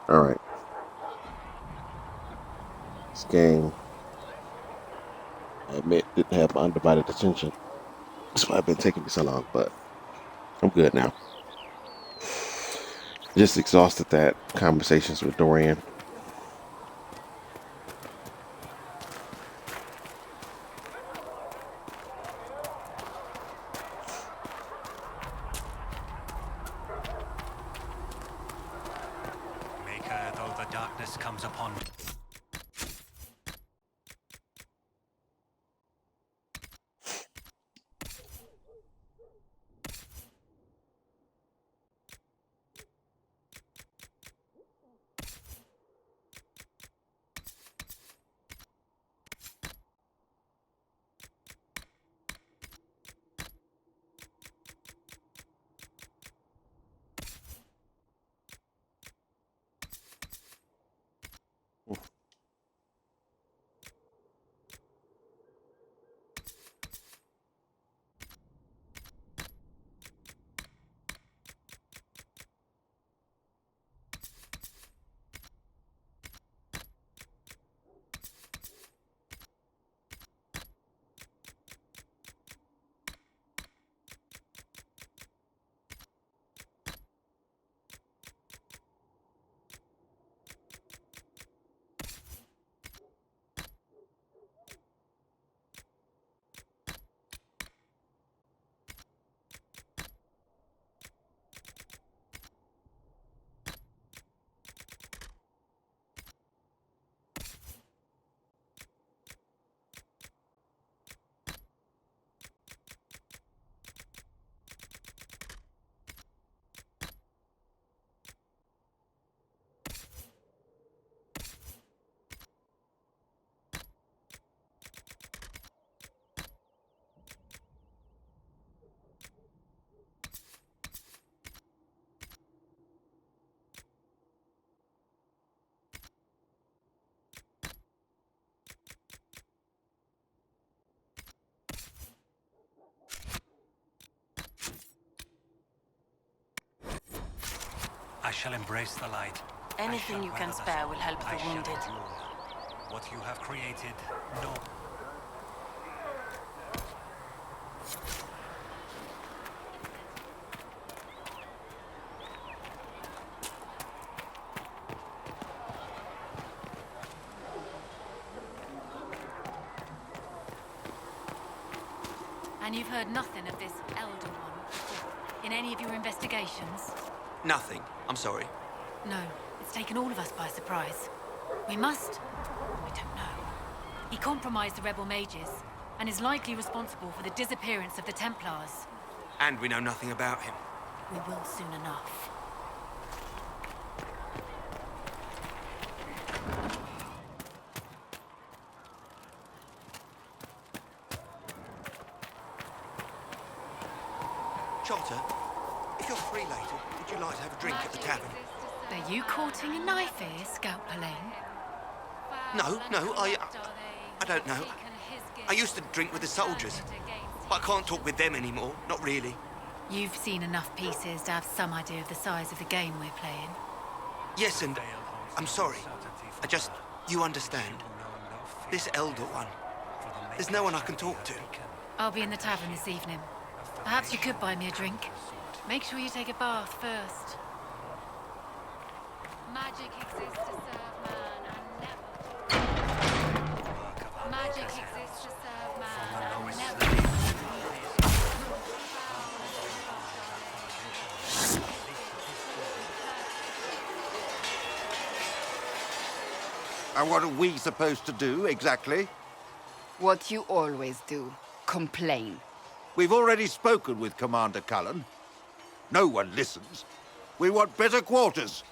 Alright. This game, I admit, didn't have my undivided attention. That's why it's been taking me so long, but I'm good now. Just exhausted that conversations with Dorian. Maker, though the darkness comes upon me. I shall embrace the light. Anything you can spare will help the wounded. What you have created, no. And you've heard nothing of this Elder One before, in any of your investigations? Nothing. I'm sorry. No, it's taken all of us by surprise. We must... I don't know. He compromised the rebel mages, and is likely responsible for the disappearance of the Templars. And we know nothing about him. We will soon enough. Charter, if you're free later, would you like to have a drink at the tavern? Are you courting a knife here, Scout Palaine? No, I don't know. I used to drink with the soldiers, but I can't talk with them anymore. Not really. You've seen enough pieces to have some idea of the size of the game we're playing. Yes, and I'm sorry. You understand. This Elder One, there's no one I can talk to. I'll be in the tavern this evening. Perhaps you could buy me a drink. Make sure you take a bath first. Magic exists to serve man and never... Magic exists to serve man and never... And what are we supposed to do, exactly? What you always do. Complain. We've already spoken with Commander Cullen. No one listens. We want better quarters.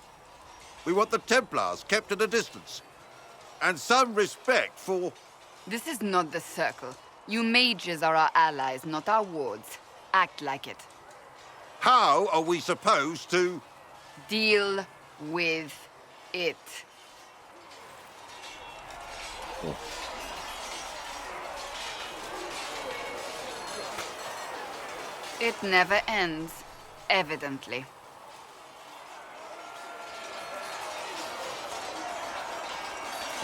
We want the Templars kept at a distance. And some respect for... This is not the Circle. You mages are our allies, not our wards. Act like it. How are we supposed to... Deal with it. It never ends, evidently.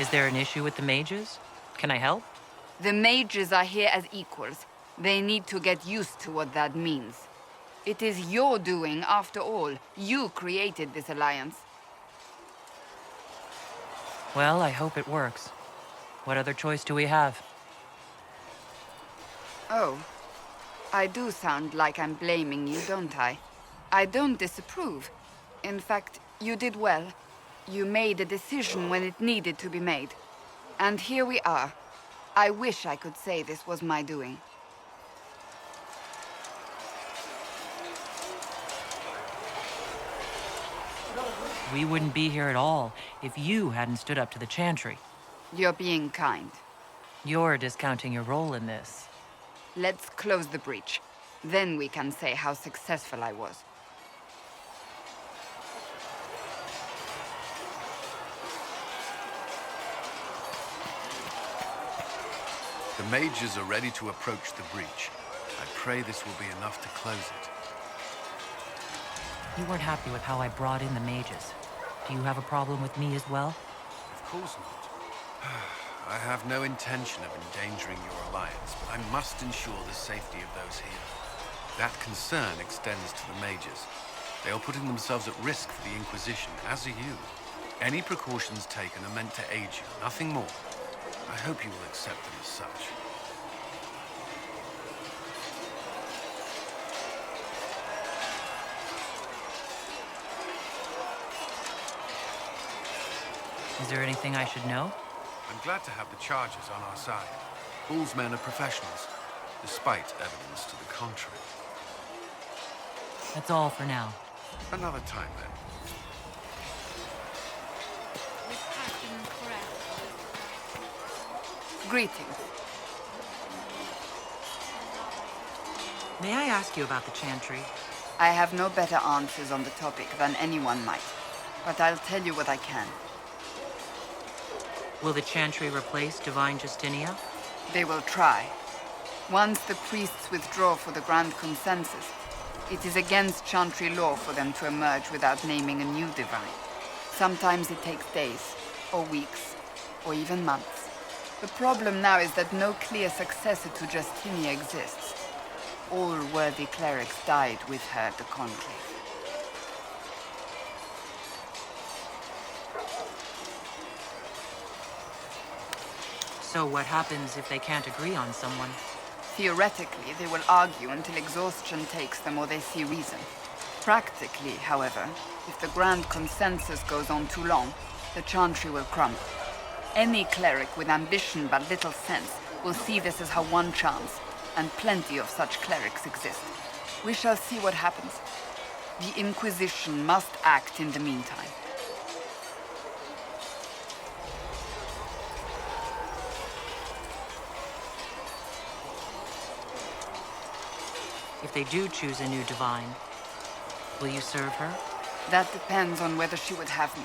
Is there an issue with the mages? Can I help? The mages are here as equals. They need to get used to what that means. It is your doing, after all. You created this alliance. Well, I hope it works. What other choice do we have? Oh. I do sound like I'm blaming you, don't I? I don't disapprove. In fact, you did well. You made a decision when it needed to be made. And here we are. I wish I could say this was my doing. We wouldn't be here at all if you hadn't stood up to the Chantry. You're being kind. You're discounting your role in this. Let's close the breach. Then we can say how successful I was. The mages are ready to approach the breach. I pray this will be enough to close it. You weren't happy with how I brought in the mages. Do you have a problem with me as well? Of course not. I have no intention of endangering your alliance, but I must ensure the safety of those here. That concern extends to the mages. They are putting themselves at risk for the Inquisition, as are you. Any precautions taken are meant to aid you, nothing more. I hope you will accept them as such. Is there anything I should know? I'm glad to have the charges on our side. Bull's men are professionals, despite evidence to the contrary. That's all for now. Another time, then. Greetings. May I ask you about the Chantry? I have no better answers on the topic than anyone might. But I'll tell you what I can. Will the Chantry replace Divine Justinia? They will try. Once the priests withdraw for the Grand Consensus, it is against Chantry law for them to emerge without naming a new divine. Sometimes it takes days, or weeks, or even months. The problem now is that no clear successor to Justinia exists. All worthy clerics died with her at the Conclave. So what happens if they can't agree on someone? Theoretically, they will argue until exhaustion takes them or they see reason. Practically, however, if the Grand Consensus goes on too long, the Chantry will crumble. Any cleric with ambition but little sense will see this as her one chance, and plenty of such clerics exist. We shall see what happens. The Inquisition must act in the meantime. If they do choose a new divine, will you serve her? That depends on whether she would have me.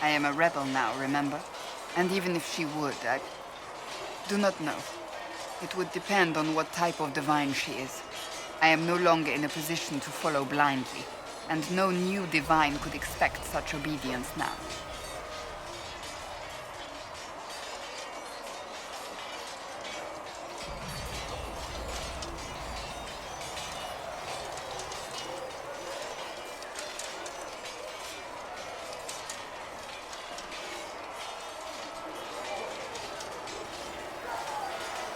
I am a rebel now, remember? And even if she would, I do not know. It would depend on what type of divine she is. I am no longer in a position to follow blindly, and no new divine could expect such obedience now.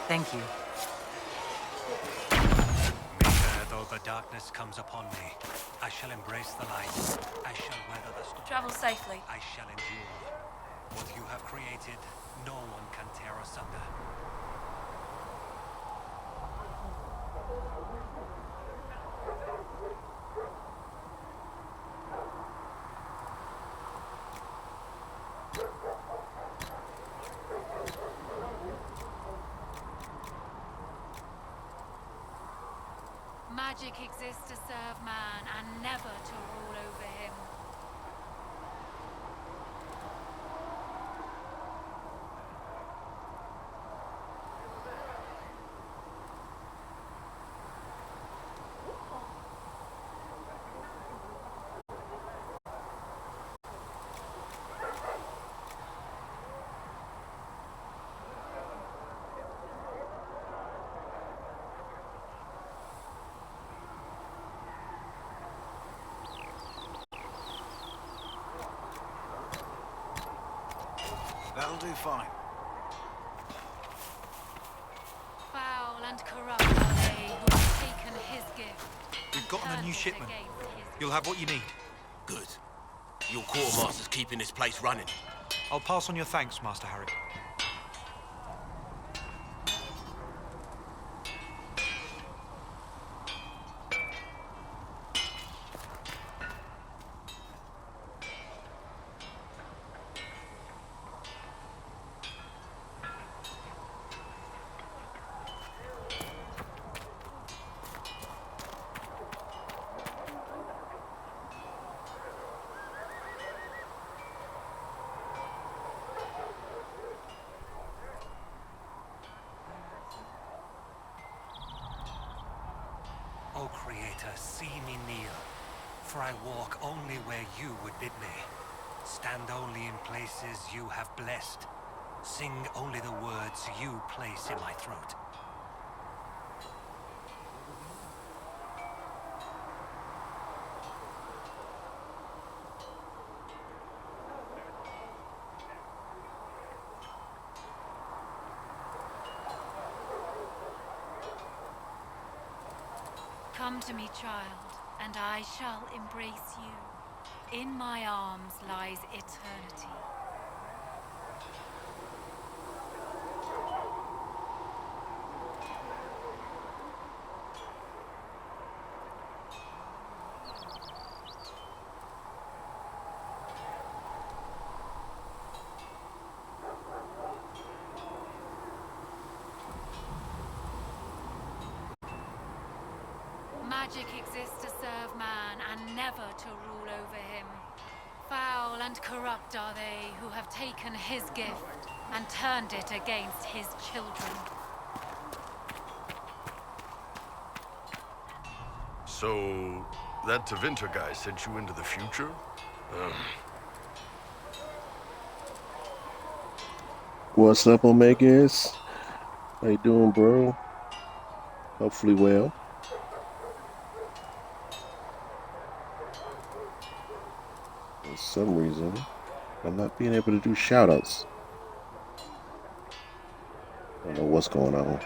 Thank you. Though the darkness comes upon me, I shall embrace the light. I shall weather the storm. Travel safely. I shall endure. What you have created, no one can tear asunder. Magic exists to serve man and never to rule over him. That'll do fine. Foul and corrupt are they who have taken his gift. We've gotten a new shipment. You'll have what you need. Good. Your quartermaster's keeping this place running. I'll pass on your thanks, Master Harry. O Creator, see me kneel, for I walk only where you would bid me. Stand only in places you have blessed. Sing only the words you place in my throat. Come to me, child, and I shall embrace you. In my arms lies eternity. Magic exists to serve man and never to rule over him. Foul and corrupt are they who have taken his gift and turned it against his children. So, that Tevinter guy sent you into the future? What's up, Omegas? How you doing, bro? Hopefully well. For some reason, I'm not being able to do shoutouts. I don't know what's going on.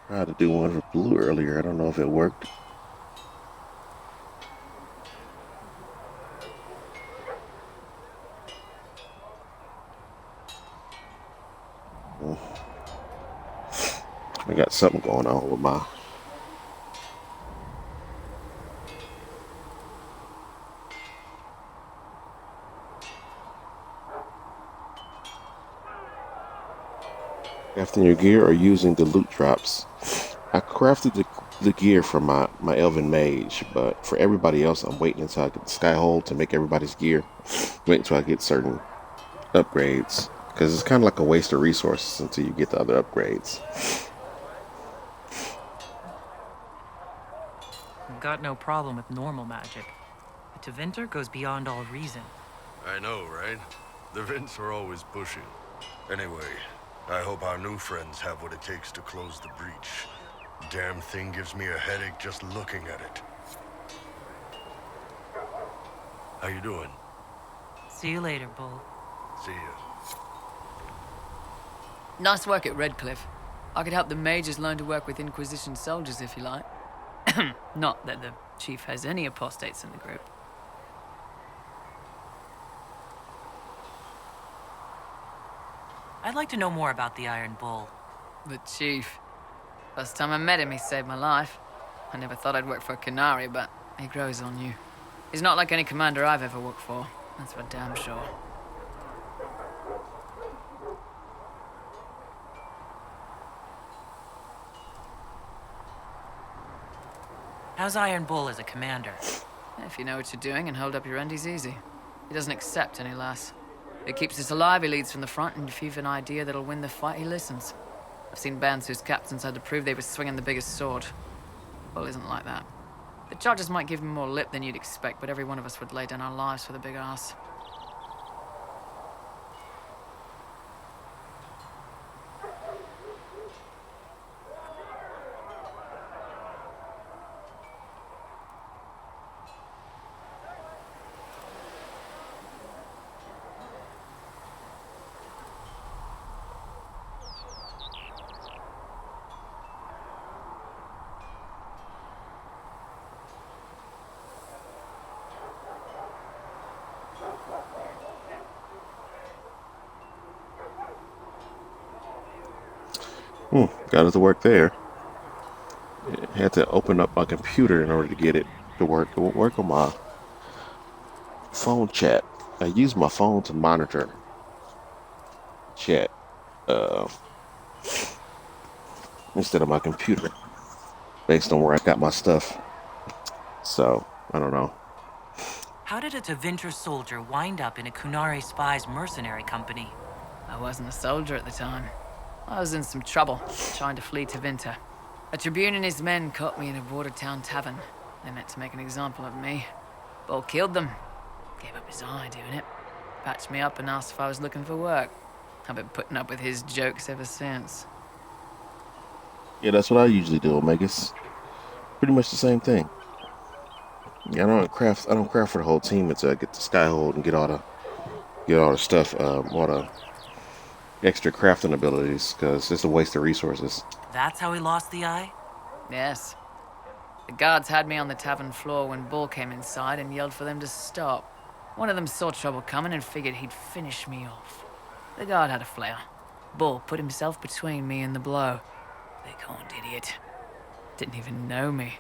Tried to do one for Blue earlier. I don't know if it worked. I got something going on with my crafting your gear or using the loot drops. I crafted the gear for my elven mage, but for everybody else I'm waiting until I get the skyhold to make everybody's gear. Wait until I get certain upgrades, because it's kind of like a waste of resources until you get the other upgrades. I've got no problem with normal magic. But Tevinter goes beyond all reason. I know, right? The Vints are always pushing. Anyway, I hope our new friends have what it takes to close the breach. Damn thing gives me a headache just looking at it. How you doing? See you later, Bull. See ya. Nice work at Redcliffe. I could help the mages learn to work with Inquisition soldiers if you like. Not that the chief has any apostates in the group. I'd like to know more about the Iron Bull. The chief. First time I met him, he saved my life. I never thought I'd work for a Canary, but he grows on you. He's not like any commander I've ever worked for. That's for damn sure. How's Iron Bull as a commander? If you know what you're doing and hold up your end, he's easy. He doesn't accept any less. He keeps us alive, he leads from the front, and if you've an idea that'll win the fight, he listens. I've seen bands whose captains had to prove they were swinging the biggest sword. Bull isn't like that. The charges might give him more lip than you'd expect, but every one of us would lay down our lives for the big ass. Got it to work there. Had to open up my computer in order to get it to work. It won't work on my phone chat. I use my phone to monitor chat uh, instead of my computer based on where I got my stuff. So, I don't know. How did a Tevinter soldier wind up in a Kunari spy's mercenary company? I wasn't a soldier at the time. I was in some trouble, trying to flee Tevinter. A Tribune and his men caught me in a border town tavern. They meant to make an example of me. Bull killed them. Gave up his eye doing it. Patched me up and asked if I was looking for work. I've been putting up with his jokes ever since. Yeah, that's what I usually do, Omegas. Pretty much the same thing. Yeah, I don't craft for the whole team until I get the Skyhold and get all the stuff, all the extra crafting abilities, because it's just a waste of resources. That's how he lost the eye? Yes. The guards had me on the tavern floor when Bull came inside and yelled for them to stop. One of them saw trouble coming and figured he'd finish me off. The guard had a flare. Bull put himself between me and the blow. Big-horned idiot. Didn't even know me.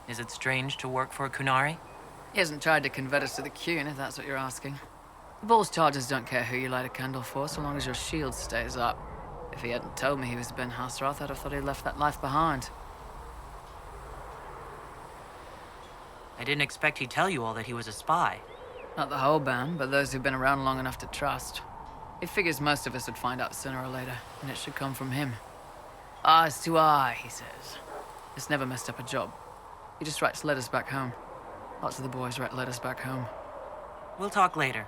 Is it strange to work for a Kunari? He hasn't tried to convert us to the Qun, if that's what you're asking. Bull's charges don't care who you light a candle for, so long as your shield stays up. If he hadn't told me he was Ben Hasroth, I'd have thought he'd left that life behind. I didn't expect he'd tell you all that he was a spy. Not the whole band, but those who've been around long enough to trust. He figures most of us would find out sooner or later, and it should come from him. Eyes to eye, he says. It's never messed up a job. He just writes letters back home. Lots of the boys write letters back home. We'll talk later.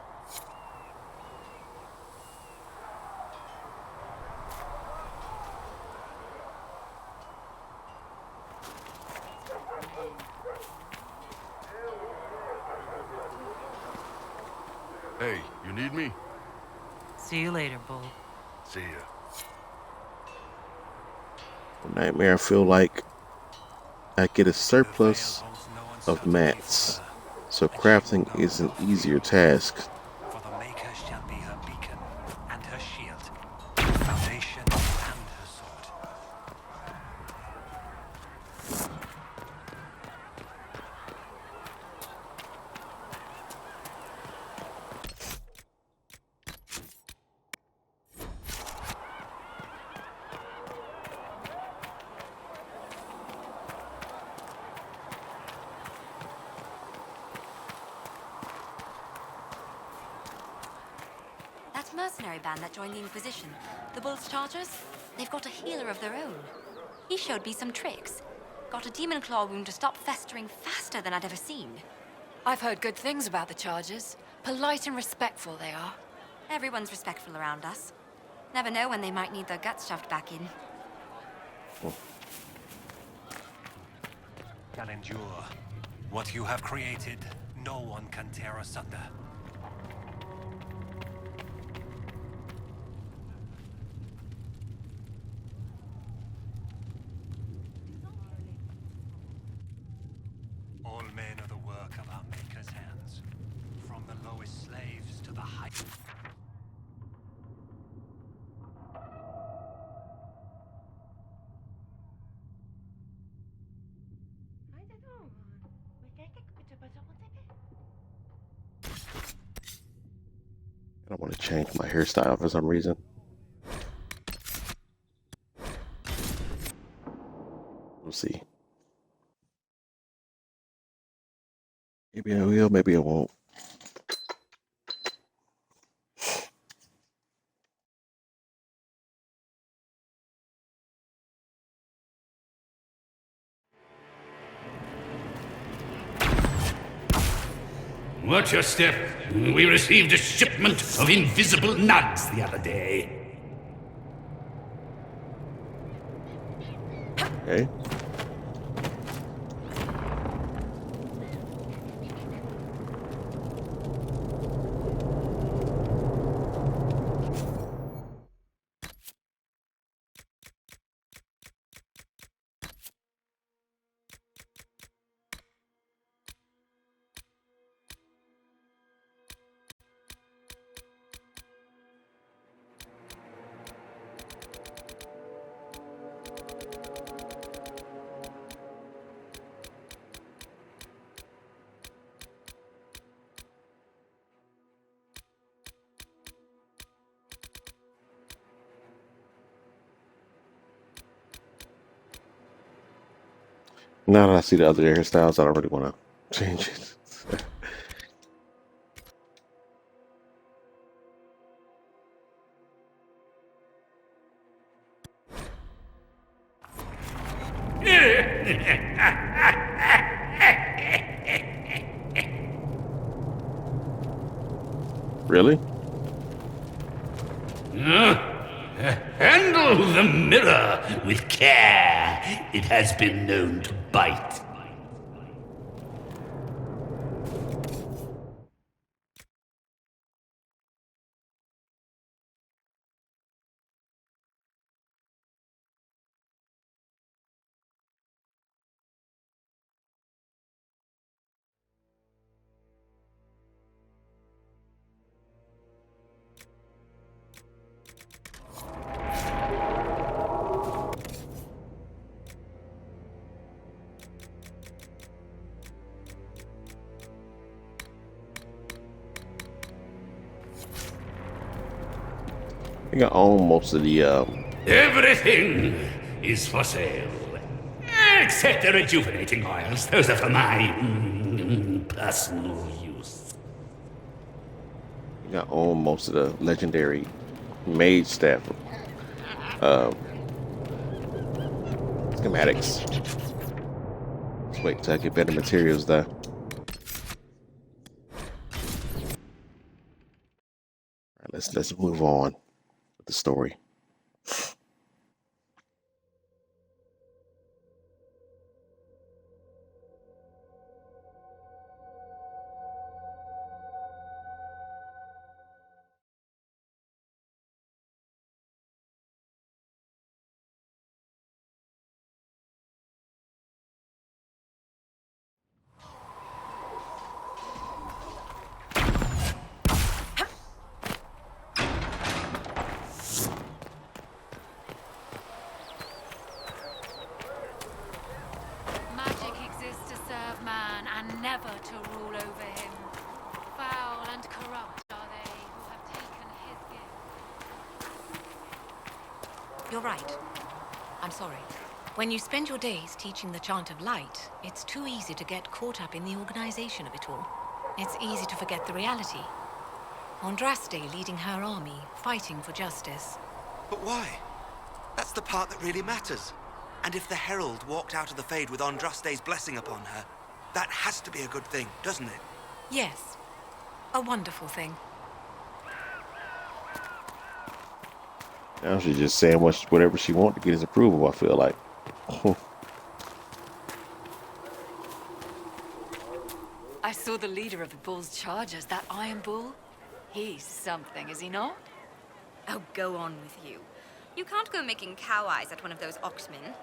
Hey, you need me? See you later, Bull. See ya. Nightmare, I feel like I get a surplus of mats, so crafting is an easier task. For the Maker shall be her beacon and her shield, foundation and her sword. That mercenary band that joined the Inquisition, the Bull's Chargers, they've got a healer of their own. He showed me some tricks. Got a demon claw wound to stop festering faster than I'd ever seen. I've heard good things about the Chargers. Polite and respectful they are. Everyone's respectful around us. Never know when they might need their guts shoved back in. Can endure. What you have created, no one can tear asunder. All men are the work of our Maker's hands, from the lowest slaves to the high. I don't want to change my hairstyle for some reason. We'll see. Maybe I will, maybe I won't. Watch your step. We received a shipment of invisible nugs the other day. Okay. Now that I see the other hairstyles, I don't really want to change it. Really? Handle the mirror with care. It has been known to bite. I think I own most of the Everything is for sale. Except the rejuvenating oils. Those are for my personal use. I think I own most of the legendary mage staff schematics. Let's wait till I get better materials though. All right, let's move on with the story. Magic exists to serve man and never to rule over him. Foul and corrupt are they who have taken his gift. You're right. I'm sorry. When you spend your days teaching the chant of light, it's too easy to get caught up in the organization of it all. It's easy to forget the reality. Andraste leading her army, fighting for justice. But why? That's the part that really matters. And if the Herald walked out of the Fade with Andraste's blessing upon her, that has to be a good thing, doesn't it? Yes. A wonderful thing. Now she's just saying whatever she wants to get his approval, I feel like. I saw the leader of the Bull's chargers, that Iron Bull. He's something, is he not? Oh, go on with you. You can't go making cow eyes at one of those oxmen.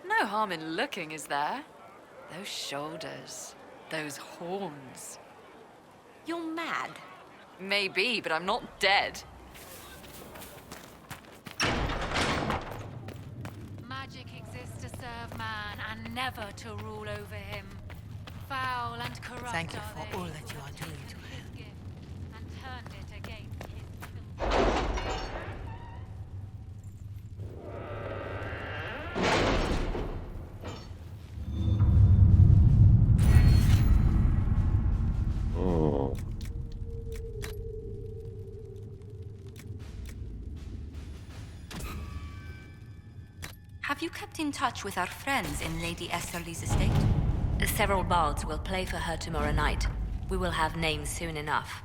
No harm in looking, is there? Those shoulders, those horns. You're mad. Maybe, but I'm not dead. Magic exists to serve man and never to rule over him. Foul and corrupt Thank you are for they all who that you have are doing to taken her. his gift and turned it against his Oh. Have you kept in touch with our friends in Lady Esterly's estate? Several bards will play for her tomorrow night. We will have names soon enough.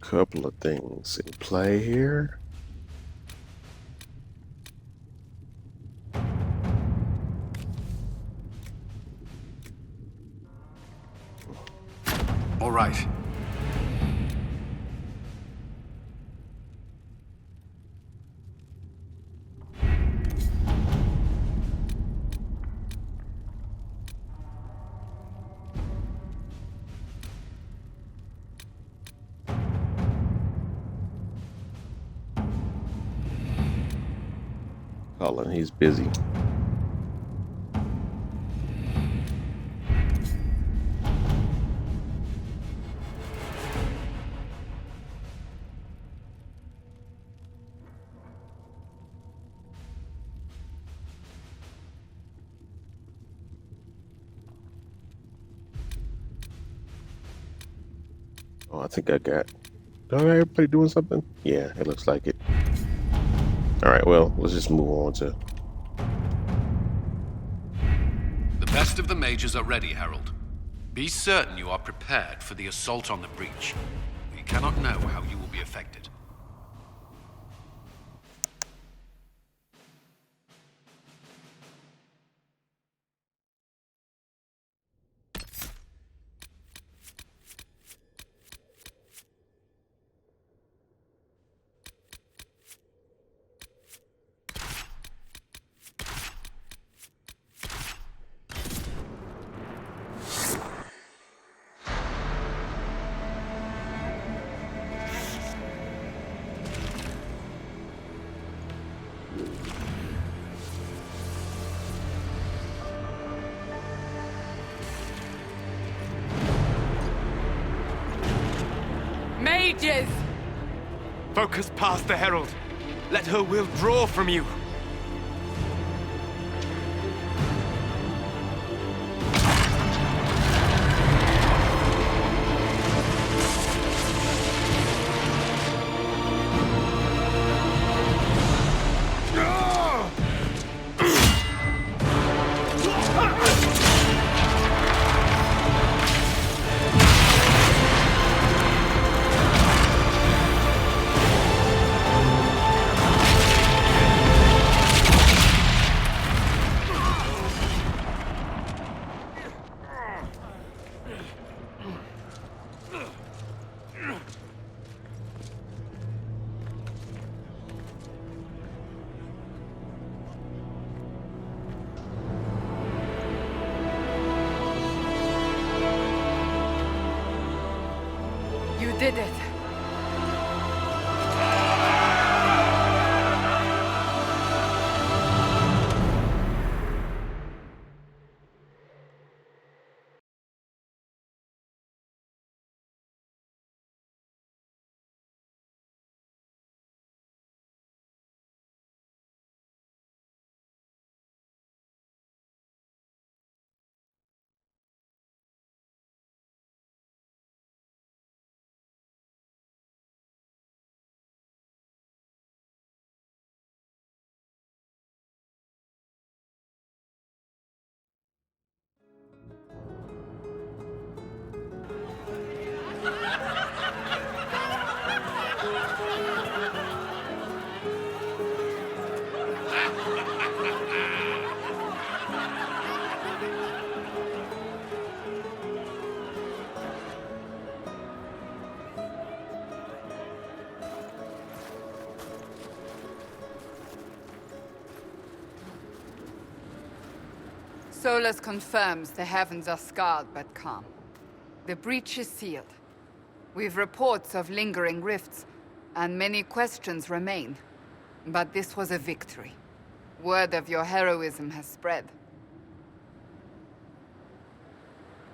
Couple of things in play here. All right. Cullen, he's busy. Oh, I think I got... everybody doing something? Yeah, it looks like it. Alright, well, let's just move on to... The best of the mages are ready, Herald. Be certain you are prepared for the assault on the breach. We cannot know how you will be affected. Mages! Focus past the Herald. Let her will draw from you. You did it. Solus confirms the heavens are scarred but calm. The breach is sealed. We've reports of lingering rifts, and many questions remain. But this was a victory. Word of your heroism has spread.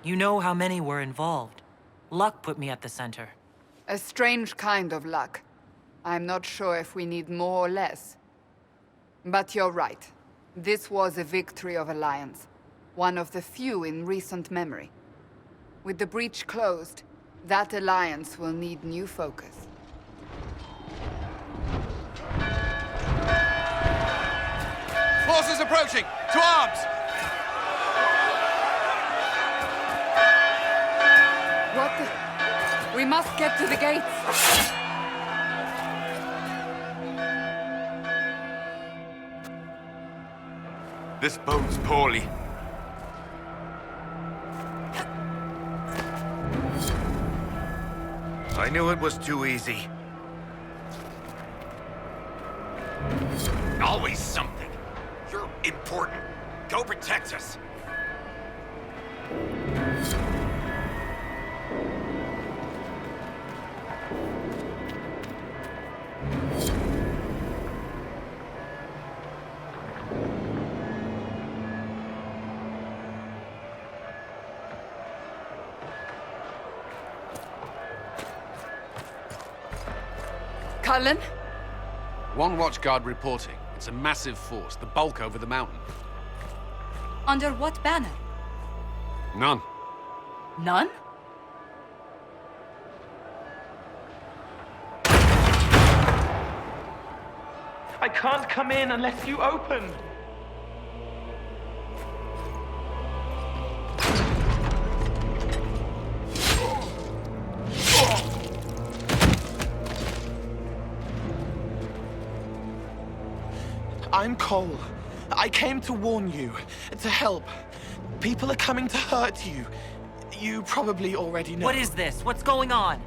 You know how many were involved. Luck put me at the center. A strange kind of luck. I'm not sure if we need more or less. But you're right. This was a victory of Alliance. One of the few in recent memory. With the breach closed, that alliance will need new focus. Forces approaching! To arms! What the... We must get to the gates! This bodes poorly. I knew it was too easy. Always something. You're important. Go protect us. Cullen? One watchguard reporting. It's a massive force, the bulk over the mountain. Under what banner? None. None? I can't come in unless you open. I'm Cole. I came to warn you, to help. People are coming to hurt you. You probably already know. What is this? What's going on?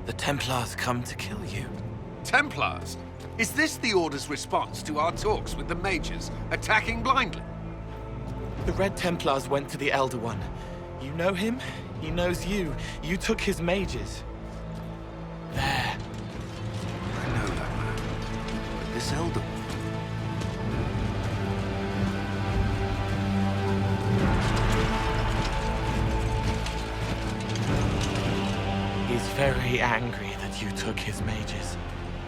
The Templars come to kill you. Templars? Is this the Order's response to our talks with the mages, attacking blindly? The Red Templars went to the Elder One. You know him? He knows you. You took his mages. There. I know that man. But this Elder One... He's very angry that you took his mages.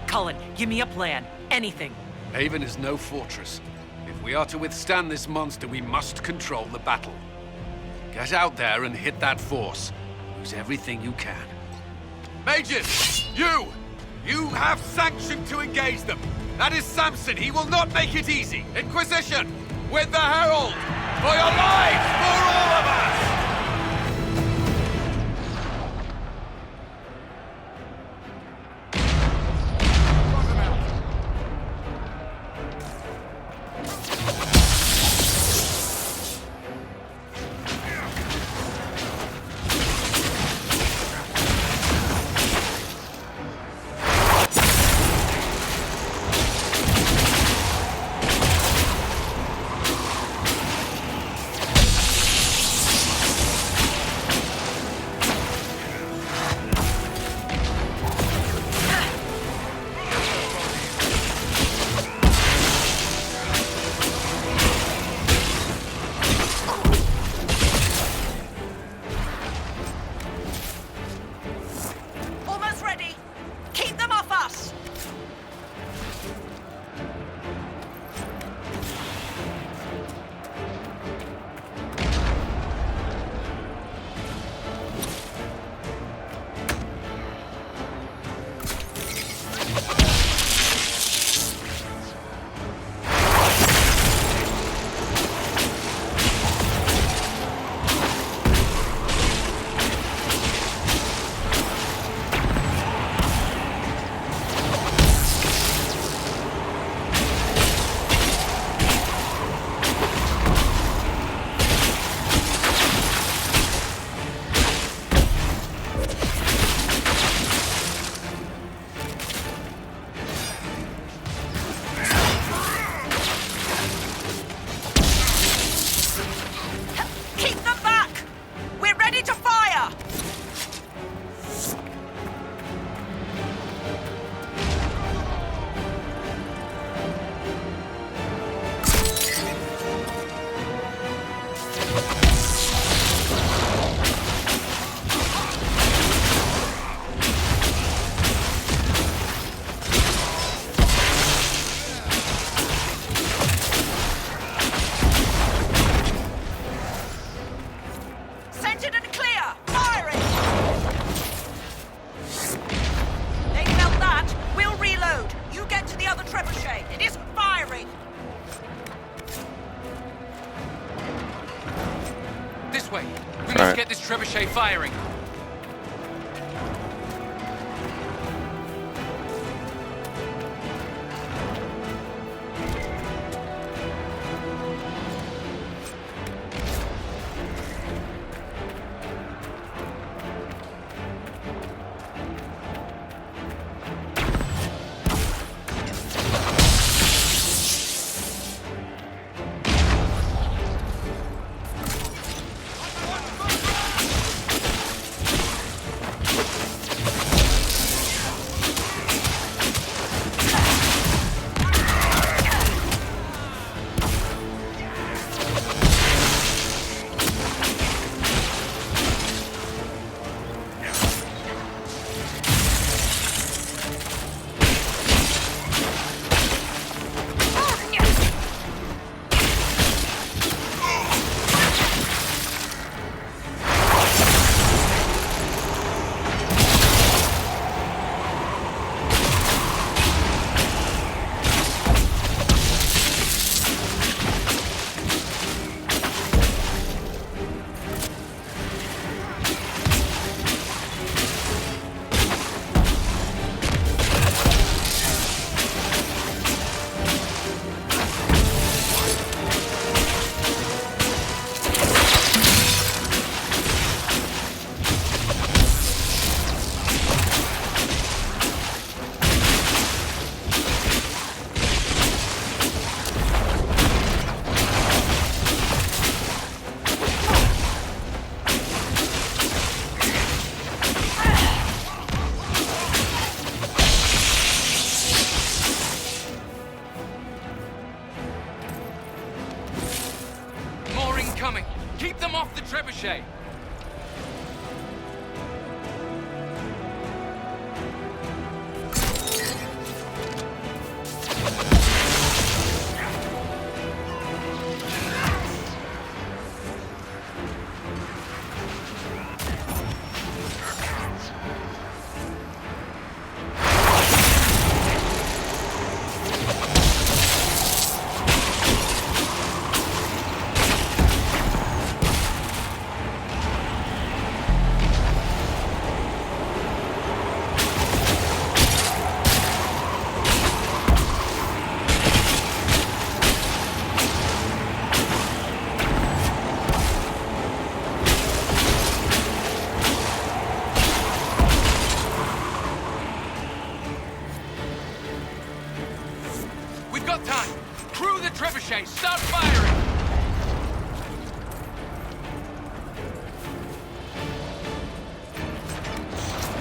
Cullen, give me a plan. Anything. Haven is no fortress. If we are to withstand this monster, we must control the battle. Get out there and hit that force. Use everything you can. Mages! You! You have sanction to engage them! That is Samson! He will not make it easy! Inquisition! With the Herald! For your lives! For all of us! Get this trebuchet firing.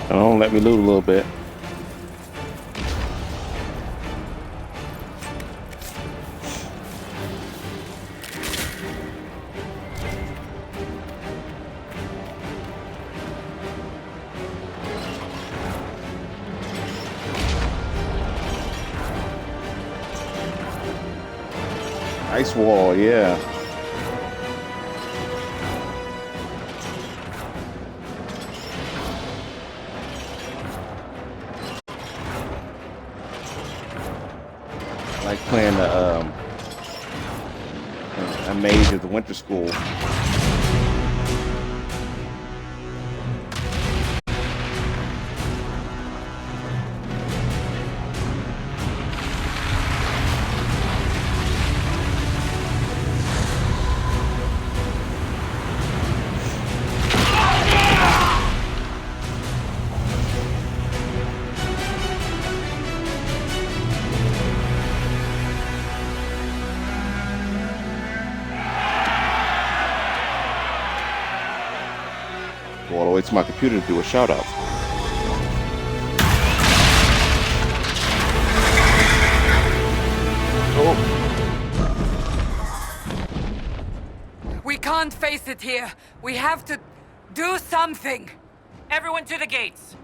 Don't let me loot a little bit. Ice wall, yeah. I like playing the a mage of the winter school. Go all the way to my computer to do a shout out. We can't face it here. We have to do something. Everyone to the gates.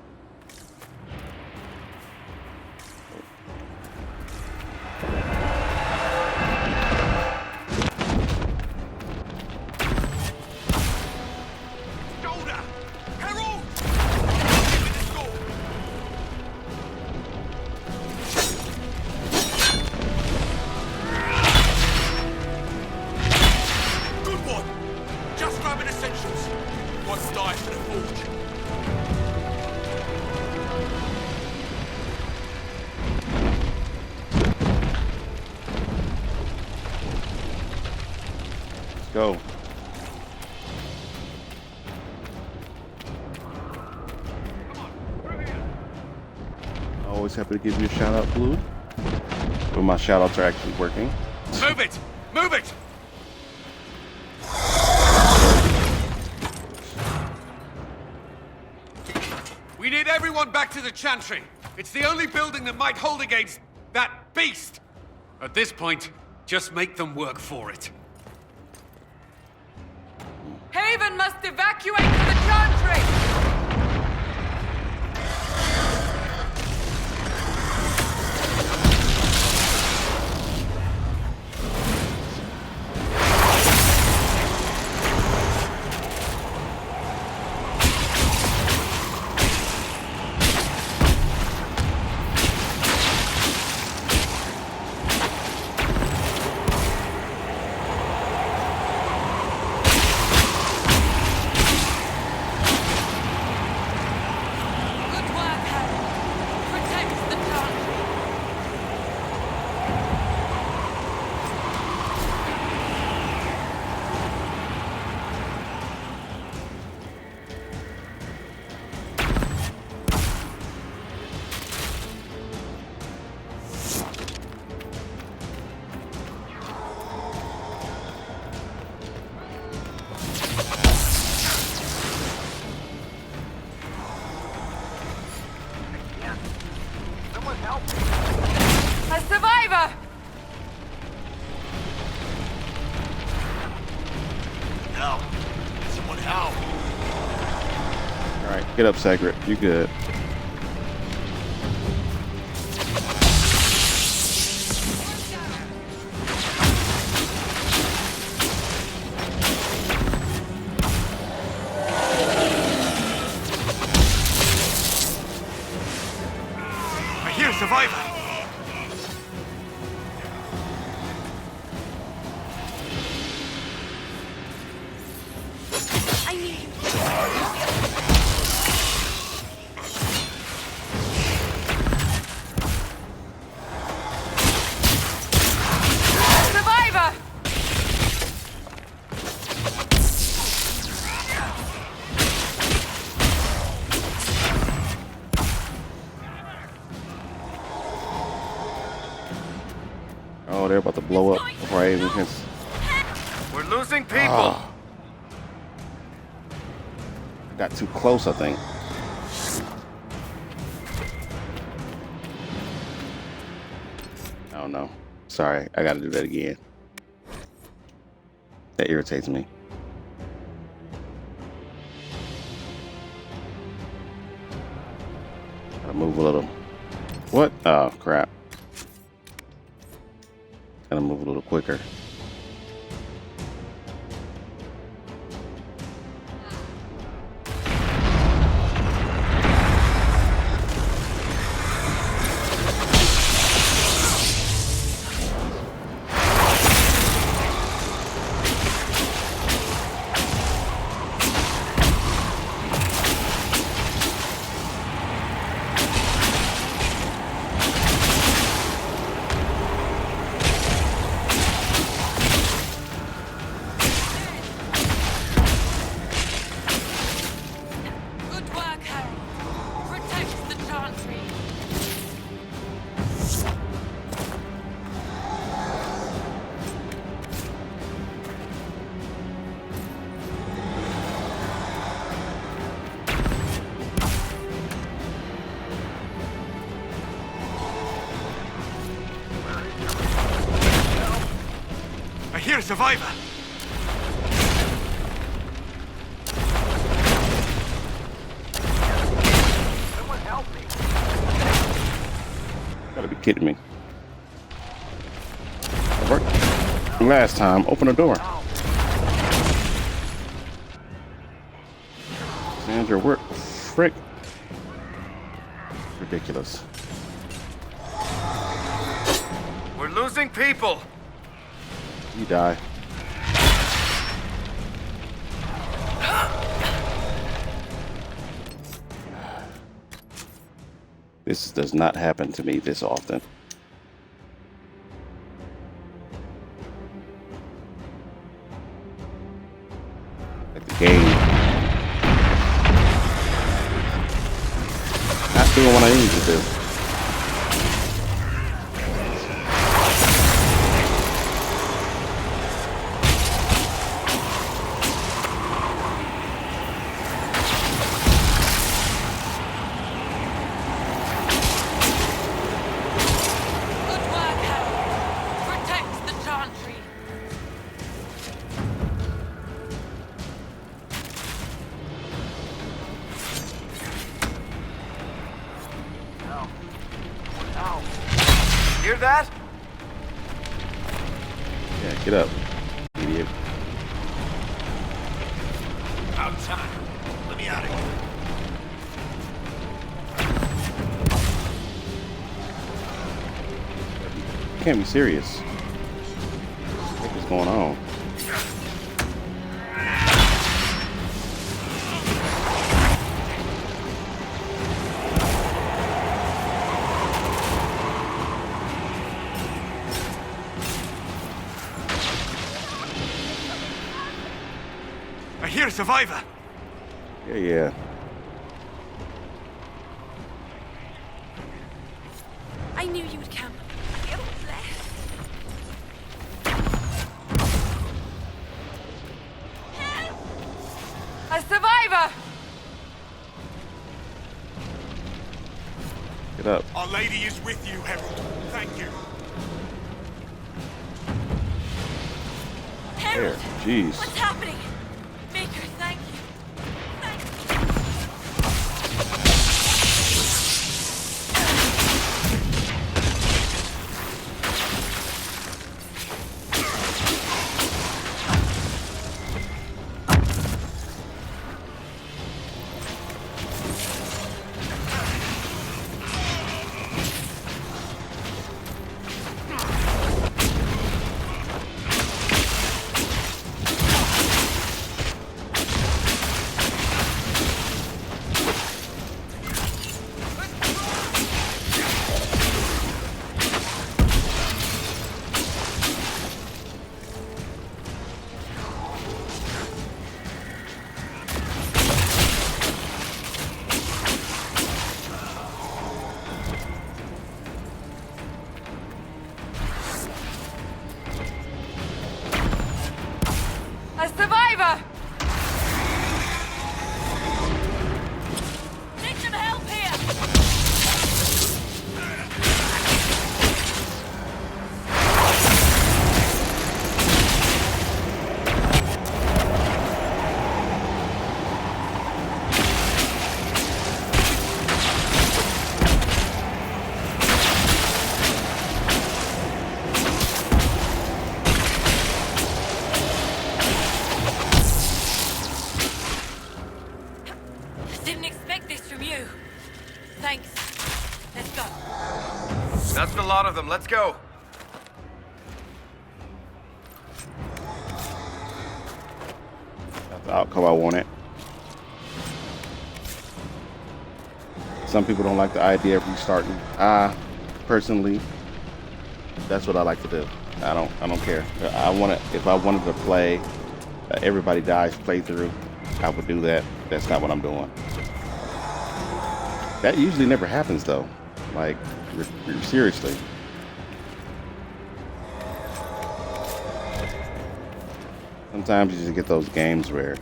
Go. Always happy to give you a shout out, Blue. But my shout outs are actually working. Move it! Move it! We need everyone back to the Chantry. It's the only building that might hold against that beast. At this point, just make them work for it. Haven must evacuate to the Chantry! A survivor! Help! Someone help! Alright, get up, Sagrit. You good. I hear survivor! Survivor! Oh, they're about to blow up before I even can. We're losing people. Got too close, I think. no. Sorry, I gotta do that again. That irritates me. Gotta move a little. What? Oh, crap. Gotta move a little quicker. I hear a survivor. Someone help me. Gotta be kidding me. It worked last time. Open the door. Sandra, work. Frick. Ridiculous. We're losing people. You die. This does not happen to me this often. Like the game. Not doing what I need to do. Hear that? Yeah, get up, idiot. About time. Let me out of here. You can't be serious. What is going on? I hear a survivor. Yeah. I knew you would come. You're blessed. A survivor! Get up. Our Lady is with you, Herald. Thank you. There. Jeez. What's happening? Maker, thank you. this from you. Thanks. Let's go. That's a lot of them. Let's go. That's the outcome I wanted. Some people don't like the idea of restarting. Personally, that's what I like to do. I don't care. If I wanted to play everybody dies playthrough, I would do that. That's not what I'm doing. That usually never happens though. Like, seriously. Sometimes you just get those games where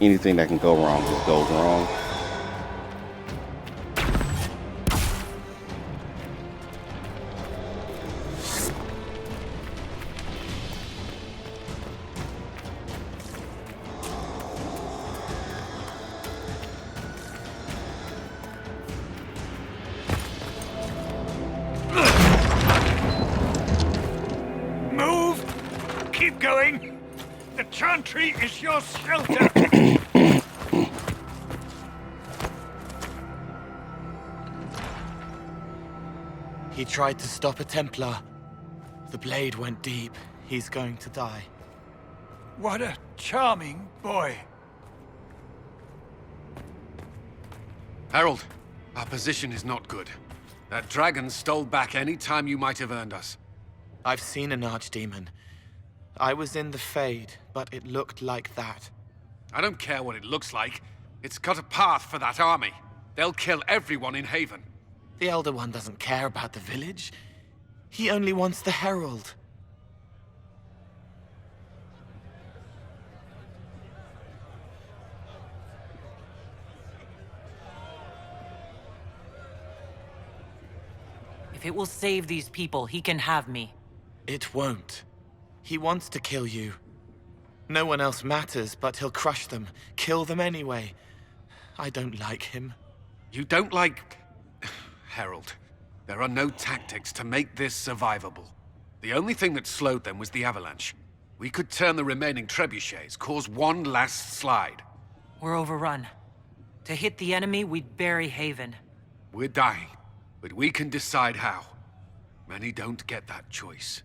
anything that can go wrong just goes wrong. Keep going. The chantry is your shelter. He tried to stop a Templar. The blade went deep. He's going to die. What a charming boy. Harold, our position is not good. That dragon stole back any time you might have earned us. I've seen an archdemon. I was in the Fade, but it looked like that. I don't care what it looks like. It's got a path for that army. They'll kill everyone in Haven. The Elder One doesn't care about the village. He only wants the Herald. If it will save these people, he can have me. It won't. He wants to kill you. No one else matters, but he'll crush them, kill them anyway. I don't like him. You don't like... Harold, there are no tactics to make this survivable. The only thing that slowed them was the avalanche. We could turn the remaining trebuchets, cause one last slide. We're overrun. To hit the enemy, we'd bury Haven. We're dying, but we can decide how. Many don't get that choice.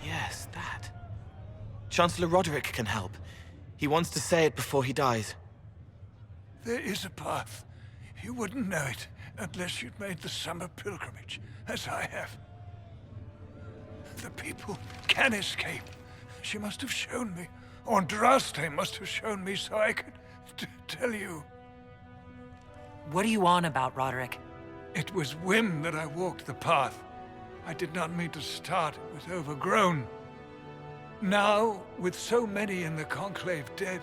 Yes, that. Chancellor Roderick can help. He wants to say it before he dies. There is a path. You wouldn't know it unless you'd made the summer pilgrimage, as I have. The people can escape. She must have shown me. Andraste must have shown me so I could tell you. What are you on about, Roderick? It was whim that I walked the path. I did not mean to start. It was overgrown. Now, with so many in the Conclave dead,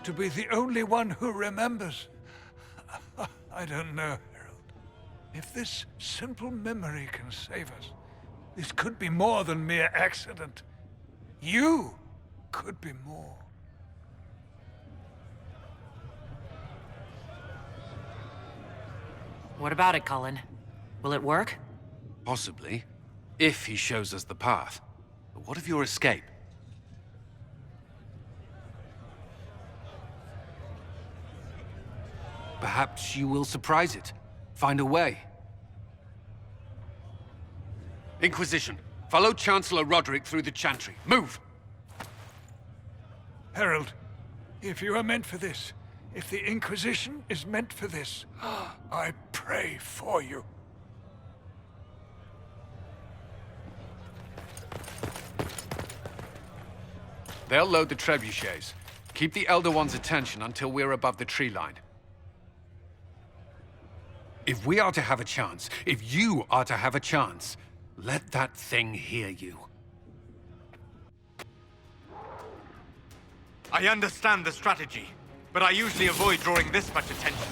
to be the only one who remembers... I don't know, Harold. If this simple memory can save us, this could be more than mere accident. You could be more. What about it, Cullen? Will it work? Possibly, if he shows us the path. But what of your escape? Perhaps you will surprise it. Find a way. Inquisition, follow Chancellor Roderick through the Chantry. Move! Harold, if you are meant for this, if the Inquisition is meant for this, I pray for you. They'll load the trebuchets. Keep the Elder One's attention until we're above the tree line. If we are to have a chance, if you are to have a chance, let that thing hear you. I understand the strategy, but I usually avoid drawing this much attention.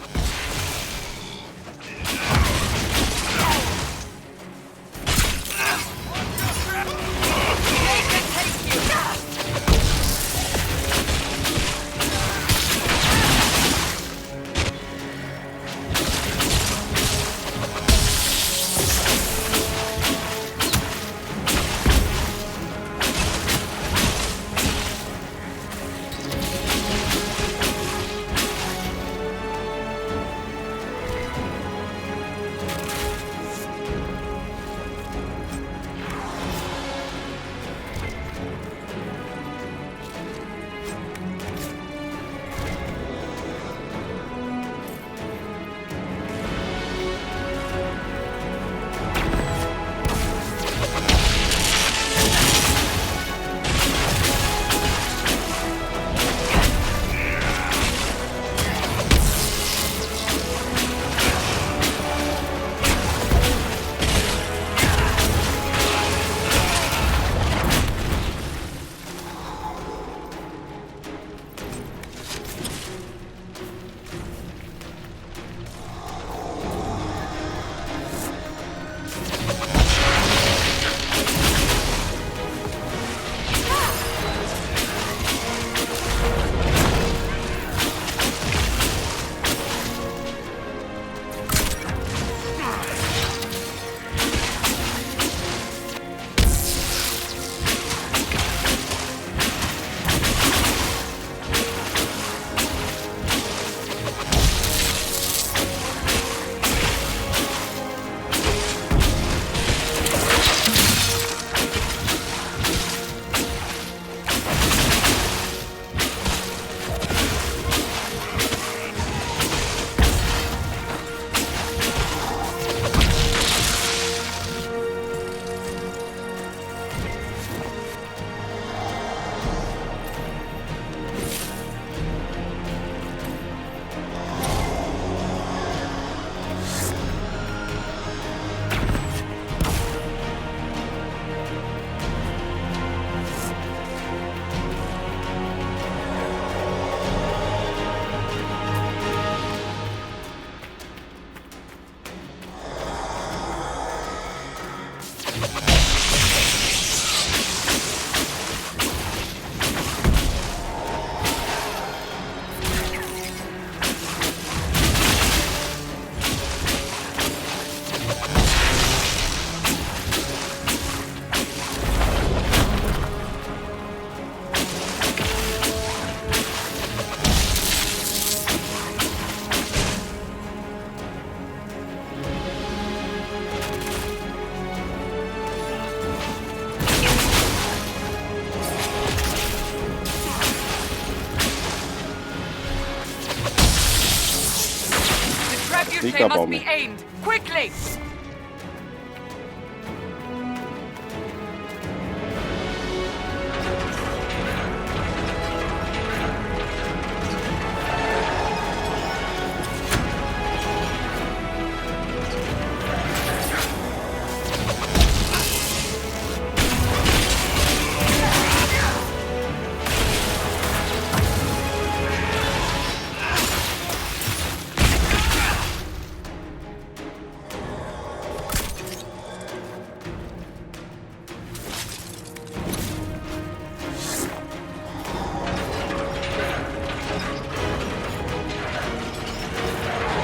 Sneak archway up must on be me. aimed. Quickly!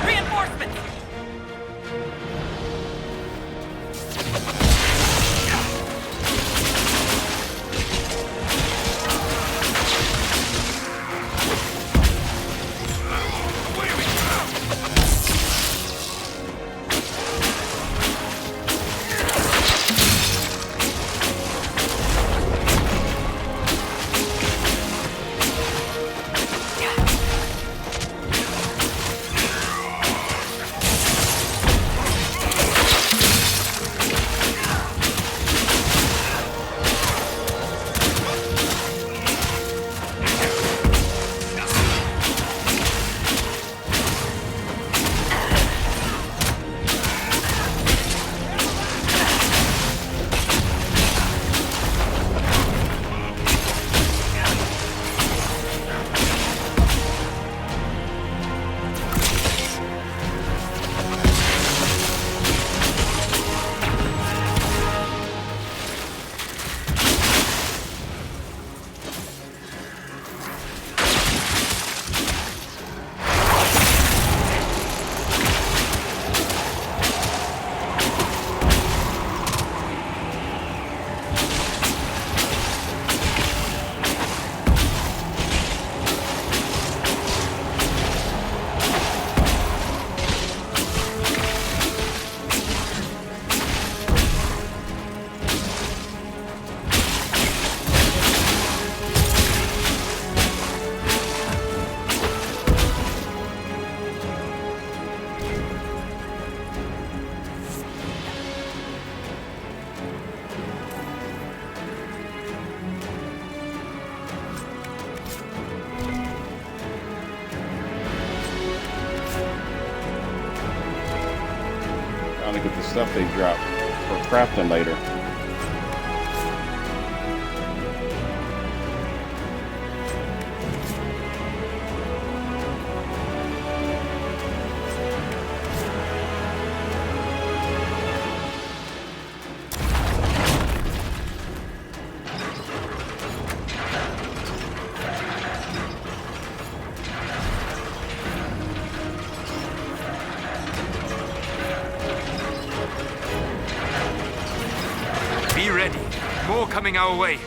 Reinforcements! Trying to get the stuff they drop for crafting later. Be ready. More coming our way.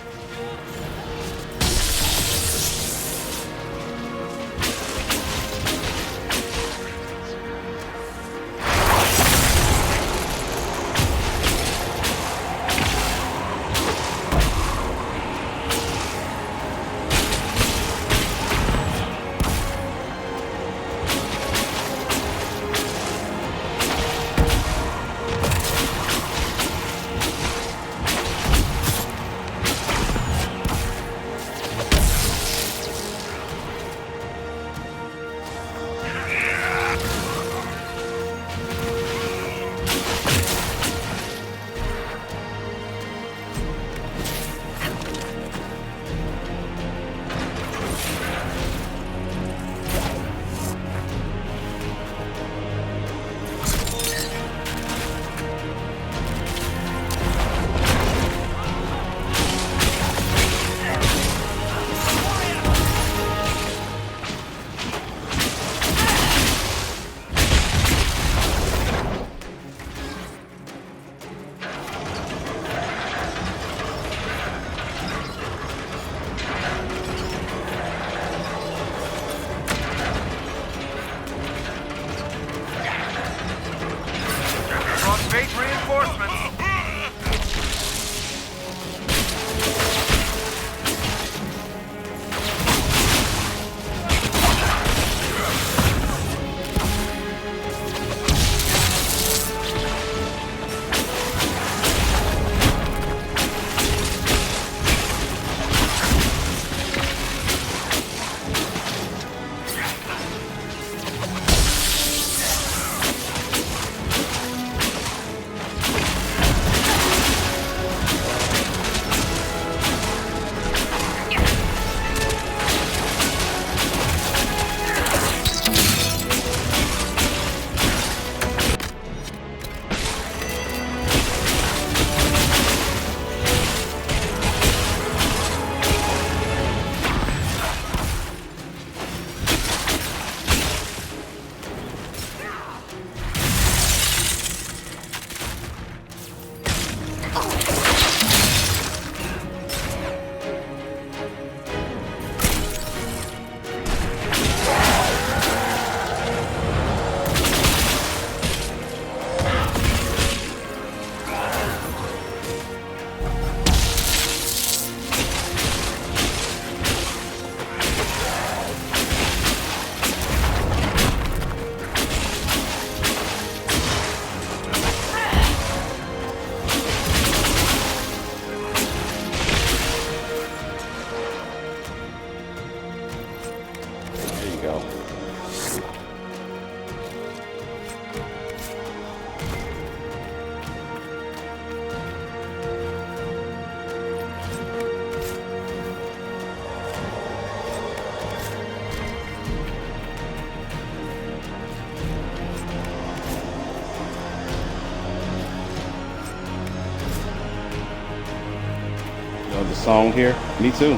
song here? Me too.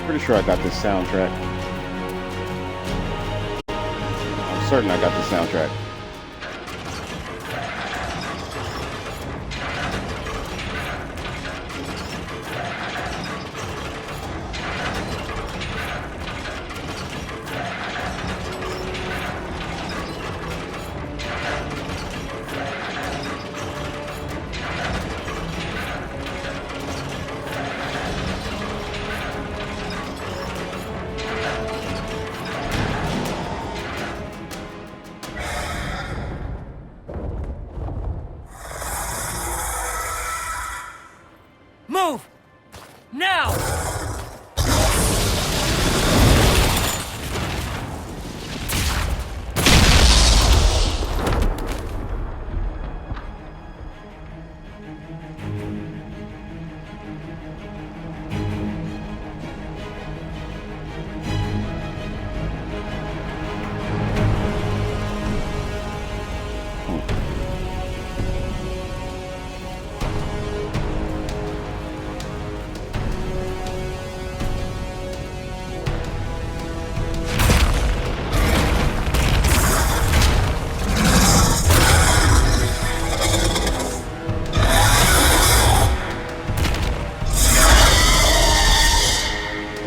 Pretty sure I got this soundtrack. I'm certain I got the soundtrack. Move! Now!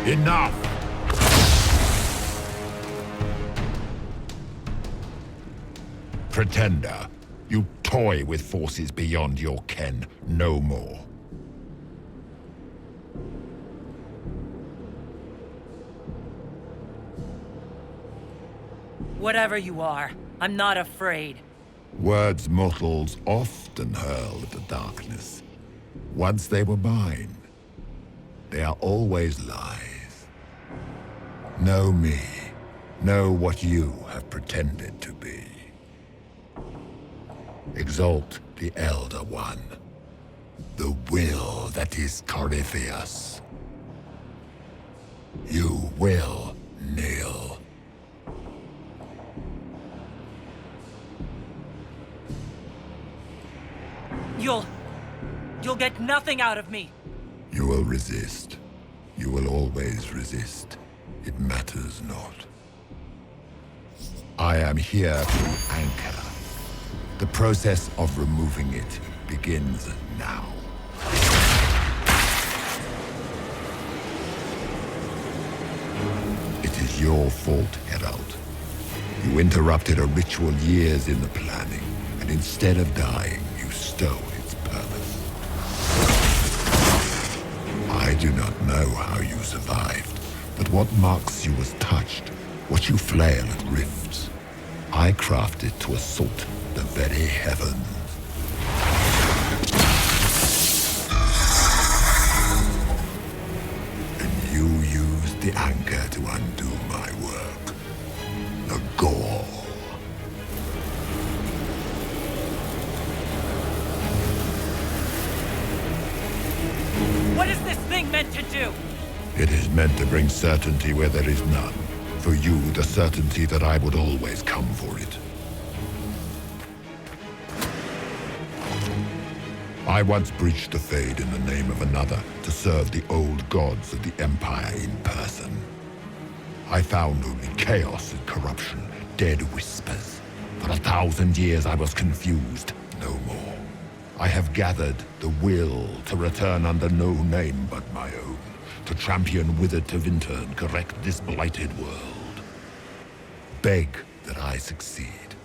Enough! Pretender, you toy with forces beyond your ken no more. Whatever you are, I'm not afraid. Words mortals often hurl at the darkness. Once they were mine, they are always lies. Know me. Know what you have pretended to be. Exalt the Elder One. The will that is Corypheus. You will kneel. You'll get nothing out of me. You will resist. You will always resist. It matters not. I am here to anchor. The process of removing it begins now. It is your fault, Herald. You interrupted a ritual years in the planning, and instead of dying, you stole its purpose. I do not know how you survived, but what marks you as touched, what you flail at rifts, I crafted to assault the very heavens. And you used the anchor to undo my work. The gall. What is this thing meant to do? It is meant to bring certainty where there is none. For you, the certainty that I would always come for it. I once breached the Fade in the name of another to serve the old gods of the Empire in person. I found only chaos and corruption, dead whispers. For 1,000 years I was confused, no more. I have gathered the will to return under no name but my own, to champion Withered to Winter and correct this blighted world. Beg that I succeed,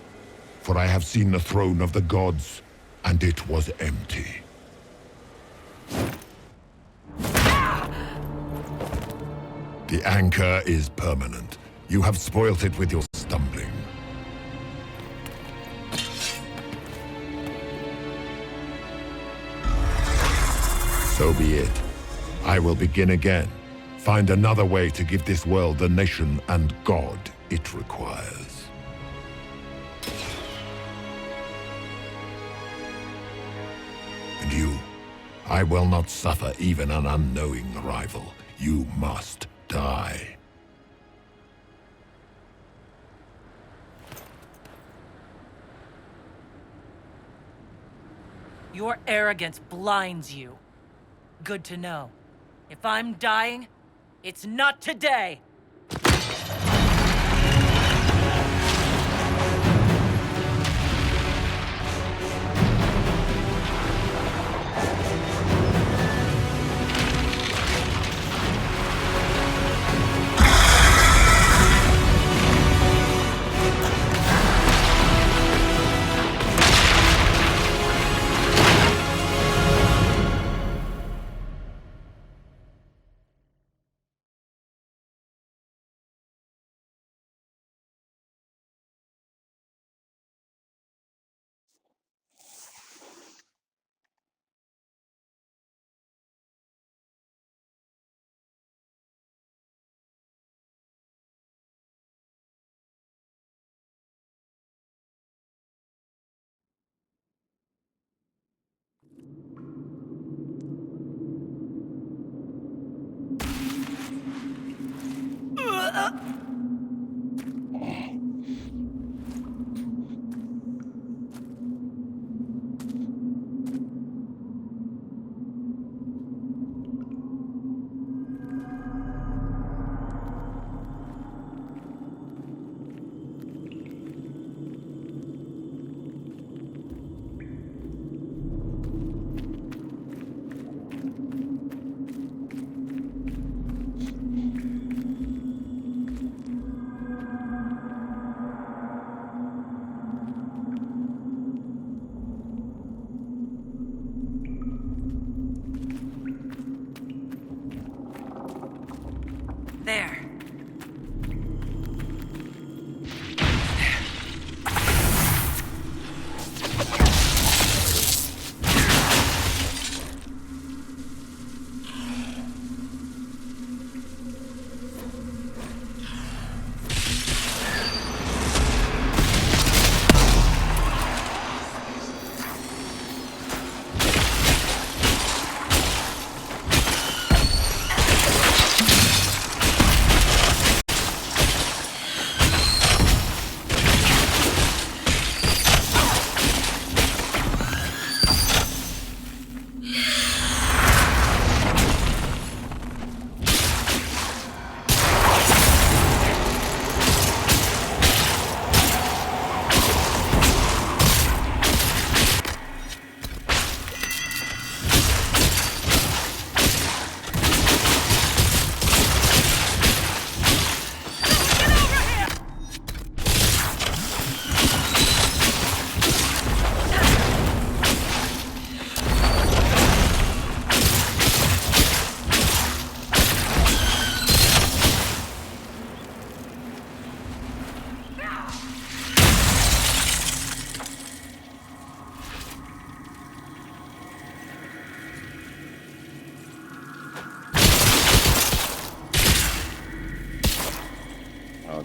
for I have seen the throne of the gods, and it was empty. The anchor is permanent. You have spoilt it with your stumbling. So be it. I will begin again. Find another way to give this world the nation and God it requires. And you, I will not suffer even an unknowing rival. You must die. Your arrogance blinds you. Good to know. If I'm dying, it's not today! There.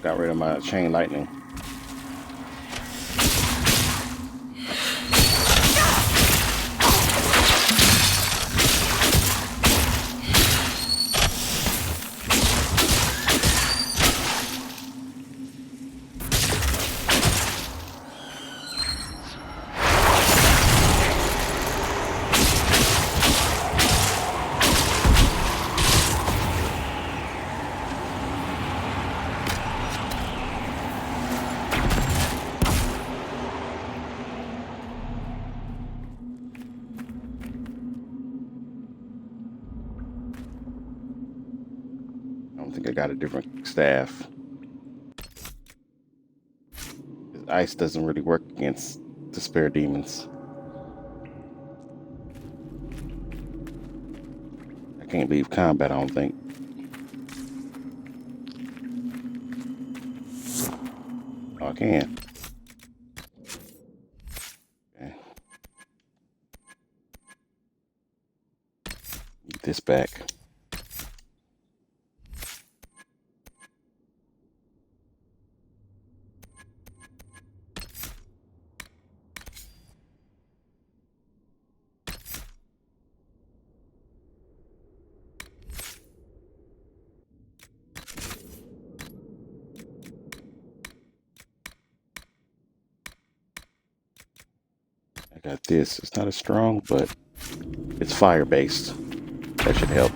Got rid of my chain lightning. I don't think I got a different staff. Ice doesn't really work against despair demons. I can't leave combat, I don't think. Oh, I can. Okay. Get this back. Got this. It's not as strong, but it's fire-based. That should help.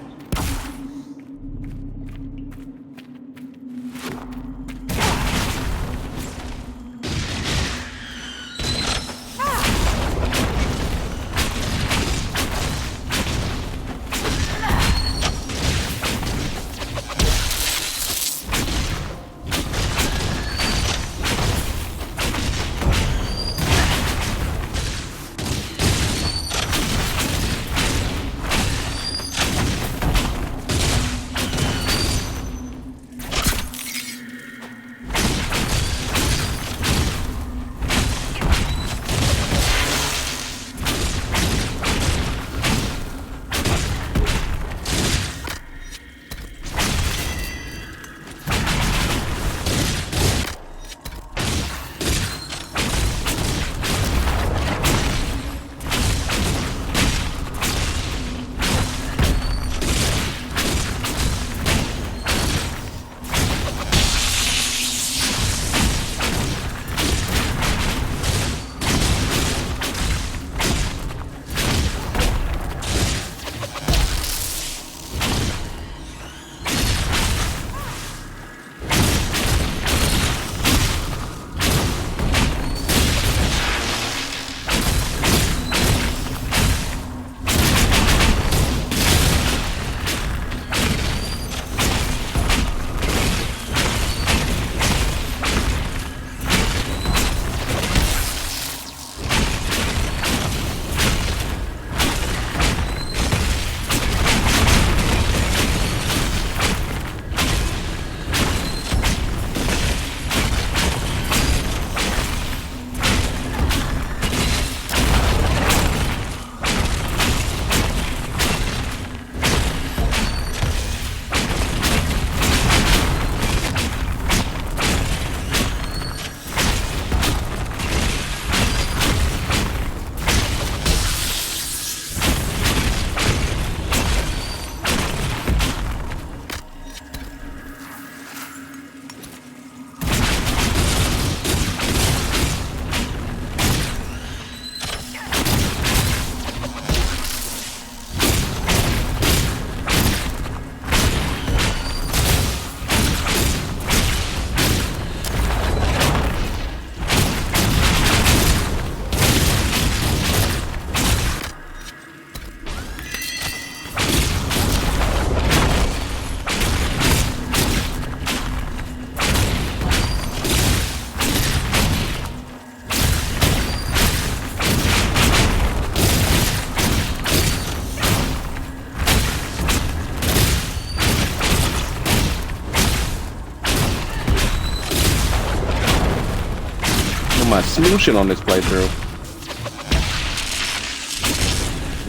My solution on this playthrough?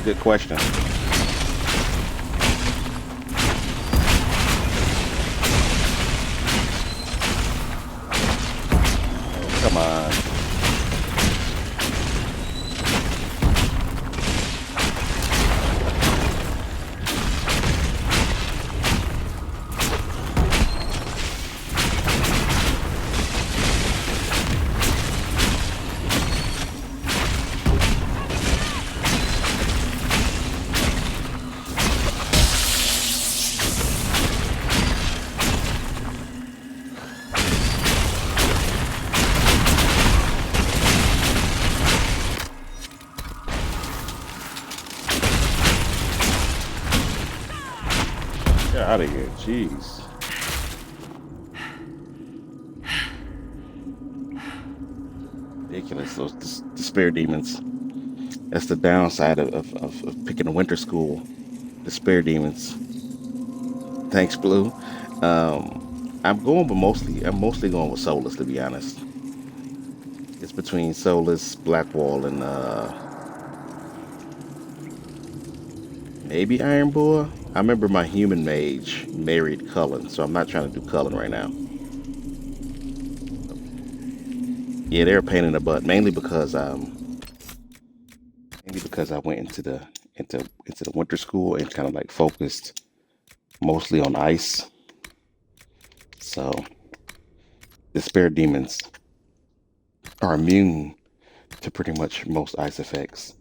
Good question. Come on. Get out of here, jeez. Ridiculous, those despair demons. That's the downside of picking a winter school. Despair demons. Thanks, Blue. I'm mostly going with Solus, to be honest. It's between Solus, Blackwall, and maybe Iron Boar. I remember my human mage married Cullen, so I'm not trying to do Cullen right now. Yeah, they're a pain in the butt, mainly because I went into the winter school and kind of like focused mostly on ice. So despair demons are immune to pretty much most ice effects.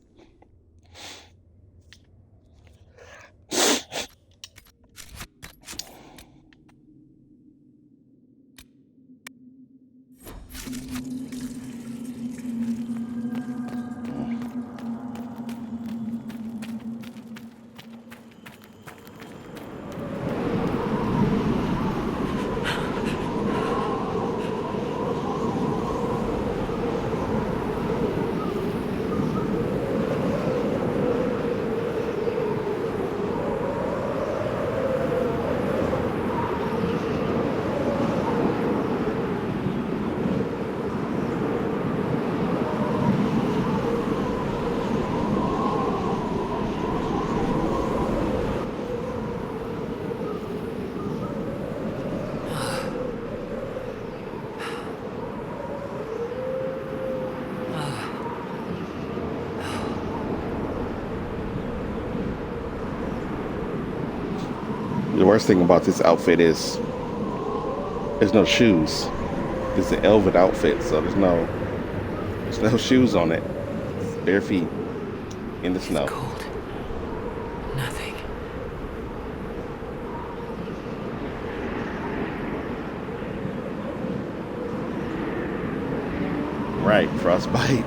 The worst thing about this outfit is there's no shoes. It's an elven outfit, so there's no shoes on it. It's bare feet in the snow. Cold. Nothing. Right, frostbite.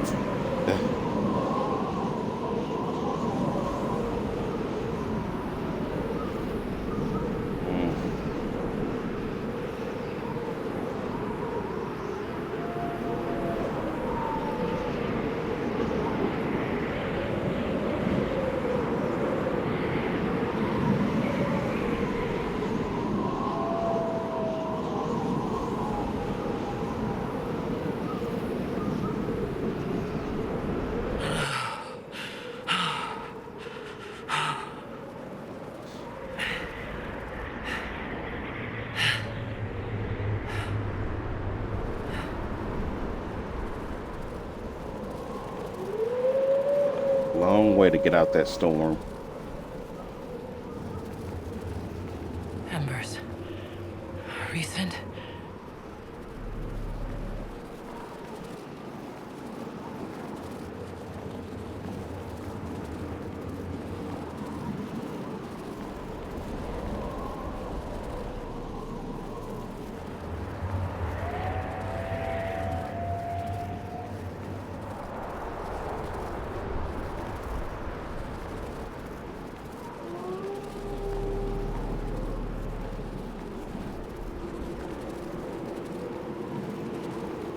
Long way to get out that storm. Embers. Recent.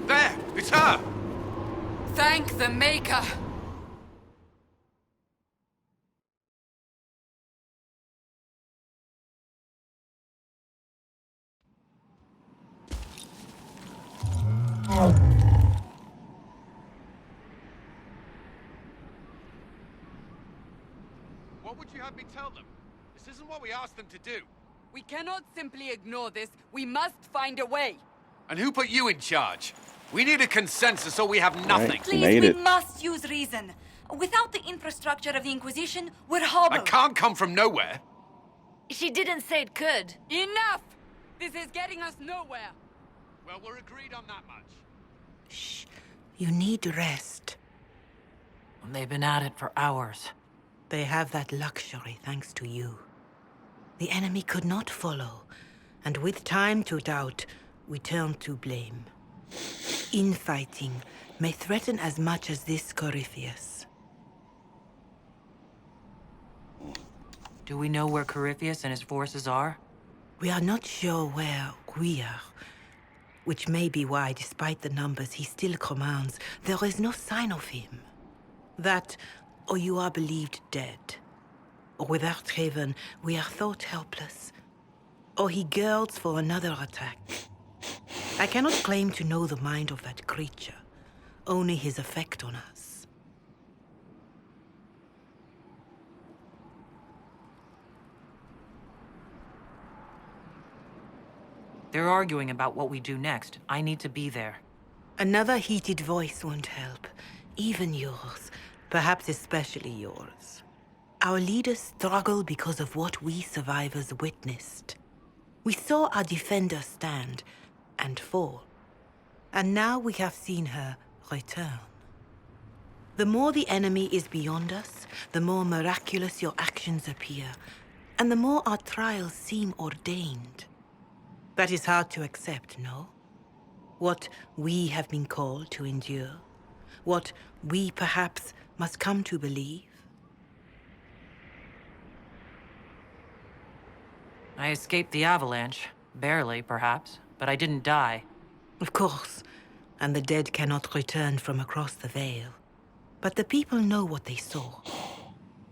There! It's her! Thank the Maker! What would you have me tell them? This isn't what we asked them to do. We cannot simply ignore this. We must find a way. And who put you in charge? We need a consensus or we have nothing. Right, Please, made we it. must use reason. Without the infrastructure of the Inquisition, we're hobbled. I can't come from nowhere. She didn't say it could. Enough! This is getting us nowhere. Well, we're agreed on that much. Shh. You need rest. They've been at it for hours. They have that luxury thanks to you. The enemy could not follow, and with time to doubt, we turn to blame. Infighting may threaten as much as this Corypheus. Do we know where Corypheus and his forces are? We are not sure where we are, which may be why, despite the numbers he still commands, there is no sign of him. That, or you are believed dead. Or without Haven, we are thought helpless. Or he girds for another attack. I cannot claim to know the mind of that creature, only his effect on us. They're arguing about what we do next. I need to be there. Another heated voice won't help. Even yours. Perhaps especially yours. Our leaders struggle because of what we survivors witnessed. We saw our defender stand and fall. And now we have seen her return. The more the enemy is beyond us, the more miraculous your actions appear, and the more our trials seem ordained. That is hard to accept, no? What we have been called to endure, what we perhaps must come to believe. I escaped the avalanche. Barely, perhaps, but I didn't die. Of course, and the dead cannot return from across the veil. But the people know what they saw,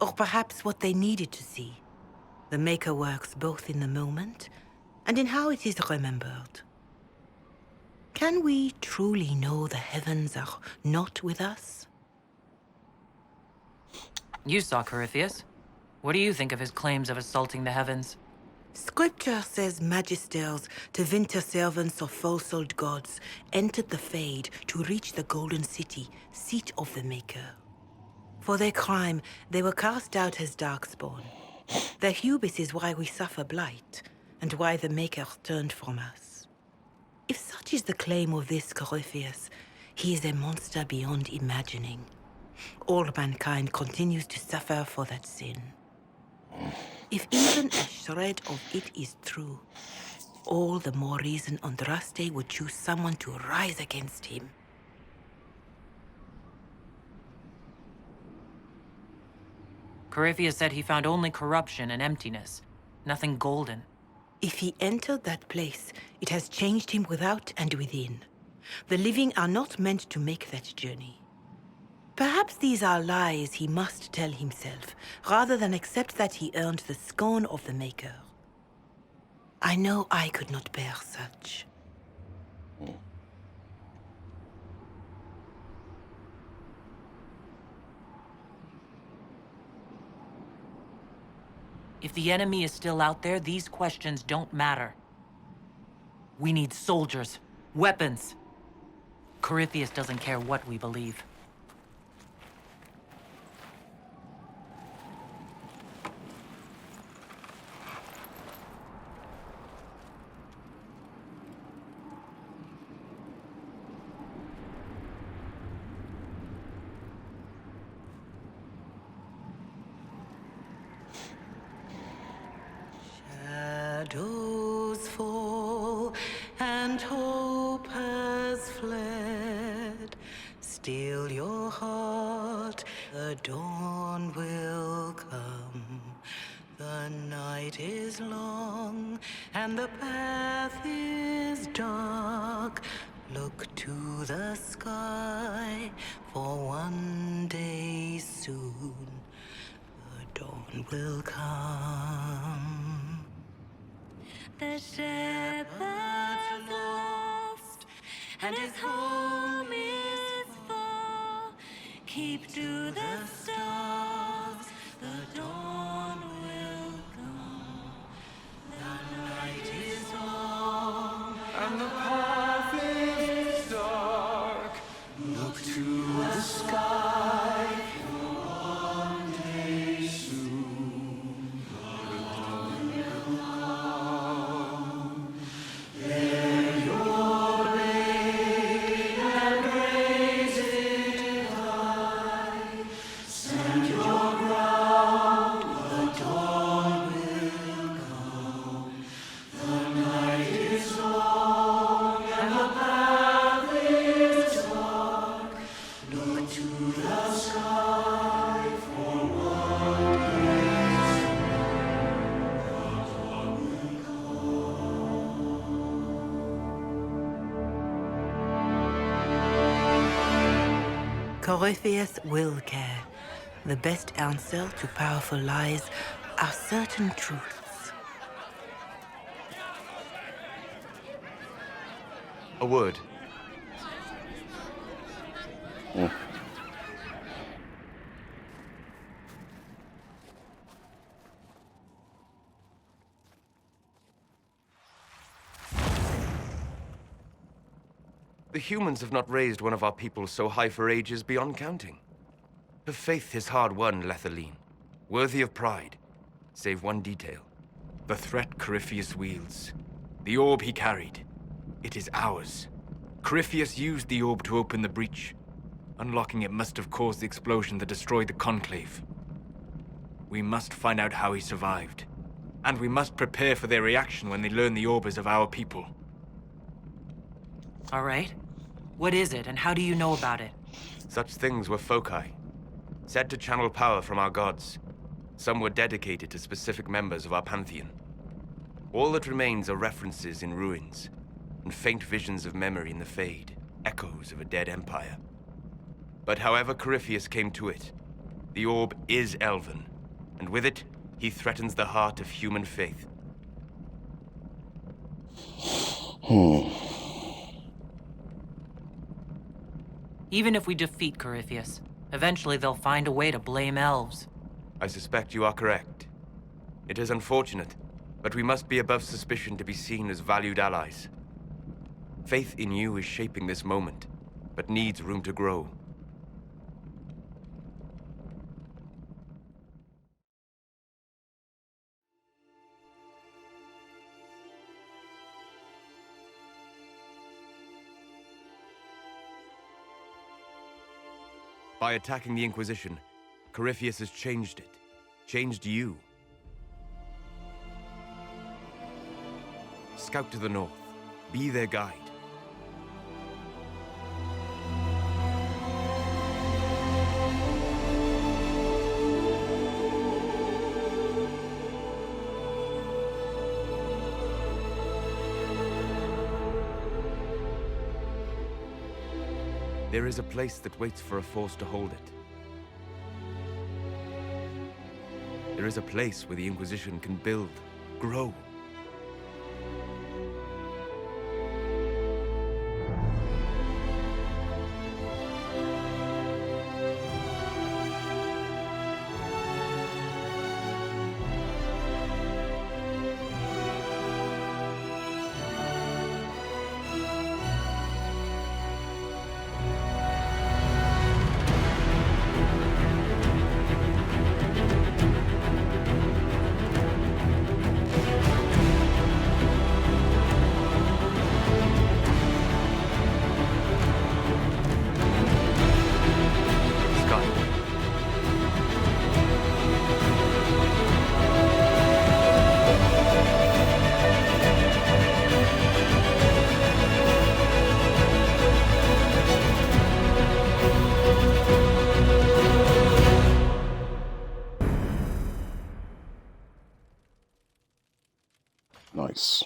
or perhaps what they needed to see. The Maker works both in the moment and in how it is remembered. Can we truly know the heavens are not with us? You saw Corypheus. What do you think of his claims of assaulting the heavens? Scripture says magisters, to winter servants of false-old gods, entered the Fade to reach the Golden City, seat of the Maker. For their crime, they were cast out as darkspawn. Their hubris is why we suffer blight, and why the Maker turned from us. If such is the claim of this Corypheus, he is a monster beyond imagining. All mankind continues to suffer for that sin. If even a shred of it is true, all the more reason Andraste would choose someone to rise against him. Corypheus said he found only corruption and emptiness, nothing golden. If he entered that place, it has changed him without and within. The living are not meant to make that journey. Perhaps these are lies he must tell himself, rather than accept that he earned the scorn of the Maker. I know I could not bear such. If the enemy is still out there, these questions don't matter. We need soldiers, weapons. Corypheus doesn't care what we believe. Shadows fall and hope has fled. Still your heart, the dawn will come. The night is long and the path is dark. Look to the sky, for one day soon the dawn will come. The shepherd's lost, and his home is far. Keep to the stars, the dawn will come. The night is long, and the path is dark. Look to the sky, for one day soon the dawn will come. Bear your blade and raise it high. Stand your ground, the dawn will come. The night is long and the path is dark. Look to the sky, for one day the dawn will Corypheus will care. The best answer to powerful lies are certain truths. A word. The humans have not raised one of our people so high for ages beyond counting. Her faith is hard-won, Lethaline, worthy of pride, save one detail. The threat Corypheus wields. The orb he carried. It is ours. Corypheus used the orb to open the breach. Unlocking it must have caused the explosion that destroyed the Conclave. We must find out how he survived. And we must prepare for their reaction when they learn the orb is of our people. All right. What is it, and how do you know about it? Such things were foci, said to channel power from our gods. Some were dedicated to specific members of our pantheon. All that remains are references in ruins, and faint visions of memory in the Fade, echoes of a dead empire. But however Corypheus came to it, the orb is elven, and with it, he threatens the heart of human faith. Even if we defeat Corypheus, eventually they'll find a way to blame elves. I suspect you are correct. It is unfortunate, but we must be above suspicion to be seen as valued allies. Faith in you is shaping this moment, but needs room to grow. By attacking the Inquisition, Corypheus has changed it. Changed you. Scout to the north. Be their guide. There is a place that waits for a force to hold it. There is a place where the Inquisition can build, grow. Nice.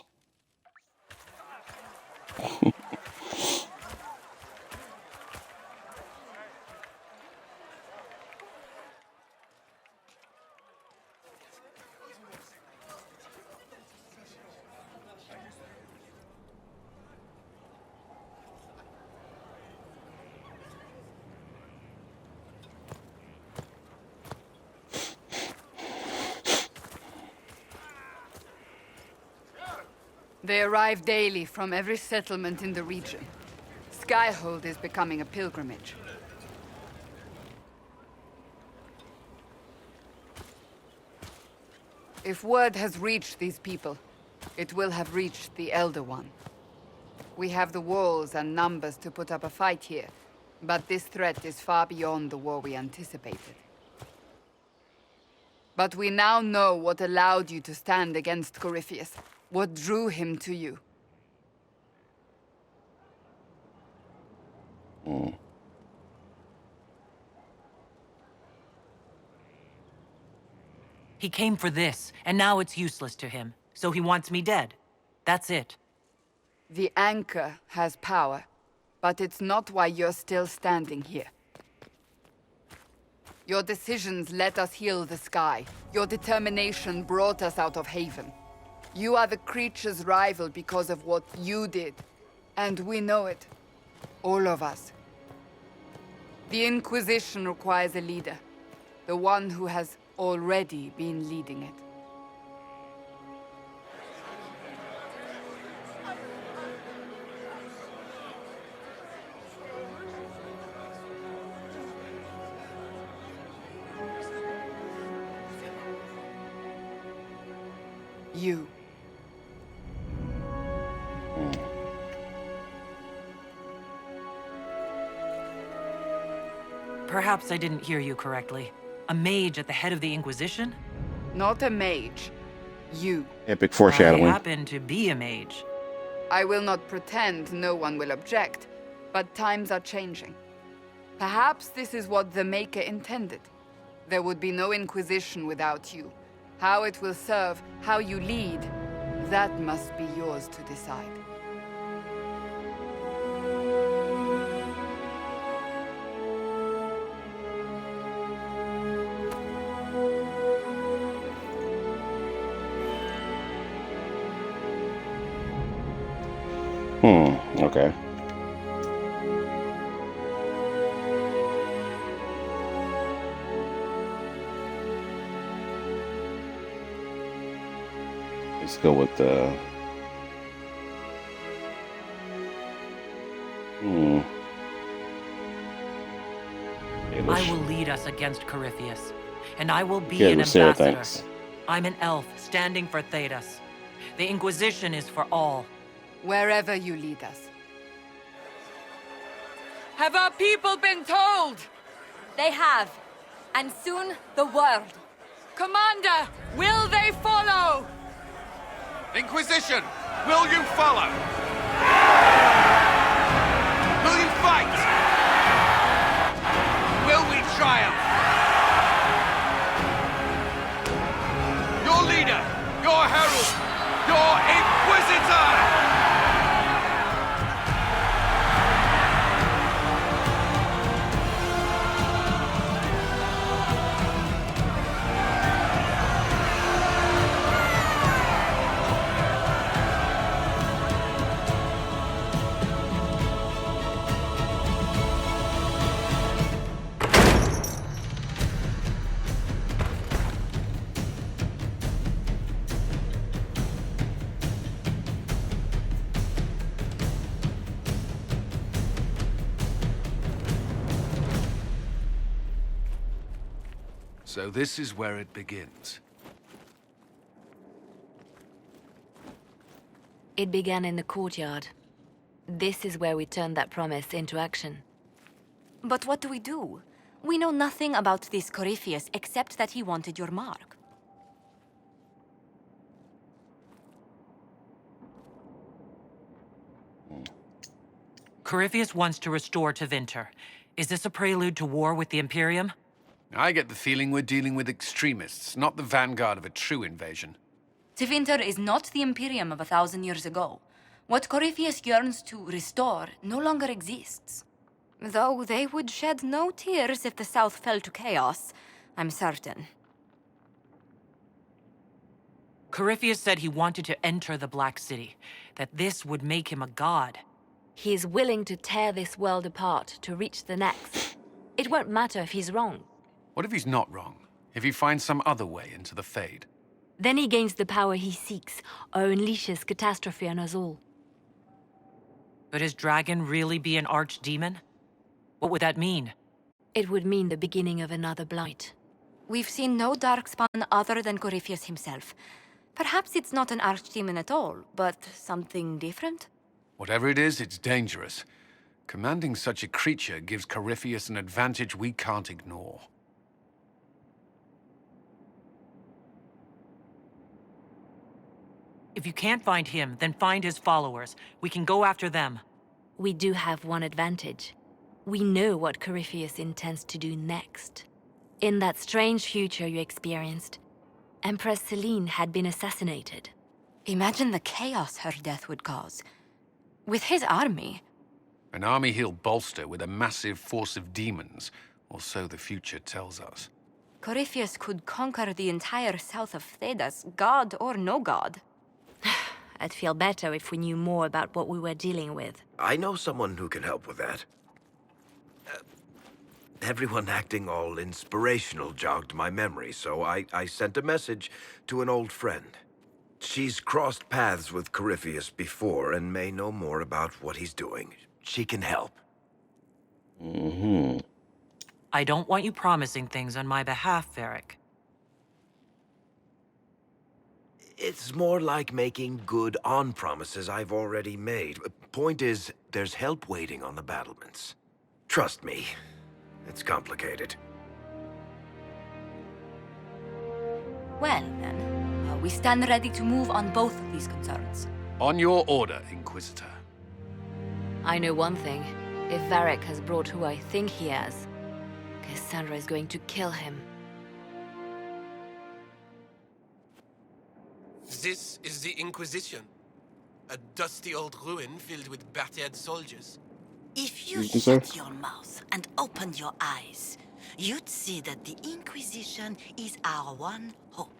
They arrive daily from every settlement in the region. Skyhold is becoming a pilgrimage. If word has reached these people, it will have reached the Elder One. We have the walls and numbers to put up a fight here, but this threat is far beyond the war we anticipated. But we now know what allowed you to stand against Corypheus. What drew him to you? He came for this, and now it's useless to him. So he wants me dead. That's it. The Anchor has power, but it's not why you're still standing here. Your decisions let us heal the sky. Your determination brought us out of Haven. You are the creature's rival because of what you did. And we know it. All of us. The Inquisition requires a leader. The one who has already been leading it. You. Perhaps I didn't hear you correctly. A mage at the head of the Inquisition? Not a mage. You. Epic foreshadowing. I happen to be a mage. I will not pretend no one will object, but times are changing. Perhaps this is what the Maker intended. There would be no Inquisition without you. How it will serve, how you lead, that must be yours to decide. Okay. Let's go with the... I will lead us against Corypheus, and I will be Yeah, an Sarah, ambassador. thanks. I'm an elf standing for Thedas. The Inquisition is for all. Wherever you lead us. Have our people been told? They have. And soon, the world. Commander, will they follow? Inquisition, will you follow? Will you fight? Will we triumph? Your leader, your herald, your inquisitor! So this is where it begins. It began in the courtyard. This is where we turned that promise into action. But what do we do? We know nothing about this Corypheus except that he wanted your mark. Corypheus wants to restore Tevinter. Is this a prelude to war with the Imperium? I get the feeling we're dealing with extremists, not the vanguard of a true invasion. Tevinter is not the Imperium of 1,000 years ago. What Corypheus yearns to restore no longer exists. Though they would shed no tears if the South fell to chaos, I'm certain. Corypheus said he wanted to enter the Black City, that this would make him a god. He is willing to tear this world apart to reach the next. It won't matter if he's wrong. What if he's not wrong? If he finds some other way into the Fade? Then he gains the power he seeks, or unleashes catastrophe on us all. Could his dragon really be an archdemon? What would that mean? It would mean the beginning of another blight. We've seen no darkspawn other than Corypheus himself. Perhaps it's not an archdemon at all, but something different? Whatever it is, it's dangerous. Commanding such a creature gives Corypheus an advantage we can't ignore. If you can't find him, then find his followers. We can go after them. We do have one advantage. We know what Corypheus intends to do next. In that strange future you experienced, Empress Selene had been assassinated. Imagine the chaos her death would cause. With his army. An army he'll bolster with a massive force of demons, or so the future tells us. Corypheus could conquer the entire south of Thedas, god or no god. I'd feel better if we knew more about what we were dealing with. I know someone who can help with that. Everyone acting all inspirational jogged my memory, so I sent a message to an old friend. She's crossed paths with Corypheus before and may know more about what he's doing. She can help. I don't want you promising things on my behalf, Varric. It's more like making good on promises I've already made. Point is, there's help waiting on the battlements. Trust me, It's complicated. Well, then, we stand ready to move on both of these concerns. On your order, Inquisitor. I know one thing. If Varric has brought who I think he has, Cassandra is going to kill him. This is the Inquisition. A dusty old ruin filled with battered soldiers. If you Excuse me, sir? shut your mouth and open your eyes, you'd see that the Inquisition is our one hope.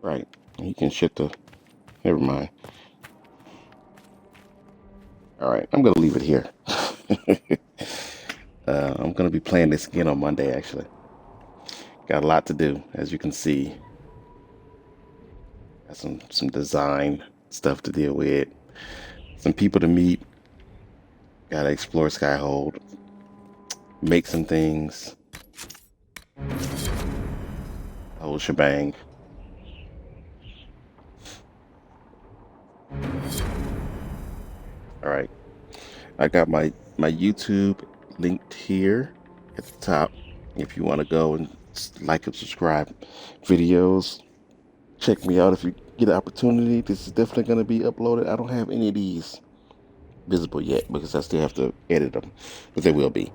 Right. You can shut the... Never mind. Alright, I'm going to leave it here. I'm going to be playing this again on Monday, actually. Got a lot to do, as you can see. Got some design stuff to deal with. Some people to meet. Gotta explore Skyhold. Make some things. Whole shebang. Alright. I got my YouTube linked here at the top. If you want to go and like and subscribe videos, check me out if you get an opportunity. This is definitely going to be uploaded. I don't have any of these visible yet because I still have to edit them, but they will be.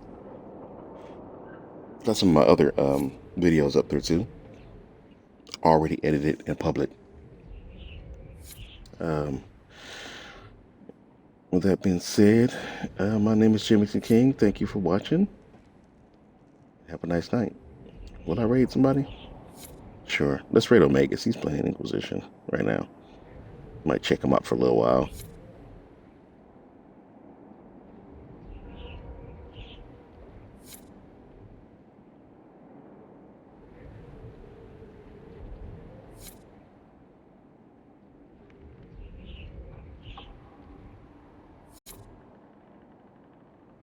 Got some of my other videos up there too, already edited and public. With that being said, my name is Jamison King. Thank you for watching. Have a nice night. Will I raid somebody? Sure. Let's raid Omegas. He's playing Inquisition right now. Might check him out for a little while.